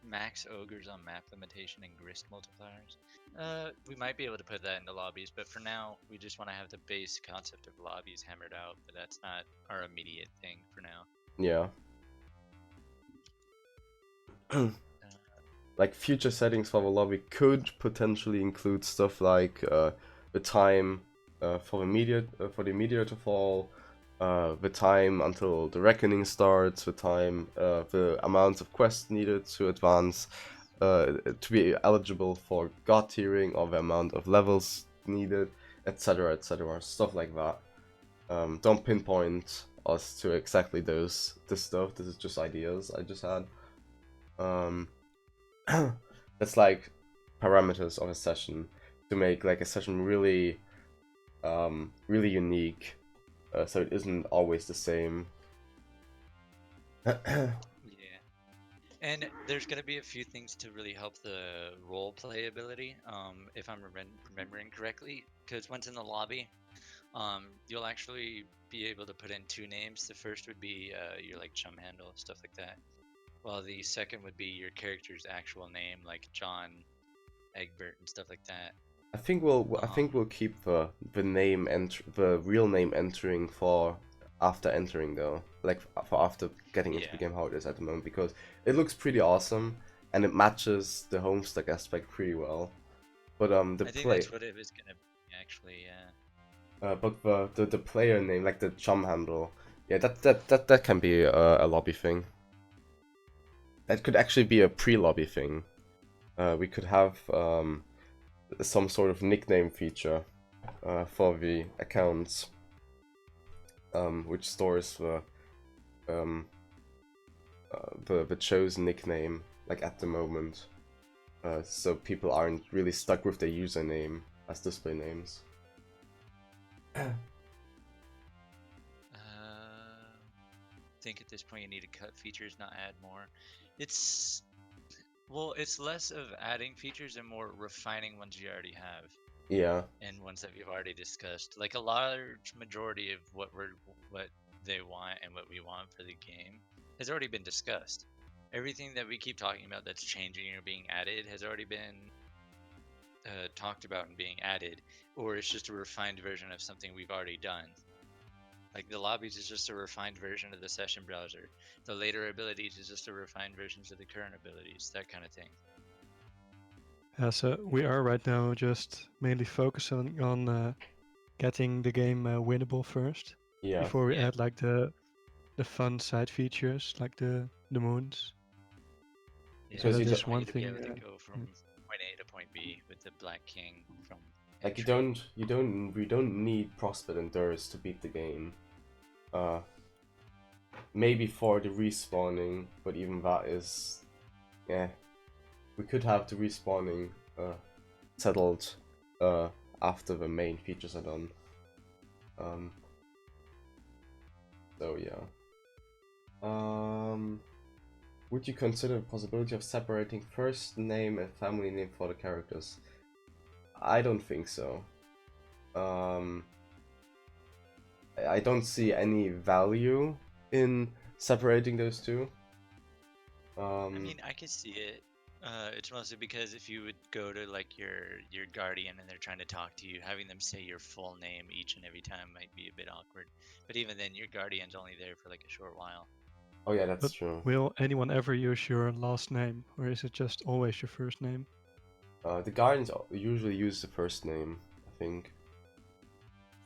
Max ogres on map limitation and grist multipliers. We might be able to put that into lobbies, but for now we just want to have the base concept of lobbies hammered out. But that's not our immediate thing for now. Yeah. Like, future settings for the lobby could potentially include stuff like the time for the meteor to fall, the time until the reckoning starts, the time, the amount of quests needed to advance, to be eligible for god tiering, or the amount of levels needed, etc., etc., stuff like that. Don't pinpoint us to exactly this stuff. This is just ideas I just had. That's like parameters of a session to make like a session really really unique, so it isn't always the same. Yeah. And there's going to be a few things to really help the role playability, if I'm remembering correctly, because once in the lobby, you'll actually be able to put in two names. The first would be your like chum handle, stuff like that, while the second would be your character's actual name, like John, Egbert, and stuff like that. I think we'll keep the the real name entering for after entering though, like for after getting into the Yeah. game how it is at the moment, because it looks pretty awesome and it matches the Homestuck aspect pretty well. But the I think play that's what it was gonna be, actually, yeah. but the player name, like the chum handle, yeah, that can be a lobby thing. That could actually be a pre-lobby thing. We could have some sort of nickname feature for the accounts, which stores the chosen nickname like at the moment, so people aren't really stuck with their username as display names. I think at this point you need to cut features, not add more. It's it's less of adding features and more refining ones you already have Yeah, and ones that we've already discussed. Like a large majority of what they want and what we want for the game has already been discussed. Everything that we keep talking about that's changing or being added has already been talked about and being added, or it's just a refined version of something we've already done. Like the lobbies is just a refined version of the session browser. The later abilities is just a refined versions of the current abilities, that kind of thing. Yeah, so we are right now just mainly focusing on getting the game winnable first, yeah. before we Yeah. add like the fun side features like the moons. Yeah, Because that you is just want one you to be thing, able to yeah. go from point A to point B with the Black King from Like you entry. don't need Prospect and Durst to beat the game. Maybe for the respawning, but even that is, yeah. We could have the respawning settled after the main features are done. So yeah. Would you consider the possibility of separating first name and family name for the characters? I don't think so. I don't see any value in separating those two. I mean, I could see it. It's mostly because if you would go to like your guardian and they're trying to talk to you, having them say your full name each and every time might be a bit awkward. But even then, your guardian's only there for like a short while. Oh yeah, that's But true. will anyone ever use your last name, or is it just always your first name? The Guardians usually use the first name, I think.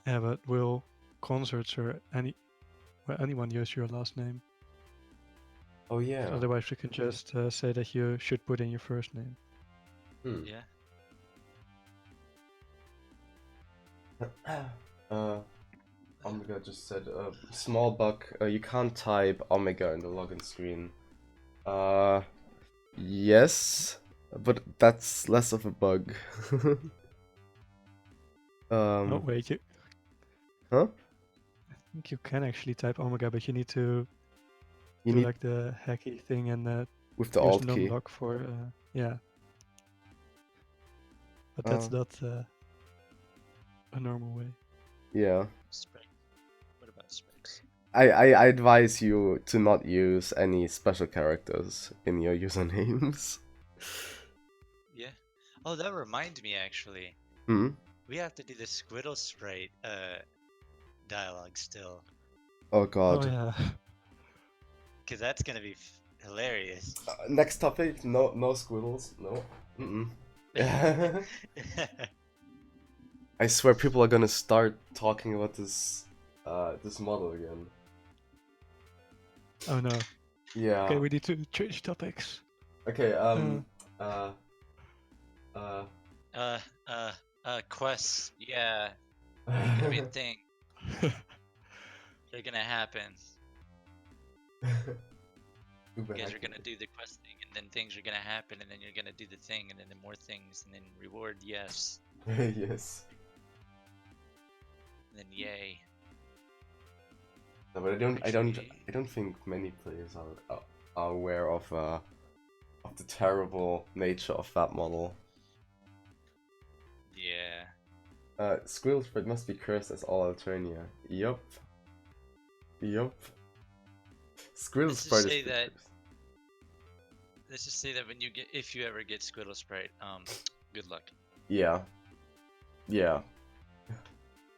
Yeah, but will concerts or anyone use your last name? Oh yeah. Otherwise, we can just say that you should put in your first name. Hmm. Yeah. Omega just said, small bug, you can't type Omega in the login screen. Yes, but that's less of a bug. Oh wait, you. Huh? I think you can actually type Omega, but you need to You do need like the hacky thing and with the use Alt key. numlock for yeah. But that's not a normal way. Yeah. Specs. What about specs? I advise you to not use any special characters in your usernames. Yeah. Oh, that reminds me actually. Hmm? We have to do the Squirtle Sprite dialogue still, Oh Oh god. yeah. because that's gonna be hilarious. Next topic, no squiddles, no. Mm-mm. I swear people are gonna start talking about this this model again. Oh no. Yeah. Okay, we need to change topics. Okay, Quests. Yeah, they're gonna be a thing. They're gonna happen. You guys are gonna do the quest thing, and then things are gonna happen, and then you're gonna do the thing, and then more things, and then reward, yes, Yes. and then yay. No, but I don't think many players are aware of the terrible nature of that model. Yeah. Squirrel Spread must be cursed as all Alternia. Yup. Yup. Squirrel Let's just Spread say is that- cursed. Let's just say that if you ever get Squirtle Sprite, good luck. Yeah. Yeah.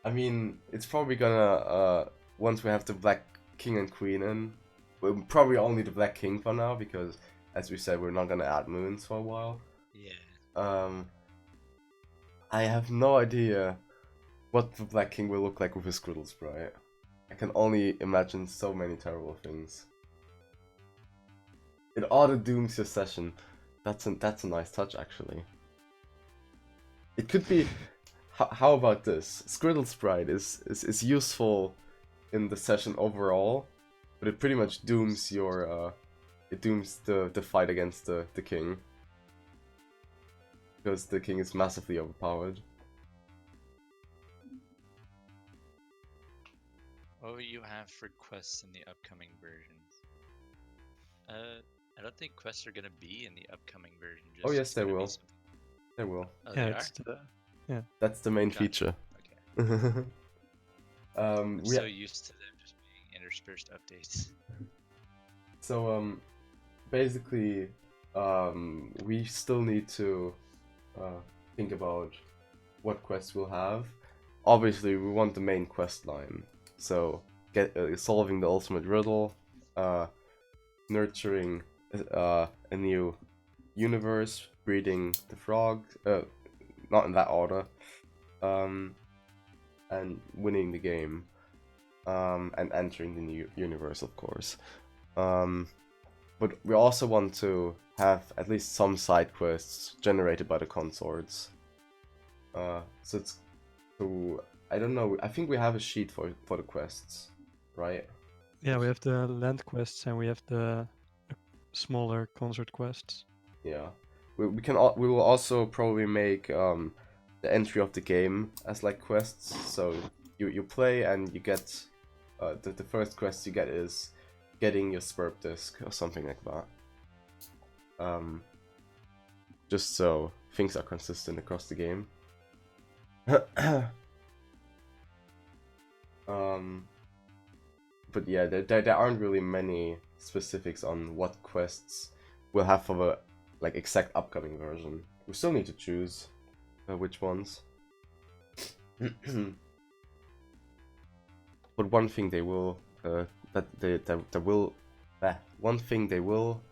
I mean, it's probably gonna once we have the Black King and Queen in, well, probably only the Black King for now because, as we said, we're not gonna add moons for a while. Yeah. I have no idea what the Black King will look like with his Scriddle Sprite. I can only imagine so many terrible things. It auto-dooms your session. That's a nice touch, actually. It could be... How about this? Scriddle Sprite is useful in the session overall, but it pretty much dooms your... it dooms the fight against the king. Because the king is massively overpowered. What will you have for quests in the upcoming versions? I don't think quests are gonna be in the upcoming version. Just Oh yes, it's they gonna be will. something- They will. Oh, Yeah, they it's are? the That's the main Gotcha. feature. Okay. I'm we so used to them just being interspersed updates. So basically, we still need to think about what quests we'll have. Obviously, we want the main quest line. So solving the ultimate riddle, nurturing a new universe, breeding the frog, not in that order, and winning the game, and entering the new universe, of course. But we also want to have at least some side quests generated by the consorts. So I don't know. I think we have a sheet for the quests, right? yeah, we have the land quests and we have the smaller consort quests. Yeah. We will also probably make the entry of the game as like quests. So you play and you get the first quest you get is getting your Spurp disc or something like that. Just so things are consistent across the game. But yeah, there aren't really many specifics on what quests we'll have for the like exact upcoming version. We still need to choose which ones. But one thing they will one thing they will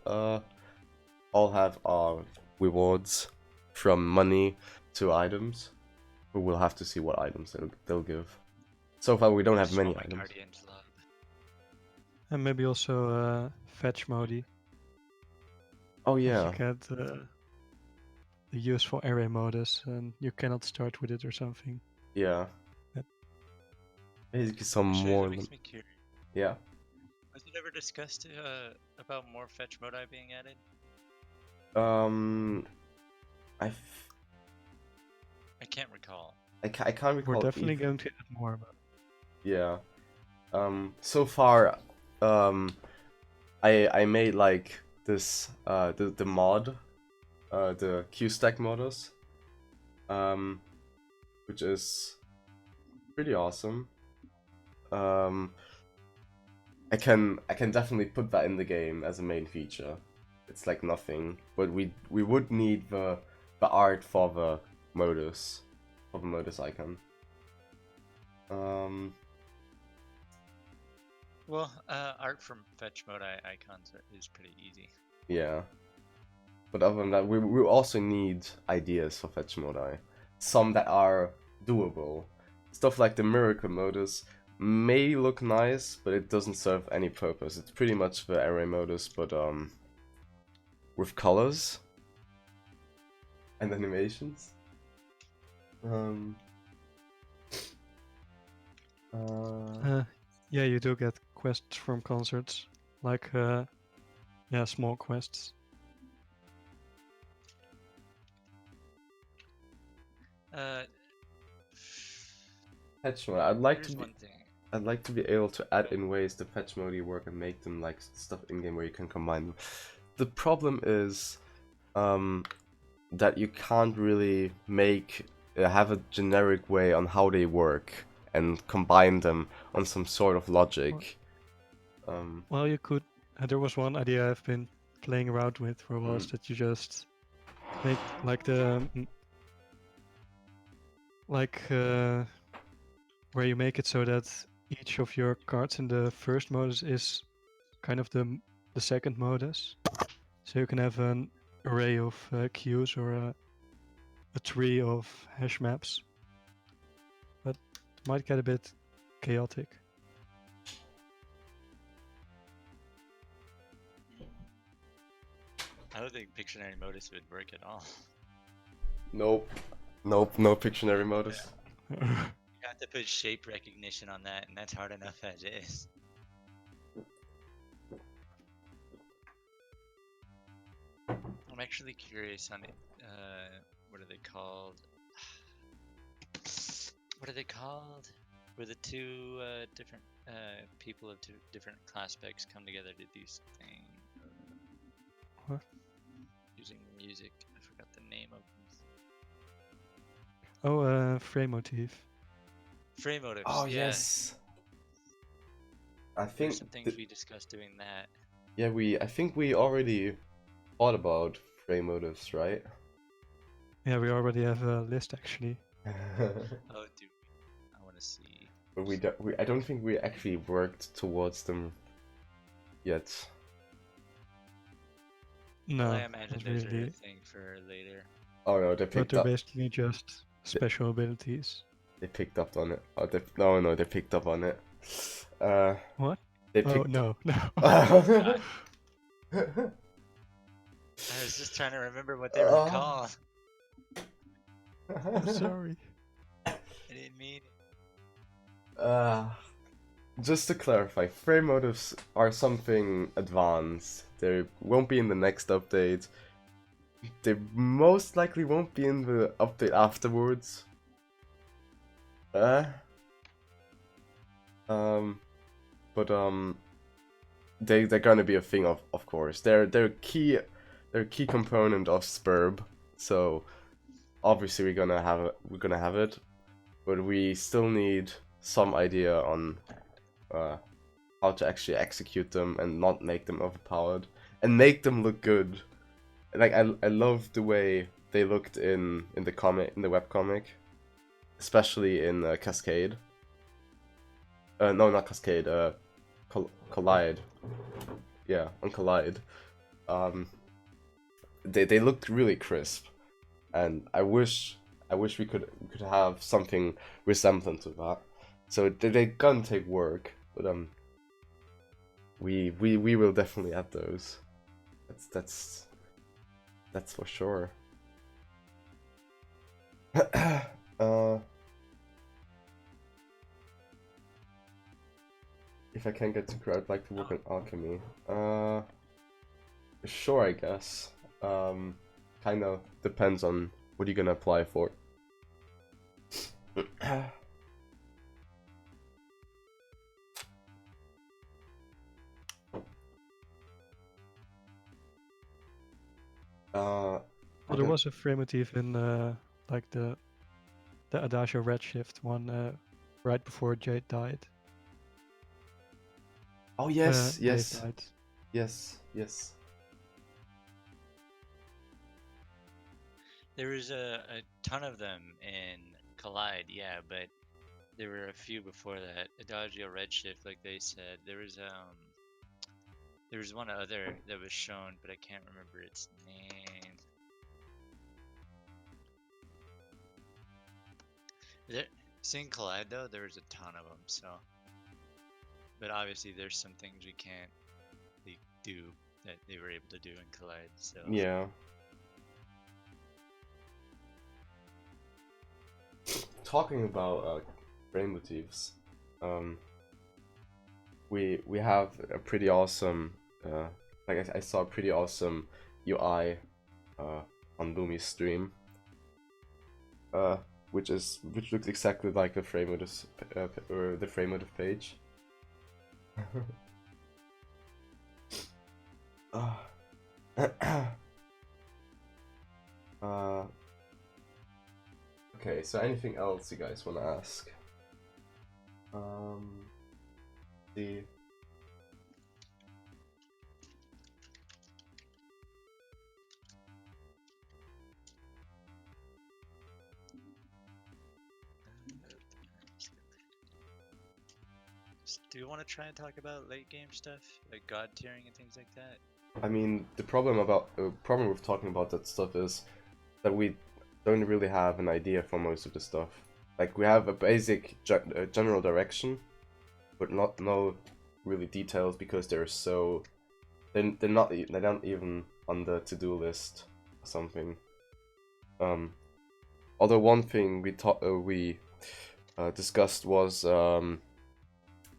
all have are rewards from money to items. But we'll have to see what items they'll give. So far we don't have Just many want my items. Guardian's love. And maybe also fetch modi. Oh If yeah. you get the useful array modus and you cannot start with it or something. Yeah. Yep. Basically some Actually, more that makes than... me curious. Yeah. Was it ever discussed about more fetch modi being added? I can't recall. I can't recall. We're definitely if... going to add more. But Yeah. So far, I made like this the mod, the QStack modus, which is pretty awesome. I can definitely put that in the game as a main feature. It's like nothing, but we would need the art for the modus, icon. Well, art from fetch mode icons is pretty easy. Yeah. But other than that, we also need ideas for fetch modi. Some that are doable. Stuff like the miracle modus may look nice, but it doesn't serve any purpose. It's pretty much the array modus, but with colors and animations. yeah, you do get quests from concerts, like yeah, small quests. Fetch mode. I'd like Here's to be, one thing. I'd like to be able to add in ways the fetch mode work and make them like stuff in game where you can combine them. The problem is that you can't really make have a generic way on how they work and combine them on some sort of logic. Well, you could. There was one idea I've been playing around with, where was that you just make like the like where you make it so that each of your cards in the first modus is kind of the second modus. So you can have an array of queues or a tree of hash maps. But it might get a bit chaotic. I don't think Pictionary modus would work at all. Nope. Nope, no Pictionary modus. You have to put shape recognition on that, and that's hard enough as is. I'm actually curious on it. What are they called? What are they called? Where the two different people of two different class specs come together to do something. What? Using music. I forgot the name of them. Oh, frame motif. Frame motives. Oh yeah. yes. I think There's some things we discussed doing that. yeah, I think we already thought about frame motives, right? Yeah, we already have a list actually. Oh, dude. I want to see. But I don't think we actually worked towards them yet. No, Well, I imagine not those are a really. thing for later. Oh no, they But picked they're up. basically just special abilities. They picked up on it. Oh, no, they picked up on it. What? They Oh picked. no, no. I was just trying to remember what they were Oh. called. I'm sorry. I didn't mean it. Just to clarify, frame motives are something advanced. They won't be in the next update. They most likely won't be in the update afterwards. They're gonna be a thing of course. They're a key component of Spurb. So obviously we're gonna have it, but we still need some idea on how to actually execute them and not make them overpowered and make them look good. Like I love the way they looked in the webcomic, especially in Cascade. No, not Cascade. Collide. Yeah, on Collide. They looked really crisp, and I wish we could have something resemblant to that. So they're gonna take work, but we will definitely add those. That's for sure. If I can get to grow, I'd like to work on alchemy. Sure, I guess. Kind of depends on what you're gonna apply for. Well, there was a frame motif in like the Adagio Redshift one right before Jade died. Oh yes, Dave yes, died. yes. There was a ton of them in Collide, yeah, but there were a few before that. Adagio Redshift, like they said. There was one other that was shown, but I can't remember its name. Seeing Collide though, there was a ton of them, so. But obviously, there's some things we can't do that they were able to do in Collide. So Yeah. Talking about brain motifs, we have a pretty awesome like I saw a pretty awesome UI on Lumi's stream, which looks exactly like the frame motif or the frame motif page. Okay, so anything else you guys want to ask? The do you want to try and talk about late game stuff, like god tiering and things like that? I mean, the problem with talking about that stuff is that we don't really have an idea for most of the stuff. Like, we have a basic general direction, but no really details because they're not even on the to-do list or something. Although one thing we discussed was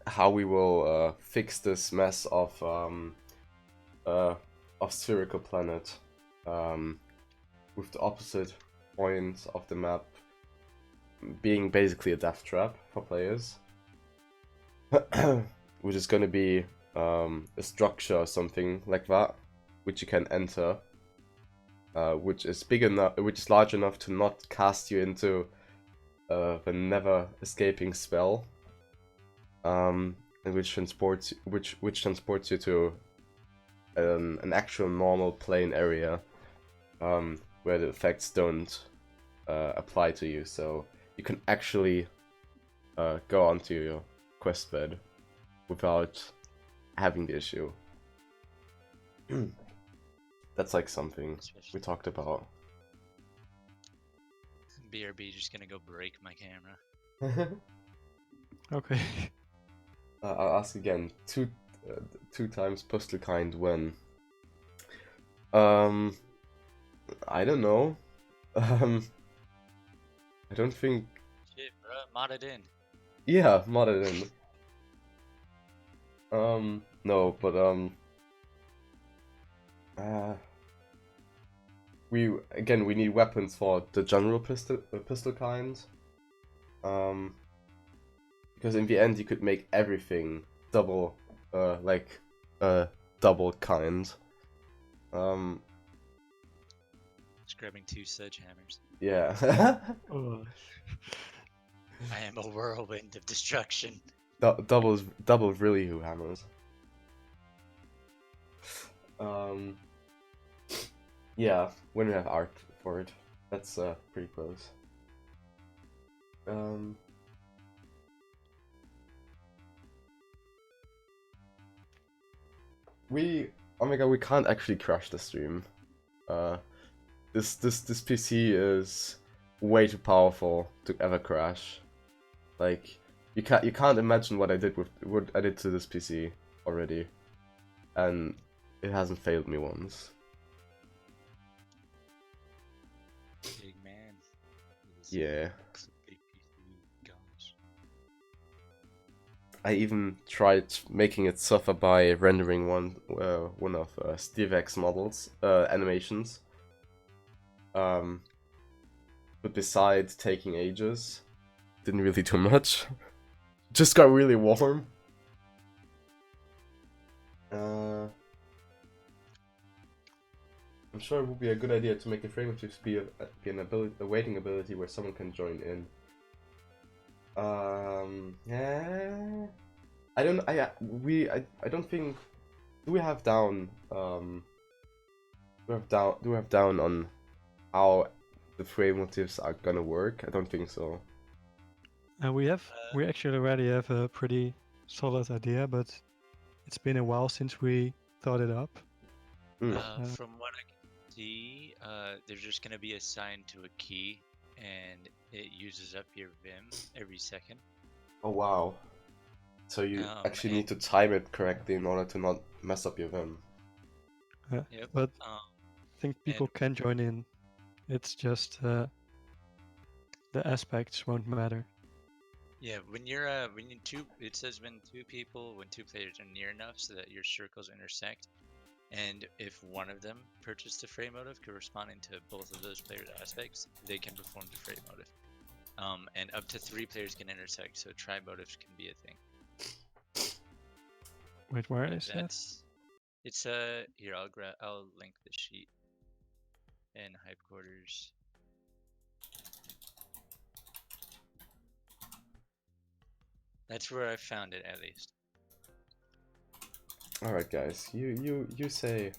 how we will fix this mess of Spherical Planet, with the opposite point of the map being basically a death trap for players, which is going to be a structure or something like that, which you can enter, which is large enough to not cast you into the never escaping spell, and which transports you to an actual normal plane area, where the effects don't apply to you, so you can actually go onto your quest bed without having the issue. That's like something we talked about. BRB just gonna go break my camera. Okay. I'll ask again. Two times Pustelkind when? I don't know. I don't think. Shit, bro, mod it in. Yeah, modded in. No, but we need weapons for the general pistol kind. Because in the end you could make everything double, double kind. Just grabbing 2 sledgehammers. Yeah. Oh. I am a whirlwind of destruction. double really who hammers. Yeah, when we have art for it, that's pretty close. Oh my god, we can't actually crash the stream. This PC is way too powerful to ever crash. Like, you can't imagine what I did to this PC already, and it hasn't failed me once. Big man. Yeah. Big PC, gosh. I even tried making it suffer by rendering one of SteveX models animations. But besides taking ages, didn't really do much. Just got really warm. I'm sure it would be a good idea to make the frame shifts be a waiting ability where someone can join in. Yeah. I don't think. Do we have down on how the frame motifs are gonna work? I don't think so. And we actually already have a pretty solid idea, but it's been a while since we thought it up. From what I can see, they're just gonna be assigned to a key, and it uses up your Vim every second. Oh wow. So you actually need to time it correctly in order to not mess up your Vim. Yep. But I think people can join in. It's just the aspects won't matter. Yeah, when it says when two players are near enough so that your circles intersect, and if one of them purchased the frame motive corresponding to both of those players' aspects, they can perform the frame motive. And up to 3 players can intersect, so tri-motives can be a thing. Wait, where is that? It's here. I'll link the sheet in Hype Quarters. That's where I found it, at least. All right, guys. You say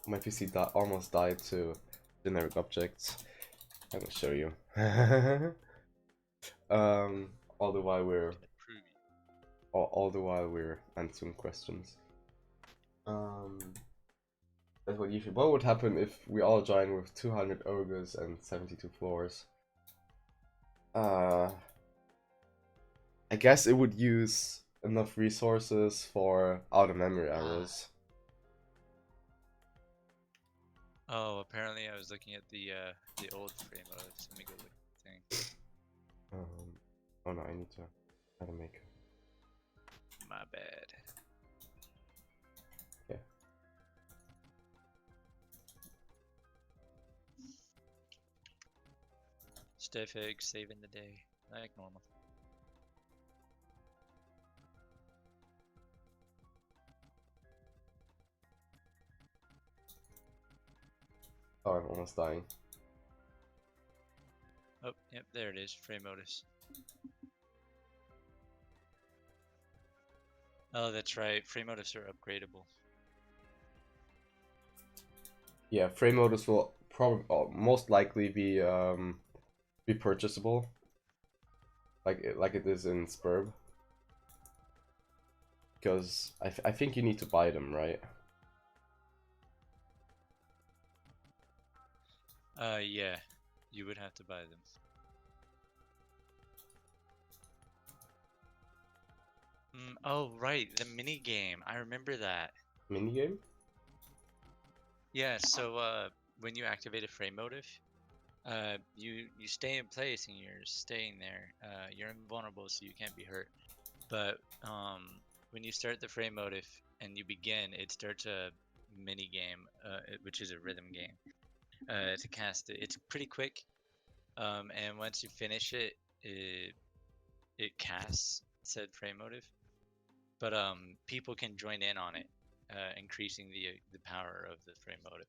my PC almost died to generic objects. I'm gonna show you. All the while we're all the while we're answering questions. That's what usually. What would happen if we all join with 200 ogres and 72 floors? I guess it would use enough resources for out-of-memory errors. Oh, apparently I was looking at the old frame modes. Let me go look at the thing. Oh no, I need to how to make. My bad. Yeah. Steph Egg saving the day, like normal. Oh, I'm almost dying. Oh, yep, there it is. Frame modus. Oh, that's right. Frame modus are upgradable. Yeah, frame modus will probably most likely be purchasable, like it is in Spurb. Because I think you need to buy them, right? Yeah, you would have to buy them. Oh, right, the mini game. I remember that. Minigame? Yeah, so when you activate a frame motive, you stay in place and you're staying there. You're invulnerable, so you can't be hurt. But when you start the frame motive and you begin, it starts a mini game, which is a rhythm game. To cast it, it's pretty quick. And once you finish it, it casts said frame motive. But people can join in on it, increasing the power of the frame motive.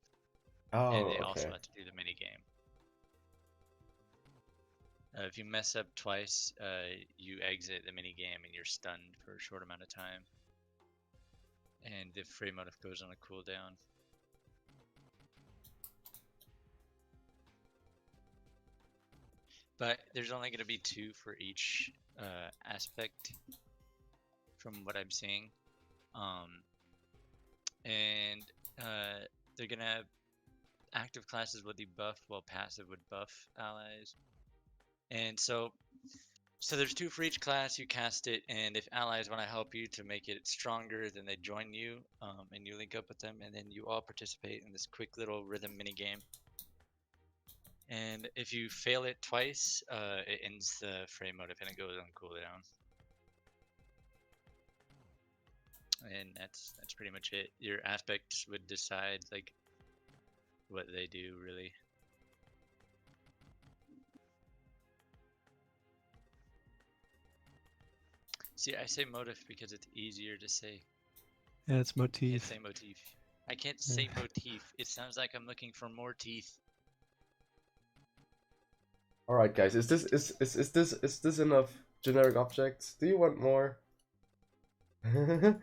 Oh, And they okay. also have to do the mini game. If you mess up twice, you exit the mini game and you're stunned for a short amount of time. And the frame motive goes on a cooldown. But there's only going to be 2 for each aspect, from what I'm seeing. And they're going to have active classes will debuff while passive would buff allies. And so there's 2 for each class. You cast it, and if allies want to help you to make it stronger, then they join you, and you link up with them, and then you all participate in this quick little rhythm mini game. And if you fail it twice, it ends the frame motive and it goes on cooldown. And that's pretty much it. Your aspects would decide like what they do, really. See, I say motive because it's easier to say. Yeah, it's I can't motif. say motif. I can't say motif. It sounds like I'm looking for more teeth. All right, guys. Is this enough generic objects? Do you want more? I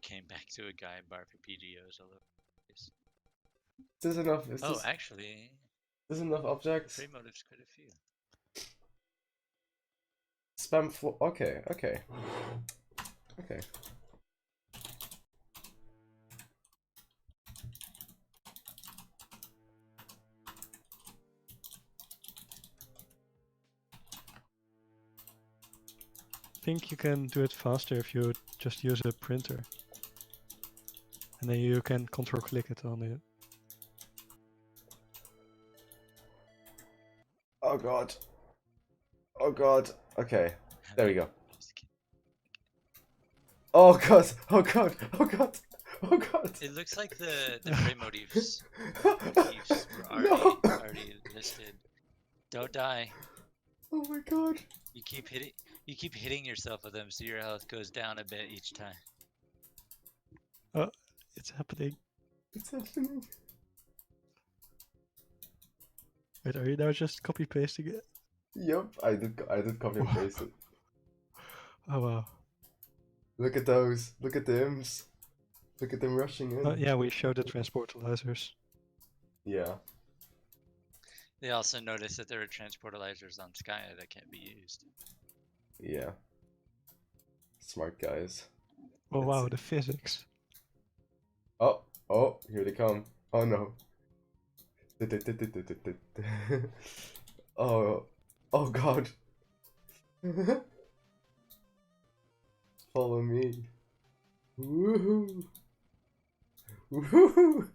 came back to a guy bar for PGOs all over the place. Is this enough? Is Oh, actually, this enough objects? frame motives quite a few. Spam floor. Okay. I think you can do it faster if you just use a printer. And then you can control click it on it. Oh god. Okay. There we go. Just kidding. Oh god. It looks like the frame motifs were No. already listed. Don't die. Oh my god. You keep hitting yourself with them, so your health goes down a bit each time. Oh, it's happening. It's happening. Wait, are you now just copy pasting it? Yep, I did copy and paste it. Oh wow. Look at those. Look at the imps. Look at them rushing in. Yeah, we showed the transportalizers. Yeah. They also noticed that there are transportalizers on Skya that can't be used. Yeah. Smart guys. Oh Let's wow, see. the physics. Oh, oh, here they come. Oh no. Oh, oh god. Follow me. Woohoo. Woohoo.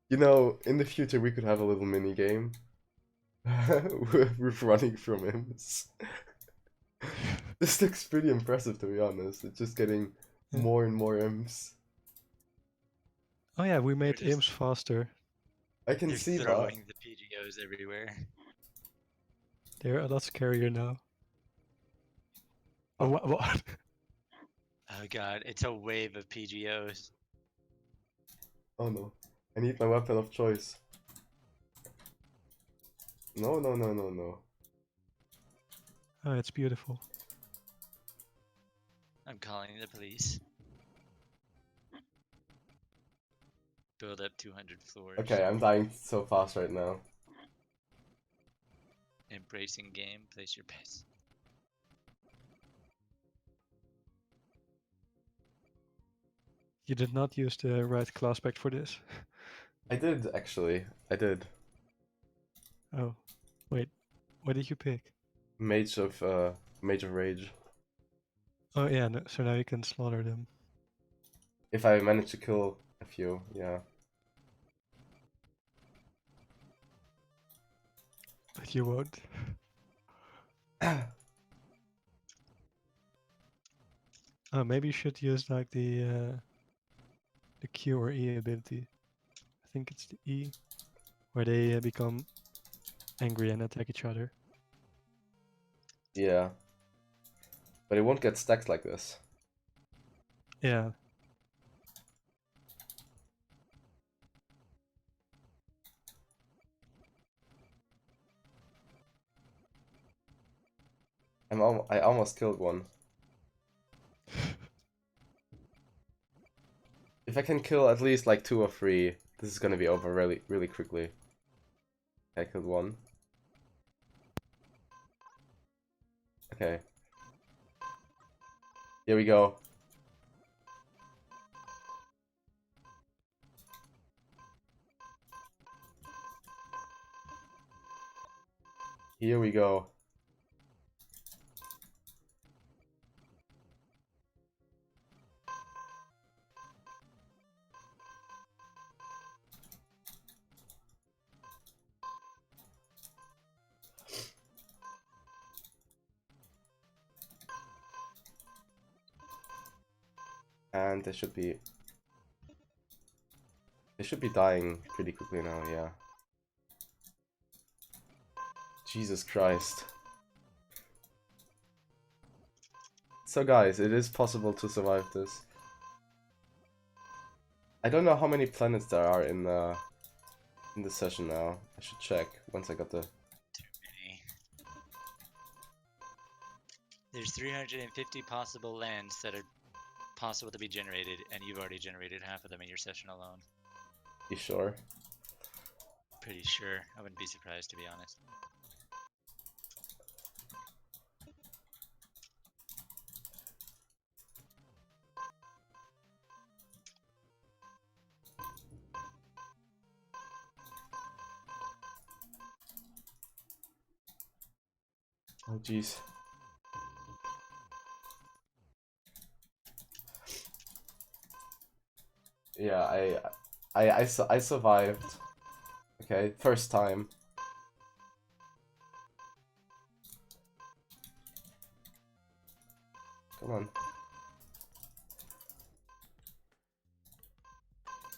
You know, in the future we could have a little mini game with running from imps. This looks pretty impressive, to be honest. It's just getting Yeah. more and more imps. Oh yeah, we made just- imps faster. I can They're see that. throwing the PGOs everywhere. They're a lot scarier now. Oh, what? Oh god, it's a wave of PGOs. Oh no. I need my weapon of choice. No, no, no, no, no. Oh, it's beautiful. I'm calling the police. Build up 200 floors. Okay, I'm dying so fast right now. Embracing game, place your bets. You did not use the right class spec for this. I did, actually. I did. Oh, wait. What did you pick? Mage of Rage. Oh yeah, no, so now you can slaughter them. If I manage to kill a few, yeah. But you won't. Oh, maybe you should use like the Q or E ability. I think it's the E, where they become angry and attack each other. Yeah. But it won't get stacked like this. Yeah. I almost killed one. If I can kill at least like 2 or 3, this is gonna be over really, really quickly. I killed one. Okay. Here we go. Here we go. And they should be dying pretty quickly now, yeah. Jesus Christ. So guys, it is possible to survive this. I don't know how many planets there are in the session now. I should check once I got the... Too many. There's 350 possible lands that are possible to be generated, and you've already generated half of them in your session alone. You sure? Pretty sure. I wouldn't be surprised, to be honest. Oh jeez. Yeah, I survived. Okay, first time. Come on.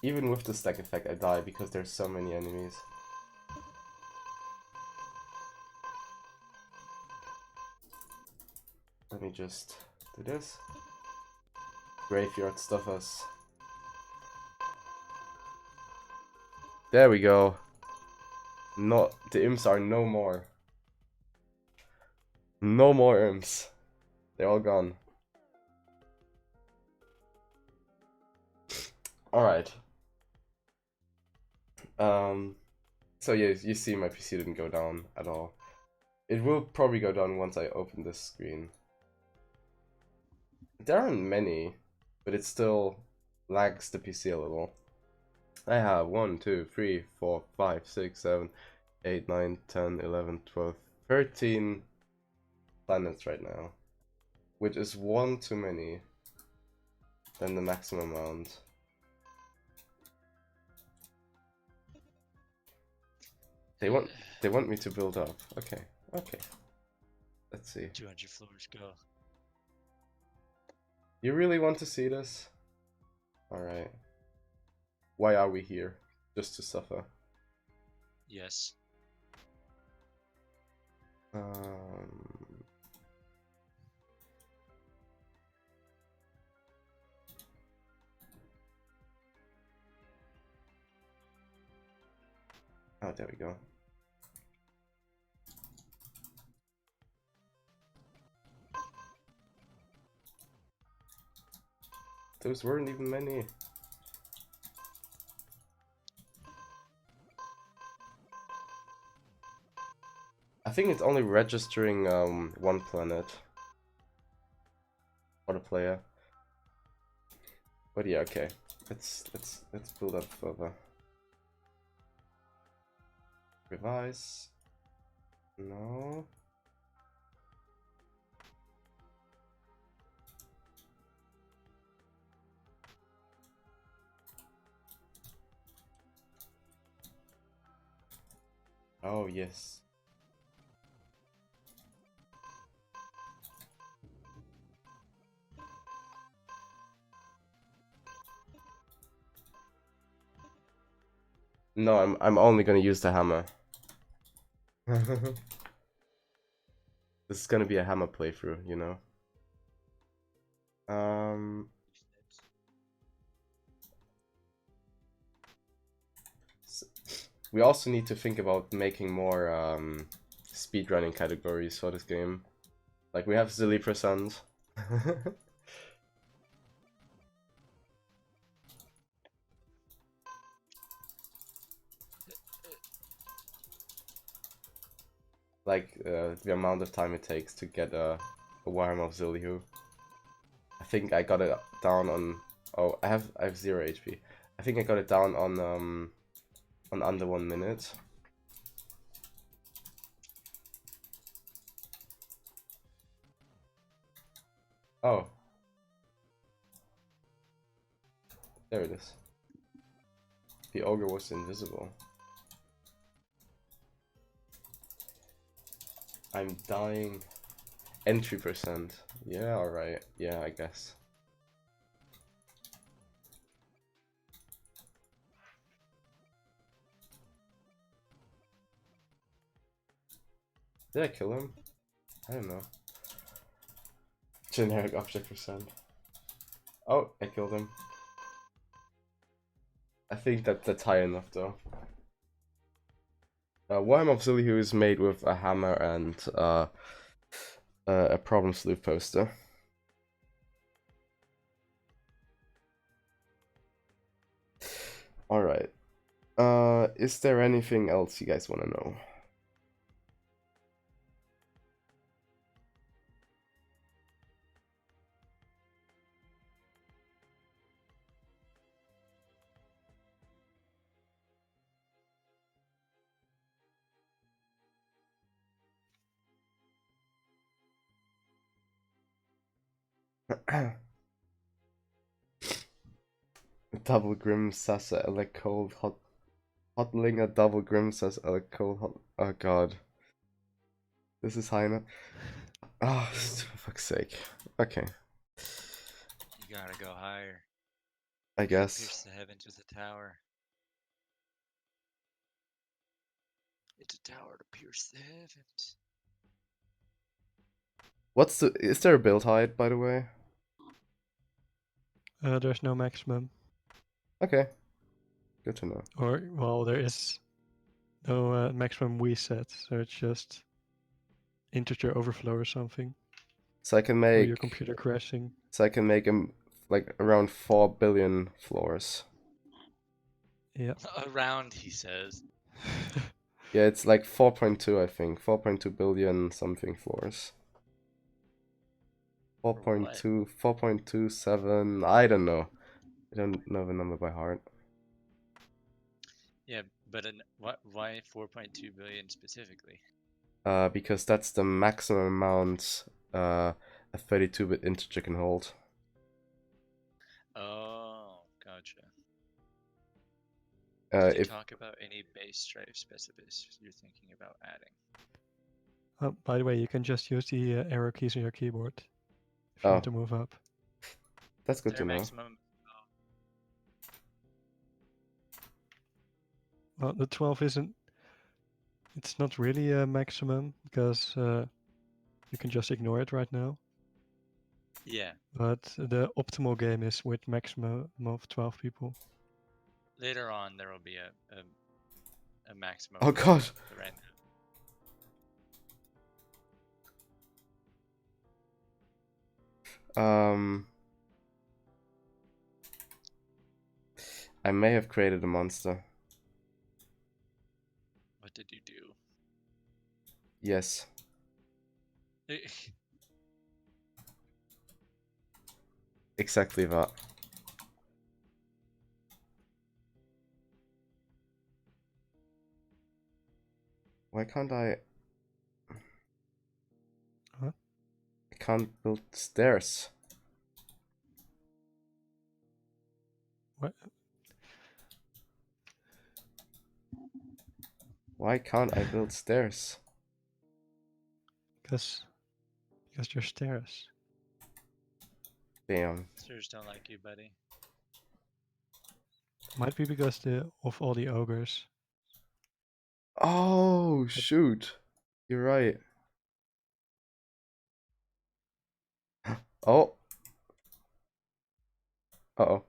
Even with the stack effect, I die because there's so many enemies. Let me just do this. Graveyard stuff us. There we go. Not the imps are no more. No more imps. They're all gone. All right. So yeah, you see my PC didn't go down at all. It will probably go down once I open this screen. There aren't many, but it still lags the PC a little. I have 1, 2, 3, 4, 5, 6, 7, 8, 9, 10, 11, 12, 13 planets right now, which is one too many than the maximum amount. They want me to build up. Okay. Let's see. 200 floors, go. You really want to see this? Alright. Why are we here? Just to suffer. Yes. Oh, there we go. Those weren't even many. I think it's only registering one planet for the player. But yeah, okay. Let's build up further. Revise. No. Oh yes. No, I'm only gonna use the hammer. This is gonna be a hammer playthrough, you know. We also need to think about making more speedrunning categories for this game. Like we have Zilli%. Like the amount of time it takes to get a Warhammer of Zillihu. I think I got it down on. Oh, I have 0 HP. I think I got it down on under 1 minute. Oh. There it is. The ogre was invisible. I'm dying. Entry %. Yeah, alright. Yeah, I guess. Did I kill him? I don't know. Generic object %. Oh, I killed him. I think that's high enough though. Warhammer of Zillihu is made with a hammer and a problem sleuth poster. Alright. Is there anything else you guys want to know? Double Grim Sasa Elec Cold Hot Hotling a double Grim says Elec Cold Hot. Oh god. This is high enough. Oh, for fuck's sake. Okay. You gotta go higher. I guess. Pierce the heavens with a tower. It's a tower to pierce the heavens. Is there a build height, by the way? There's no maximum. Okay. Good to know. Or, well, there is no maximum we set, so it's just integer overflow or something. So I can Or your make computer crashing. like around 4 billion floors. Yeah. Around, he says. Yeah, it's like 4.2, I think. 4.2 billion something floors. For what? 4.2, 4.27, I don't know. I don't know the number by heart. Yeah, but why 4.2 billion specifically? Because that's the maximum amount a 32-bit integer can hold. Oh, gotcha. Did you If talk about any base drive specifics you're thinking about adding? Oh, by the way, you can just use the arrow keys on your keyboard if you Oh. want to move up. That's Is good there to a know. maximum? Well, the 12 isn't. It's not really a maximum because you can just ignore it right now. Yeah. But the optimal game is with maximum of 12 people. Later on, there will be a maximum. Oh god! But right now. I may have created a monster. What did you do? Yes. Exactly that. Why can't I... Huh? I can't build stairs. What? Why can't I build stairs? Because you're stairs. Damn. Sirs don't like you, buddy. Might be because of all the ogres. Oh, shoot. You're right. Oh. Uh-oh.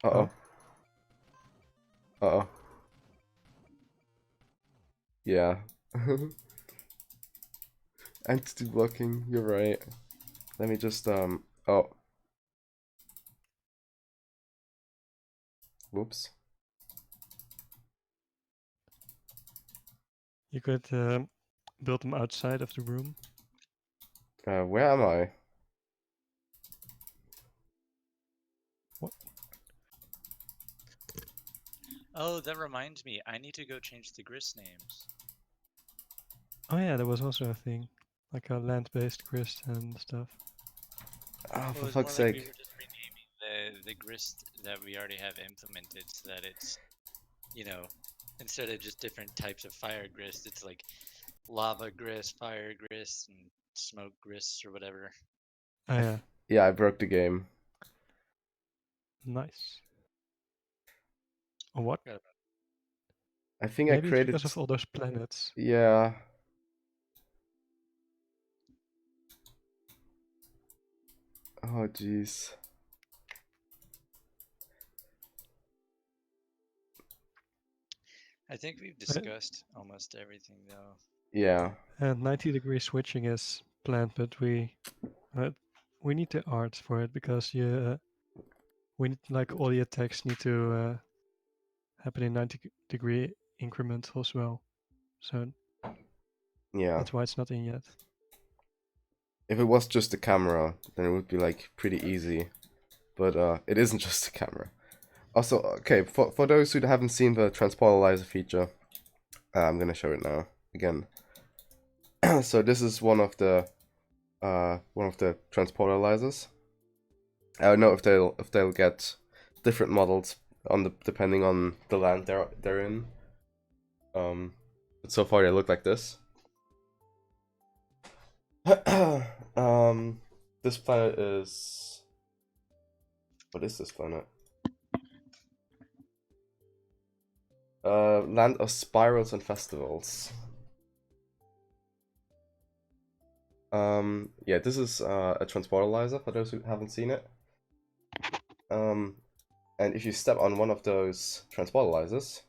Uh-oh. Uh-oh. Yeah. Entity blocking, you're right. Let me just, oh. Whoops. You could build them outside of the room. Where am I? What? Oh, that reminds me. I need to go change the grist names. Oh yeah, there was also a thing. Like a land-based grist and stuff. Oh, Well, for it's more fuck's like we sake. were just renaming the grist that we already have implemented so that it's, you know, instead of just different types of fire grist, it's like lava grist, fire grist, and smoke grist or whatever. Oh yeah, Yeah, I broke the game. nice. Or what? I think Maybe I it's created... because of all those planets. Yeah. Oh, jeez. I think we've discussed almost everything though. Yeah. And 90-degree switching is planned, but we need the art for it because we need, like, all the attacks need to happen in 90-degree increments as well. So Yeah. that's why it's not in yet. If it was just the camera, then it would be like pretty easy. But it isn't just the camera. Also, okay, for those who haven't seen the transpolalyzer feature, I'm gonna show it now again. So this is one of the transpolalyzers. I don't know if they'll get different models depending on the land they're in. But so far they look like this. This planet is... What is this planet? Land of Spirals and Festivals. Yeah, this is a transpolalyzer for those who haven't seen it. And if you step on one of those transpolalyzers,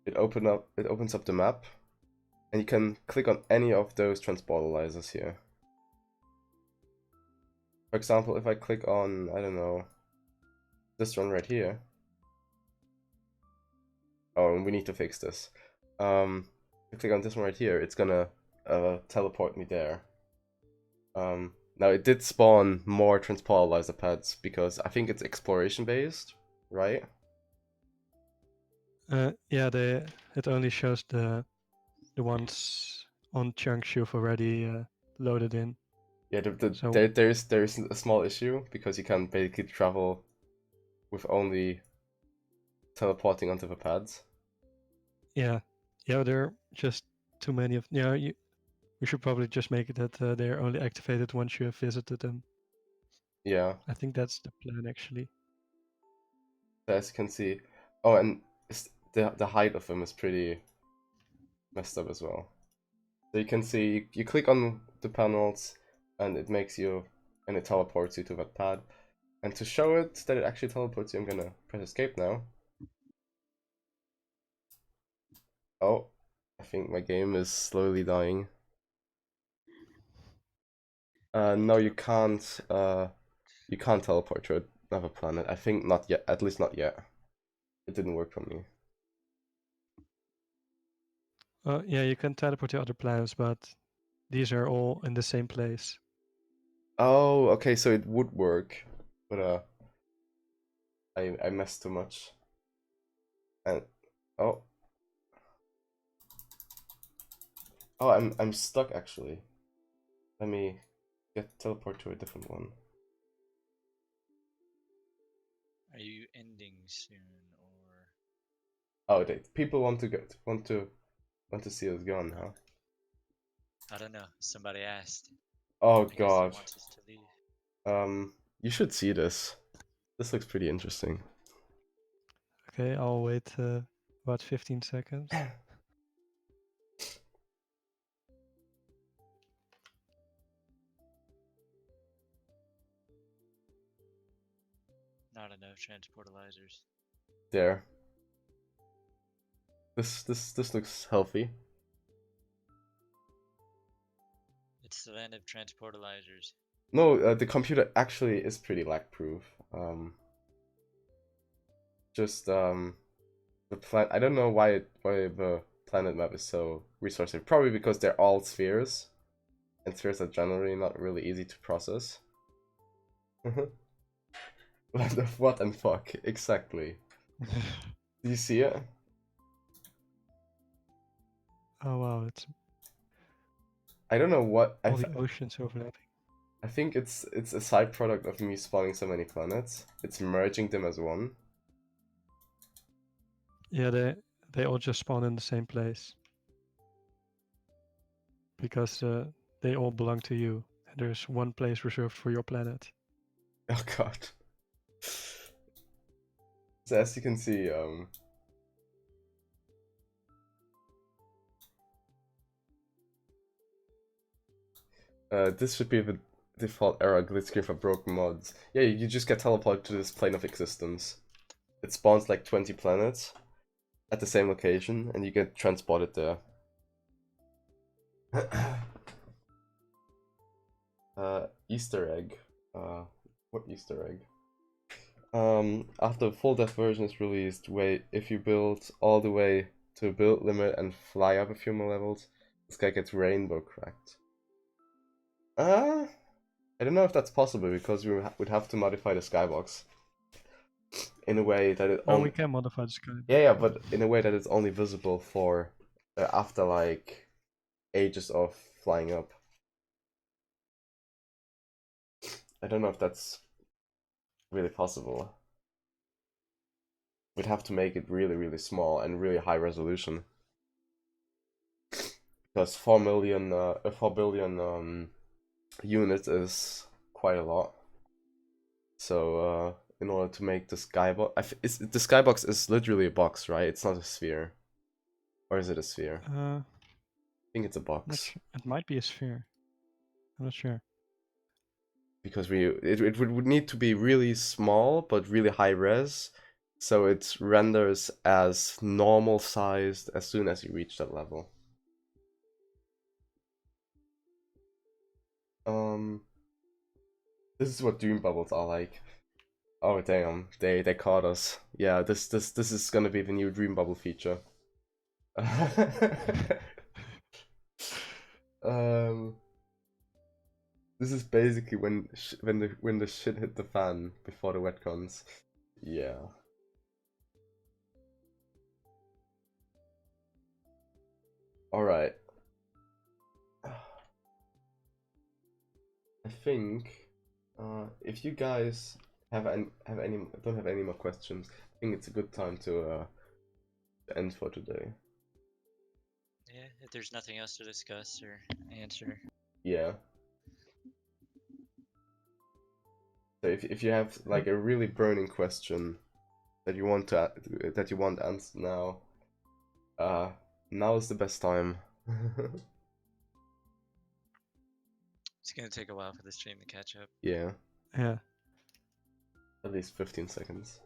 it opens up the map, and you can click on any of those transpolalyzers here. For example, if I click on, I don't know, this one right here, Oh, and we need to fix this. I click on this one right here, it's gonna teleport me there. Now it did spawn more transportalizer pads because I think it's exploration based, right? Yeah, it only shows the ones on chunks you've already loaded in. Yeah, So there's a small issue because you can basically travel with only teleporting onto the pads. yeah, there are just too many of. Yeah, we should probably just make it that they're only activated once you have visited them. Yeah, I think that's the plan actually. as you can see. Oh, and the height of them is pretty messed up as well. So you can see, you click on the panels and it makes you, and it teleports you to that pad. And to show it that it actually teleports you, I'm gonna press escape now. Oh, I think my game is slowly dying. No, you can't teleport to another planet. I think not yet, at least not yet. It didn't work for me. Yeah, you can teleport to other planets, but these are all in the same place. Oh, okay, so it would work, but I messed too much. And oh, I'm stuck actually. Let me teleport to a different one. Are you ending soon or? Oh, people want to see us gone, huh? I don't know. Somebody asked. Oh I guess he god. wants us to leave. You should see this. This looks pretty interesting. Okay, I'll wait about 15 seconds. Not enough transportalizers. There. This looks healthy. It's the land of transportalizers. No, the computer actually is pretty lag-proof. The planet. I don't know why the planet map is so resource heavy. Probably because they're all spheres, and spheres are generally not really easy to process. What and fuck exactly? Do you see it? Oh wow, it's I don't know what all the oceans overlapping. I think it's a side product of me spawning so many planets. It's merging them as one. Yeah, they all just spawn in the same place because they all belong to you. And there's one place reserved for your planet. Oh god. So as you can see, this should be the default error glitch screen for broken mods. Yeah, you just get teleported to this plane of existence. It spawns like 20 planets at the same location, and you get transported there. Easter egg. What Easter egg? After the full death version is released, if you build all the way to a build limit and fly up a few more levels, this guy gets rainbow cracked. I don't know if that's possible because we would have to modify the skybox in a way that it Oh, only. we can modify the sky. Yeah, but in a way that it's only visible for after like ages of flying up. I don't know if that's really possible. We'd have to make it really, really small and really high resolution. Because 4 billion units is quite a lot. So in order to make the skybox, the skybox is literally a box, right? It's not a sphere, or is it a sphere? I think it's a box. It might be a sphere. I'm not sure. Because it would need to be really small but really high res, so it renders as normal sized as soon as you reach that level. This is what Doom bubbles are like. Oh damn, they caught us. Yeah, this is gonna be the new Dream Bubble feature. um, this is basically when the shit hit the fan before the wetcons. Yeah. All right. I think if you guys don't have any more questions, I think it's a good time to end for today. Yeah, if there's nothing else to discuss or answer. Yeah. So if you have like a really burning question that you want answered now, now is the best time. It's gonna take a while for the stream to catch up. Yeah, Yeah. at least 15 seconds.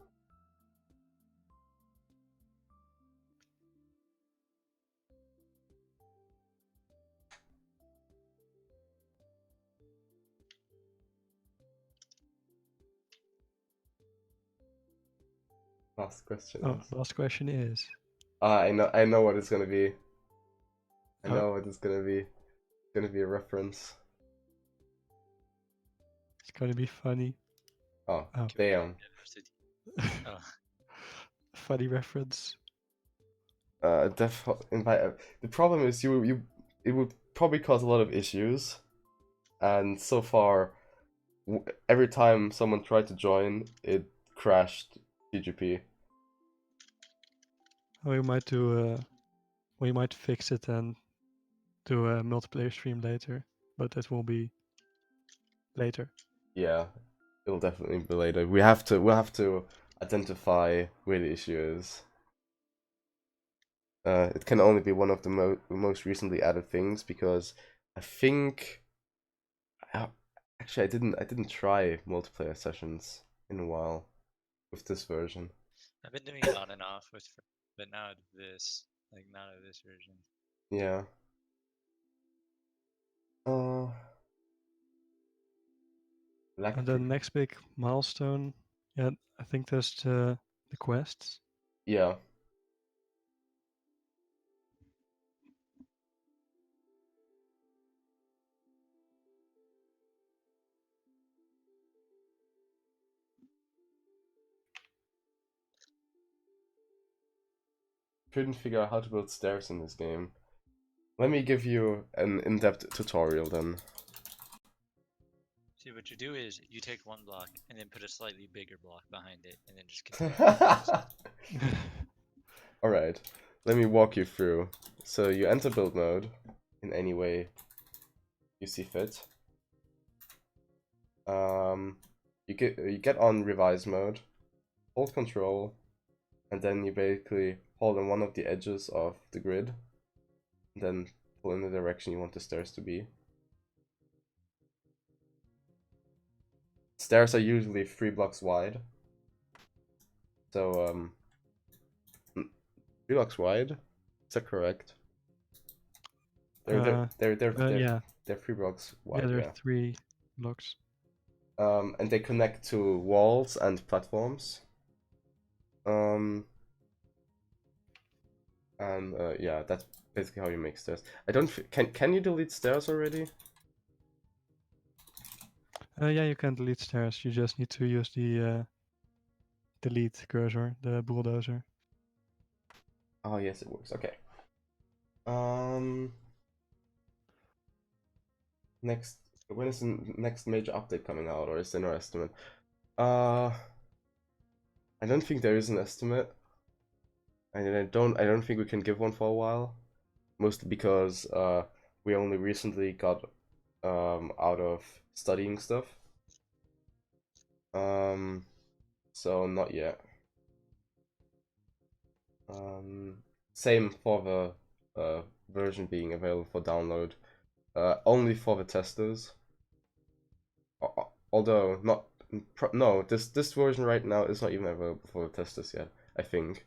Last question Oh, is. last question is. I know what it's gonna be. I Oh. know what it's gonna be. It's gonna be a reference. It's gonna be funny. Oh, Oh. damn. Oh. Funny reference. The problem is it would probably cause a lot of issues, and so far, every time someone tried to join, it crashed PGP. We might do. We might fix it and do a multiplayer stream later, but that will be later. Yeah, it'll definitely be later. We'll have to identify where the issue is. It can only be one of the most recently added things because I think actually I didn't try multiplayer sessions in a while with this version. I've been doing it on and off with, but not this, like not of this version. Yeah. And the next big milestone, yeah, I think there's the quests. Yeah. Couldn't figure out how to build stairs in this game. Let me give you an in-depth tutorial then. See, what you do is you take one block and then put a slightly bigger block behind it, and then just continue. Alright, let me walk you through. So you enter build mode in any way you see fit. You get on revise mode, hold control, and then you basically hold on one of the edges of the grid, and then pull in the direction you want the stairs to be. Stairs are usually 3 blocks wide. So 3 blocks wide? Is that correct? They're yeah. They're 3 blocks wide. Yeah, there are 3 blocks. And they connect to walls and platforms. Yeah, that's basically how you make stairs. I don't can you delete stairs already? Yeah, you can delete stairs. You just need to use the delete cursor, the bulldozer. Oh yes, it works. Okay. Next, when is the next major update coming out, or is there no estimate? I don't think there is an estimate. And I don't think we can give one for a while. Mostly because we only recently got out of studying stuff. So not yet. Same for the version being available for download. Only for the testers. Although no, this version right now is not even available for the testers yet, I think.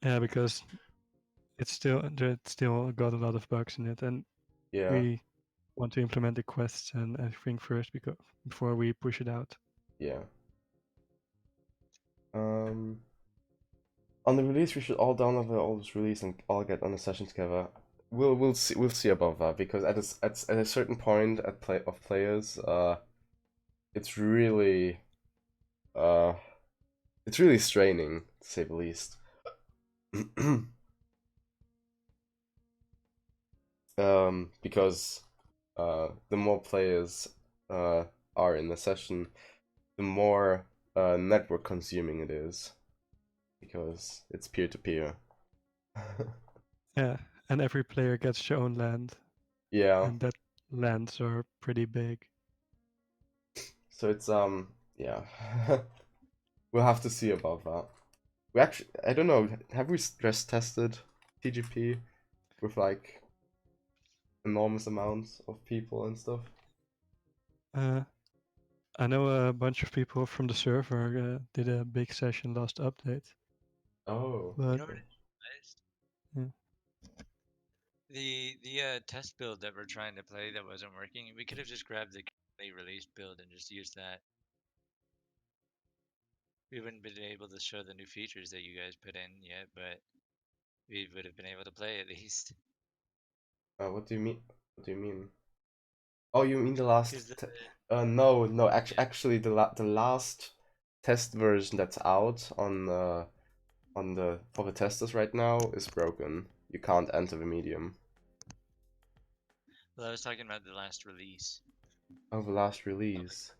Yeah, because it's still got a lot of bugs in it, and Yeah. we want to implement the quests and everything first before we push it out. Yeah. On the release, we should all download the oldest release and all get on a session together. We'll see about that, because at a certain point of players, it's really straining, to say the least. Because the more players are in the session, the more network consuming it is, because it's peer-to-peer. Yeah, and every player gets their own land, Yeah, and that lands are pretty big. so it's yeah. We'll have to see about that. We actually, I don't know, have we stress tested TGP with like enormous amounts of people and stuff? I know a bunch of people from the server did a big session last update, Oh, but You know what I realized? Yeah. The test build that we're trying to play that wasn't working, we could have just grabbed the currently released build and just used that. We wouldn't been able to show the new features that you guys put in yet, but we would have been able to play at least. what do you mean? What do you mean? Oh, you mean the last? 'Cause No. Yeah. Actually, the last test version that's out on the for the testers right now is broken. You can't enter the medium. Well, I was talking about the last release. Oh, the last release.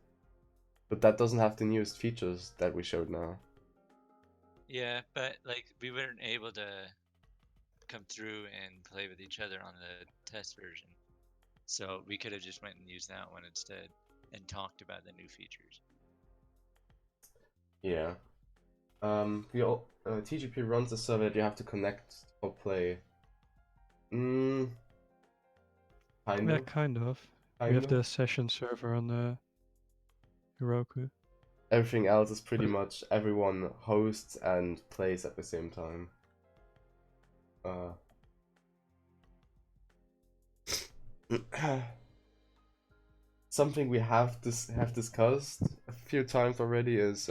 But that doesn't have the newest features that we showed now. Yeah, but like we weren't able to come through and play with each other on the test version. So we could have just went and used that one instead and talked about the new features. Yeah. TGP runs a server that you have to connect or play. Kind yeah, of. kind of. We Kind have of. the session server on the Heroku. Everything else is pretty much everyone hosts and plays at the same time. Something we have discussed a few times already is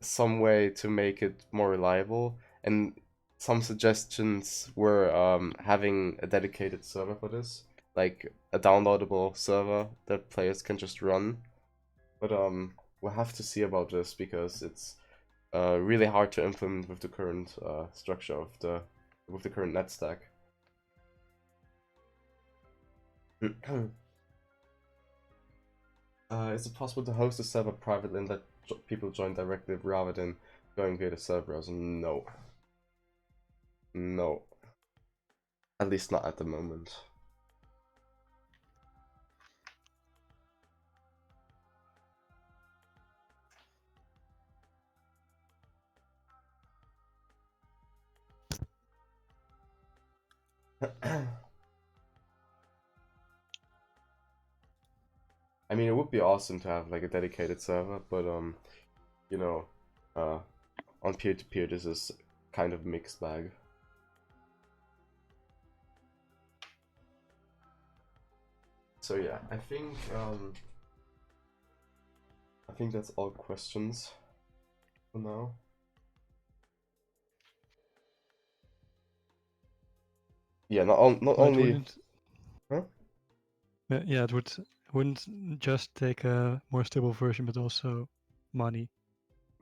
some way to make it more reliable, and some suggestions were having a dedicated server for this, like a downloadable server that players can just run. But we'll have to see about this, because it's really hard to implement with the current structure of with the current net stack. Is it possible to host a server privately and let people join directly rather than going via the server browser? No. No. At least not at the moment. I mean, it would be awesome to have like a dedicated server, but you know, on peer-to-peer, this is kind of a mixed bag. So yeah, I think that's all questions for now. Yeah, not only. Huh? Yeah, it wouldn't just take a more stable version, but also money.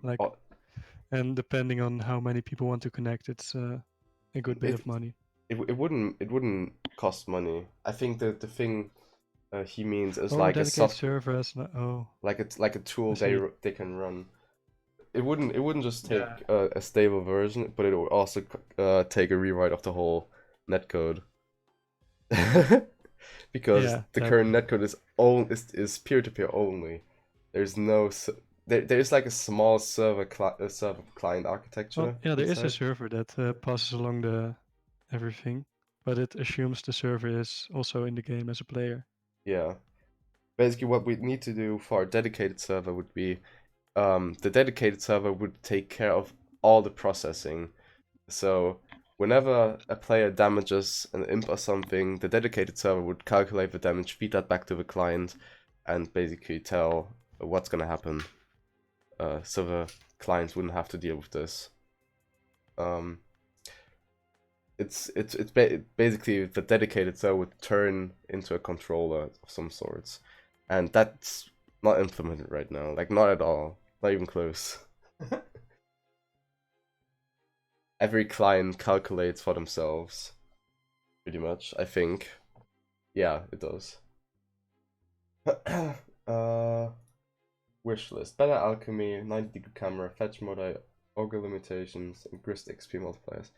Like, Oh, and depending on how many people want to connect, it's a good bit of money. It wouldn't cost money. I think the thing he means is Oh, like a dedicated server as like a tool I see. they can run. It wouldn't just take a stable version, but it would also take a rewrite of the whole netcode. Because the current netcode is peer-to-peer only. There's no there's like a small server client architecture. Well, yeah, there is a server that passes along everything, but it assumes the server is also in the game as a player. Yeah. Basically, what we need to do for our dedicated server would be, the dedicated server would take care of all the processing. So whenever a player damages an imp or something, the dedicated server would calculate the damage, feed that back to the client, and basically tell what's gonna happen. So the clients wouldn't have to deal with this. Basically the dedicated server would turn into a controller of some sorts, and that's not implemented right now. Like, not at all, not even close. Every client calculates for themselves, pretty much, I think. Yeah, it does. Wish list: better alchemy, 90-degree camera, fetch mode, ogre limitations, and grist XP multipliers.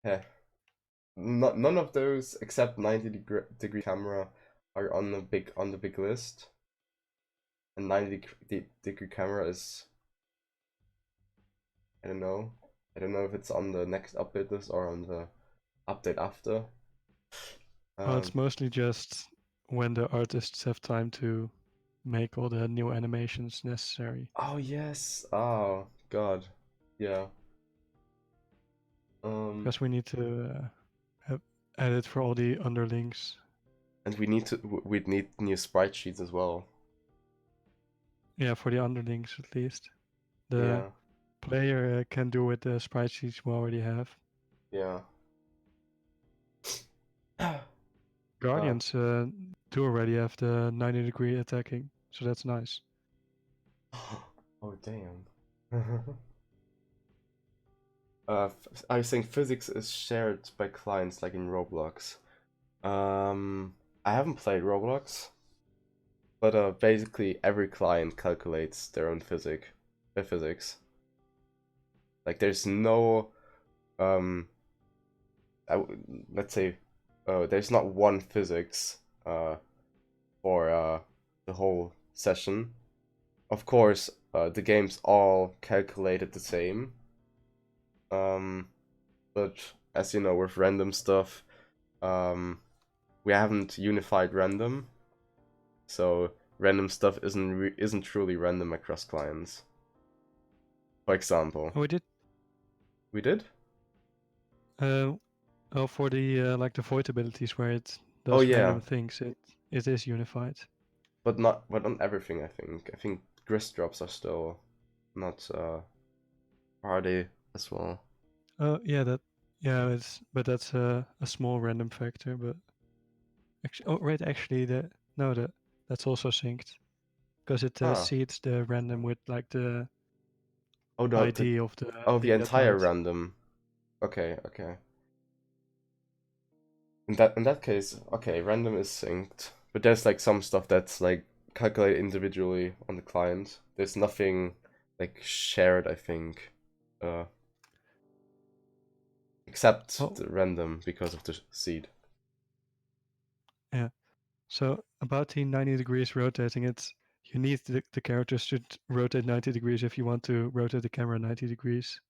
Yeah. None of those except 90-degree camera are on the big list. And 90-degree camera is, I don't know if it's on the next update list or on the update after. Well, it's mostly just when the artists have time to make all the new animations necessary. Oh yes. Oh god. Yeah. Because we need to edit for all the underlings. And we'd need new sprite sheets as well. Yeah, for the underlings at least. The Yeah. player can do with the sprite sheets we already have. Yeah. Guardians do already have the 90-degree attacking, so that's nice. Oh damn. I think physics is shared by clients like in Roblox. I haven't played Roblox, but basically every client calculates their own physics. Like, there's no let's say there's not one physics for the whole session. Of course, the games all calculated the same. But as you know, with random stuff, we haven't unified random, so random stuff isn't truly random across clients. For example, Oh, we did. we did. Oh, for the like the void abilities where it does Oh, yeah. random things, it is unified. But not on everything. I think grist drops are still not are they as well? Oh yeah, but that's a small random factor. But actually that's also synced because it Ah. seeds the random with like the Oh, ID of the the thing that entire died. random. Okay. In that case, okay, random is synced, but there's like some stuff that's like calculated individually on the client. There's nothing like shared, I think, except Oh. the random because of the seed. Yeah. So about the 90 degrees rotating, you need the characters to rotate 90 degrees if you want to rotate the camera 90 degrees,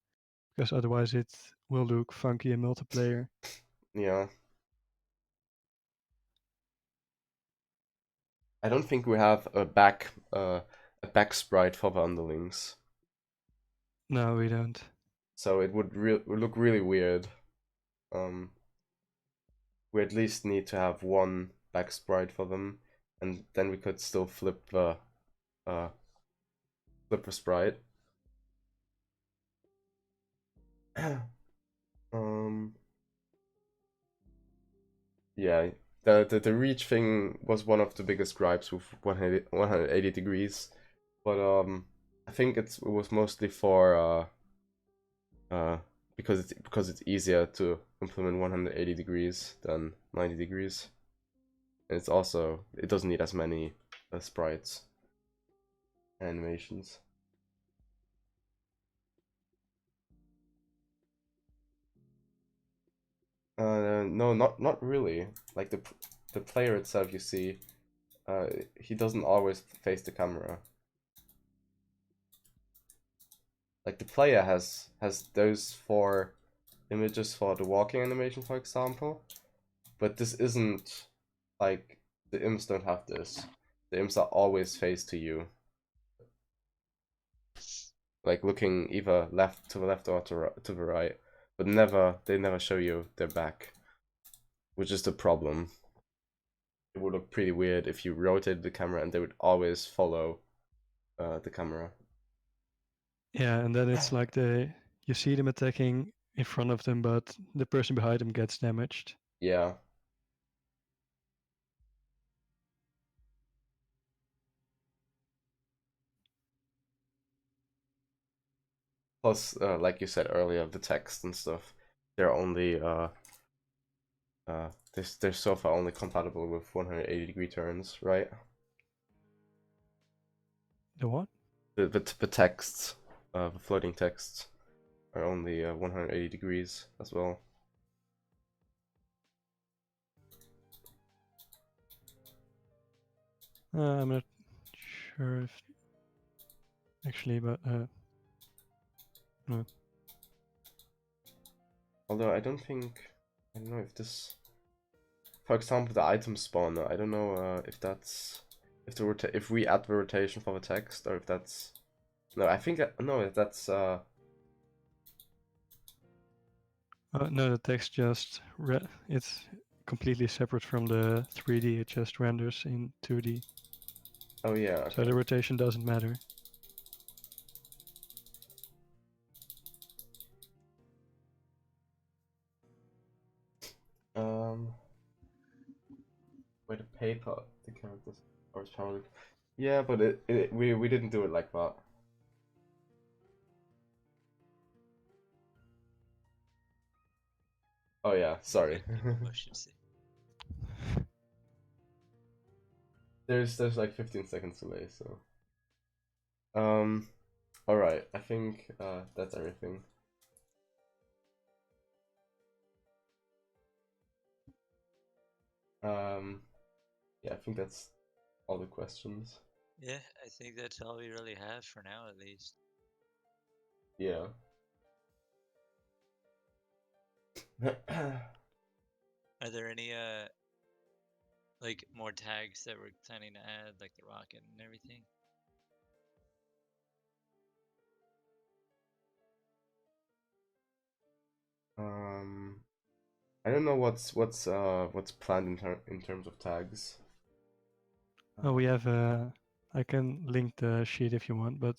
because otherwise it will look funky in multiplayer. Yeah. I don't think we have a back sprite for the underlings. No, we don't. So it would look really weird. We at least need to have one back sprite for them, and then we could still flip the sprite. Yeah, the reach thing was one of the biggest gripes with 180 degrees, but I think it was mostly for because it's easier to implement 180 degrees than 90 degrees, and it doesn't need as many sprites animations. No, not really. Like the player itself, you see, he doesn't always face the camera. Like, the player has those 4 images for the walking animation, for example, but this isn't like the imps don't have this. The imps are always face to you. like looking either to the left or to the right, but they never show you their back, which is the problem. It would look pretty weird if you rotated the camera and they would always follow the camera. Yeah, and then it's like you see them attacking in front of them, but the person behind them gets damaged. Yeah. Plus, like you said earlier, the text and stuff, they're only they're so far only compatible with 180-degree turns, right? The what? The texts, the floating texts, are only 180 degrees as well. I'm not sure if actually, but no. Although I don't know if this, for example, the item spawner. I don't know if that's if we add the rotation for the text, or if that's no. I think no. If that's No, the text just it's completely separate from the 3D. It just renders in 2D. oh yeah. So Okay. the rotation doesn't matter. Where the paper, the characters, or power. Yeah, but we didn't do it like that. Oh yeah, sorry. Motion save. There's like 15 seconds delay, so. All right. I think that's everything. Yeah, I think that's all the questions. Yeah, I think that's all we really have for now, at least. Yeah. Are there any like more tags that we're planning to add, like the rocket and everything? I don't know what's planned in terms of tags. Oh, we have I can link the sheet if you want, but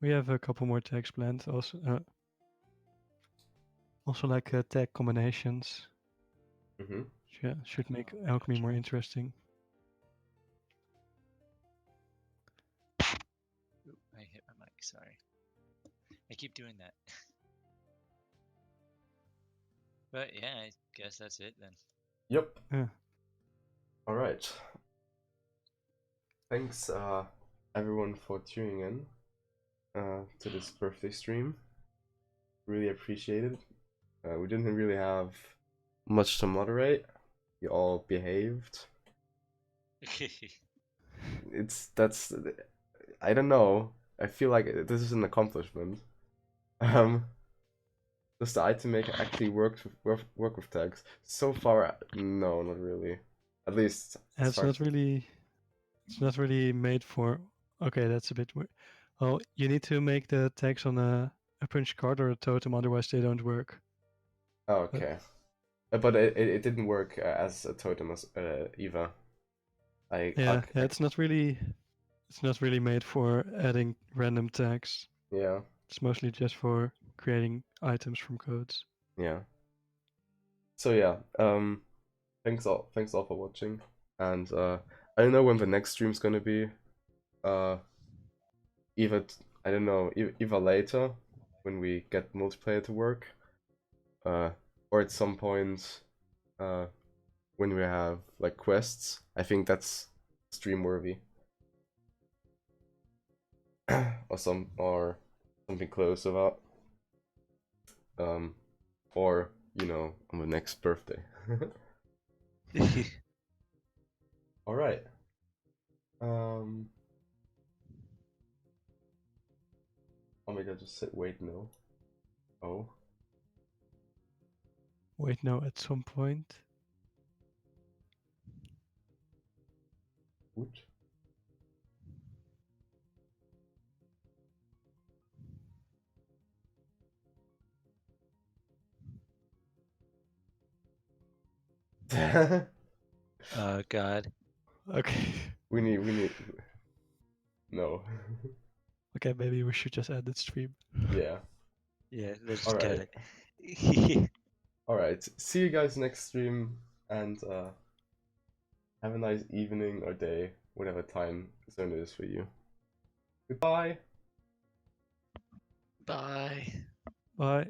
we have a couple more tags planned. Also like tag combinations. Mm-hmm. Should make alchemy more interesting. Ooh, I hit my mic. Sorry. I keep doing that. But yeah, I guess that's it then. Yep. Yeah. All right. Thanks, everyone, for tuning in to this birthday stream. Really appreciate it. We didn't really have much to moderate. You all behaved. That's I don't know. I feel like this is an accomplishment. Does the item maker actually work with tags? So far, no, not really. At least as It's far not really. It's not really made for. Okay, that's a bit weird. Well, you need to make the tags on a punch card or a totem, otherwise they don't work. Oh, okay. But it didn't work as a totem as either. Yeah, it's not really. It's not really made for adding random tags. Yeah. It's mostly just for creating items from codes. Yeah. So yeah, thanks all for watching, and I don't know when the next stream's gonna be. Either I don't know, either later when we get multiplayer to work, or at some point, when we have like quests. I think that's stream worthy, or something close to that. Or on the next birthday. All right. Oh my god, just sit. Wait, no. Oh. Wait, no, at some point. What? Oh God. Okay. we need. No. Okay, maybe we should just end the stream. Yeah. Yeah, let's All just cut right. it. All right. See you guys next stream, and have a nice evening or day, whatever time zone it is for you. Goodbye. Bye. Bye.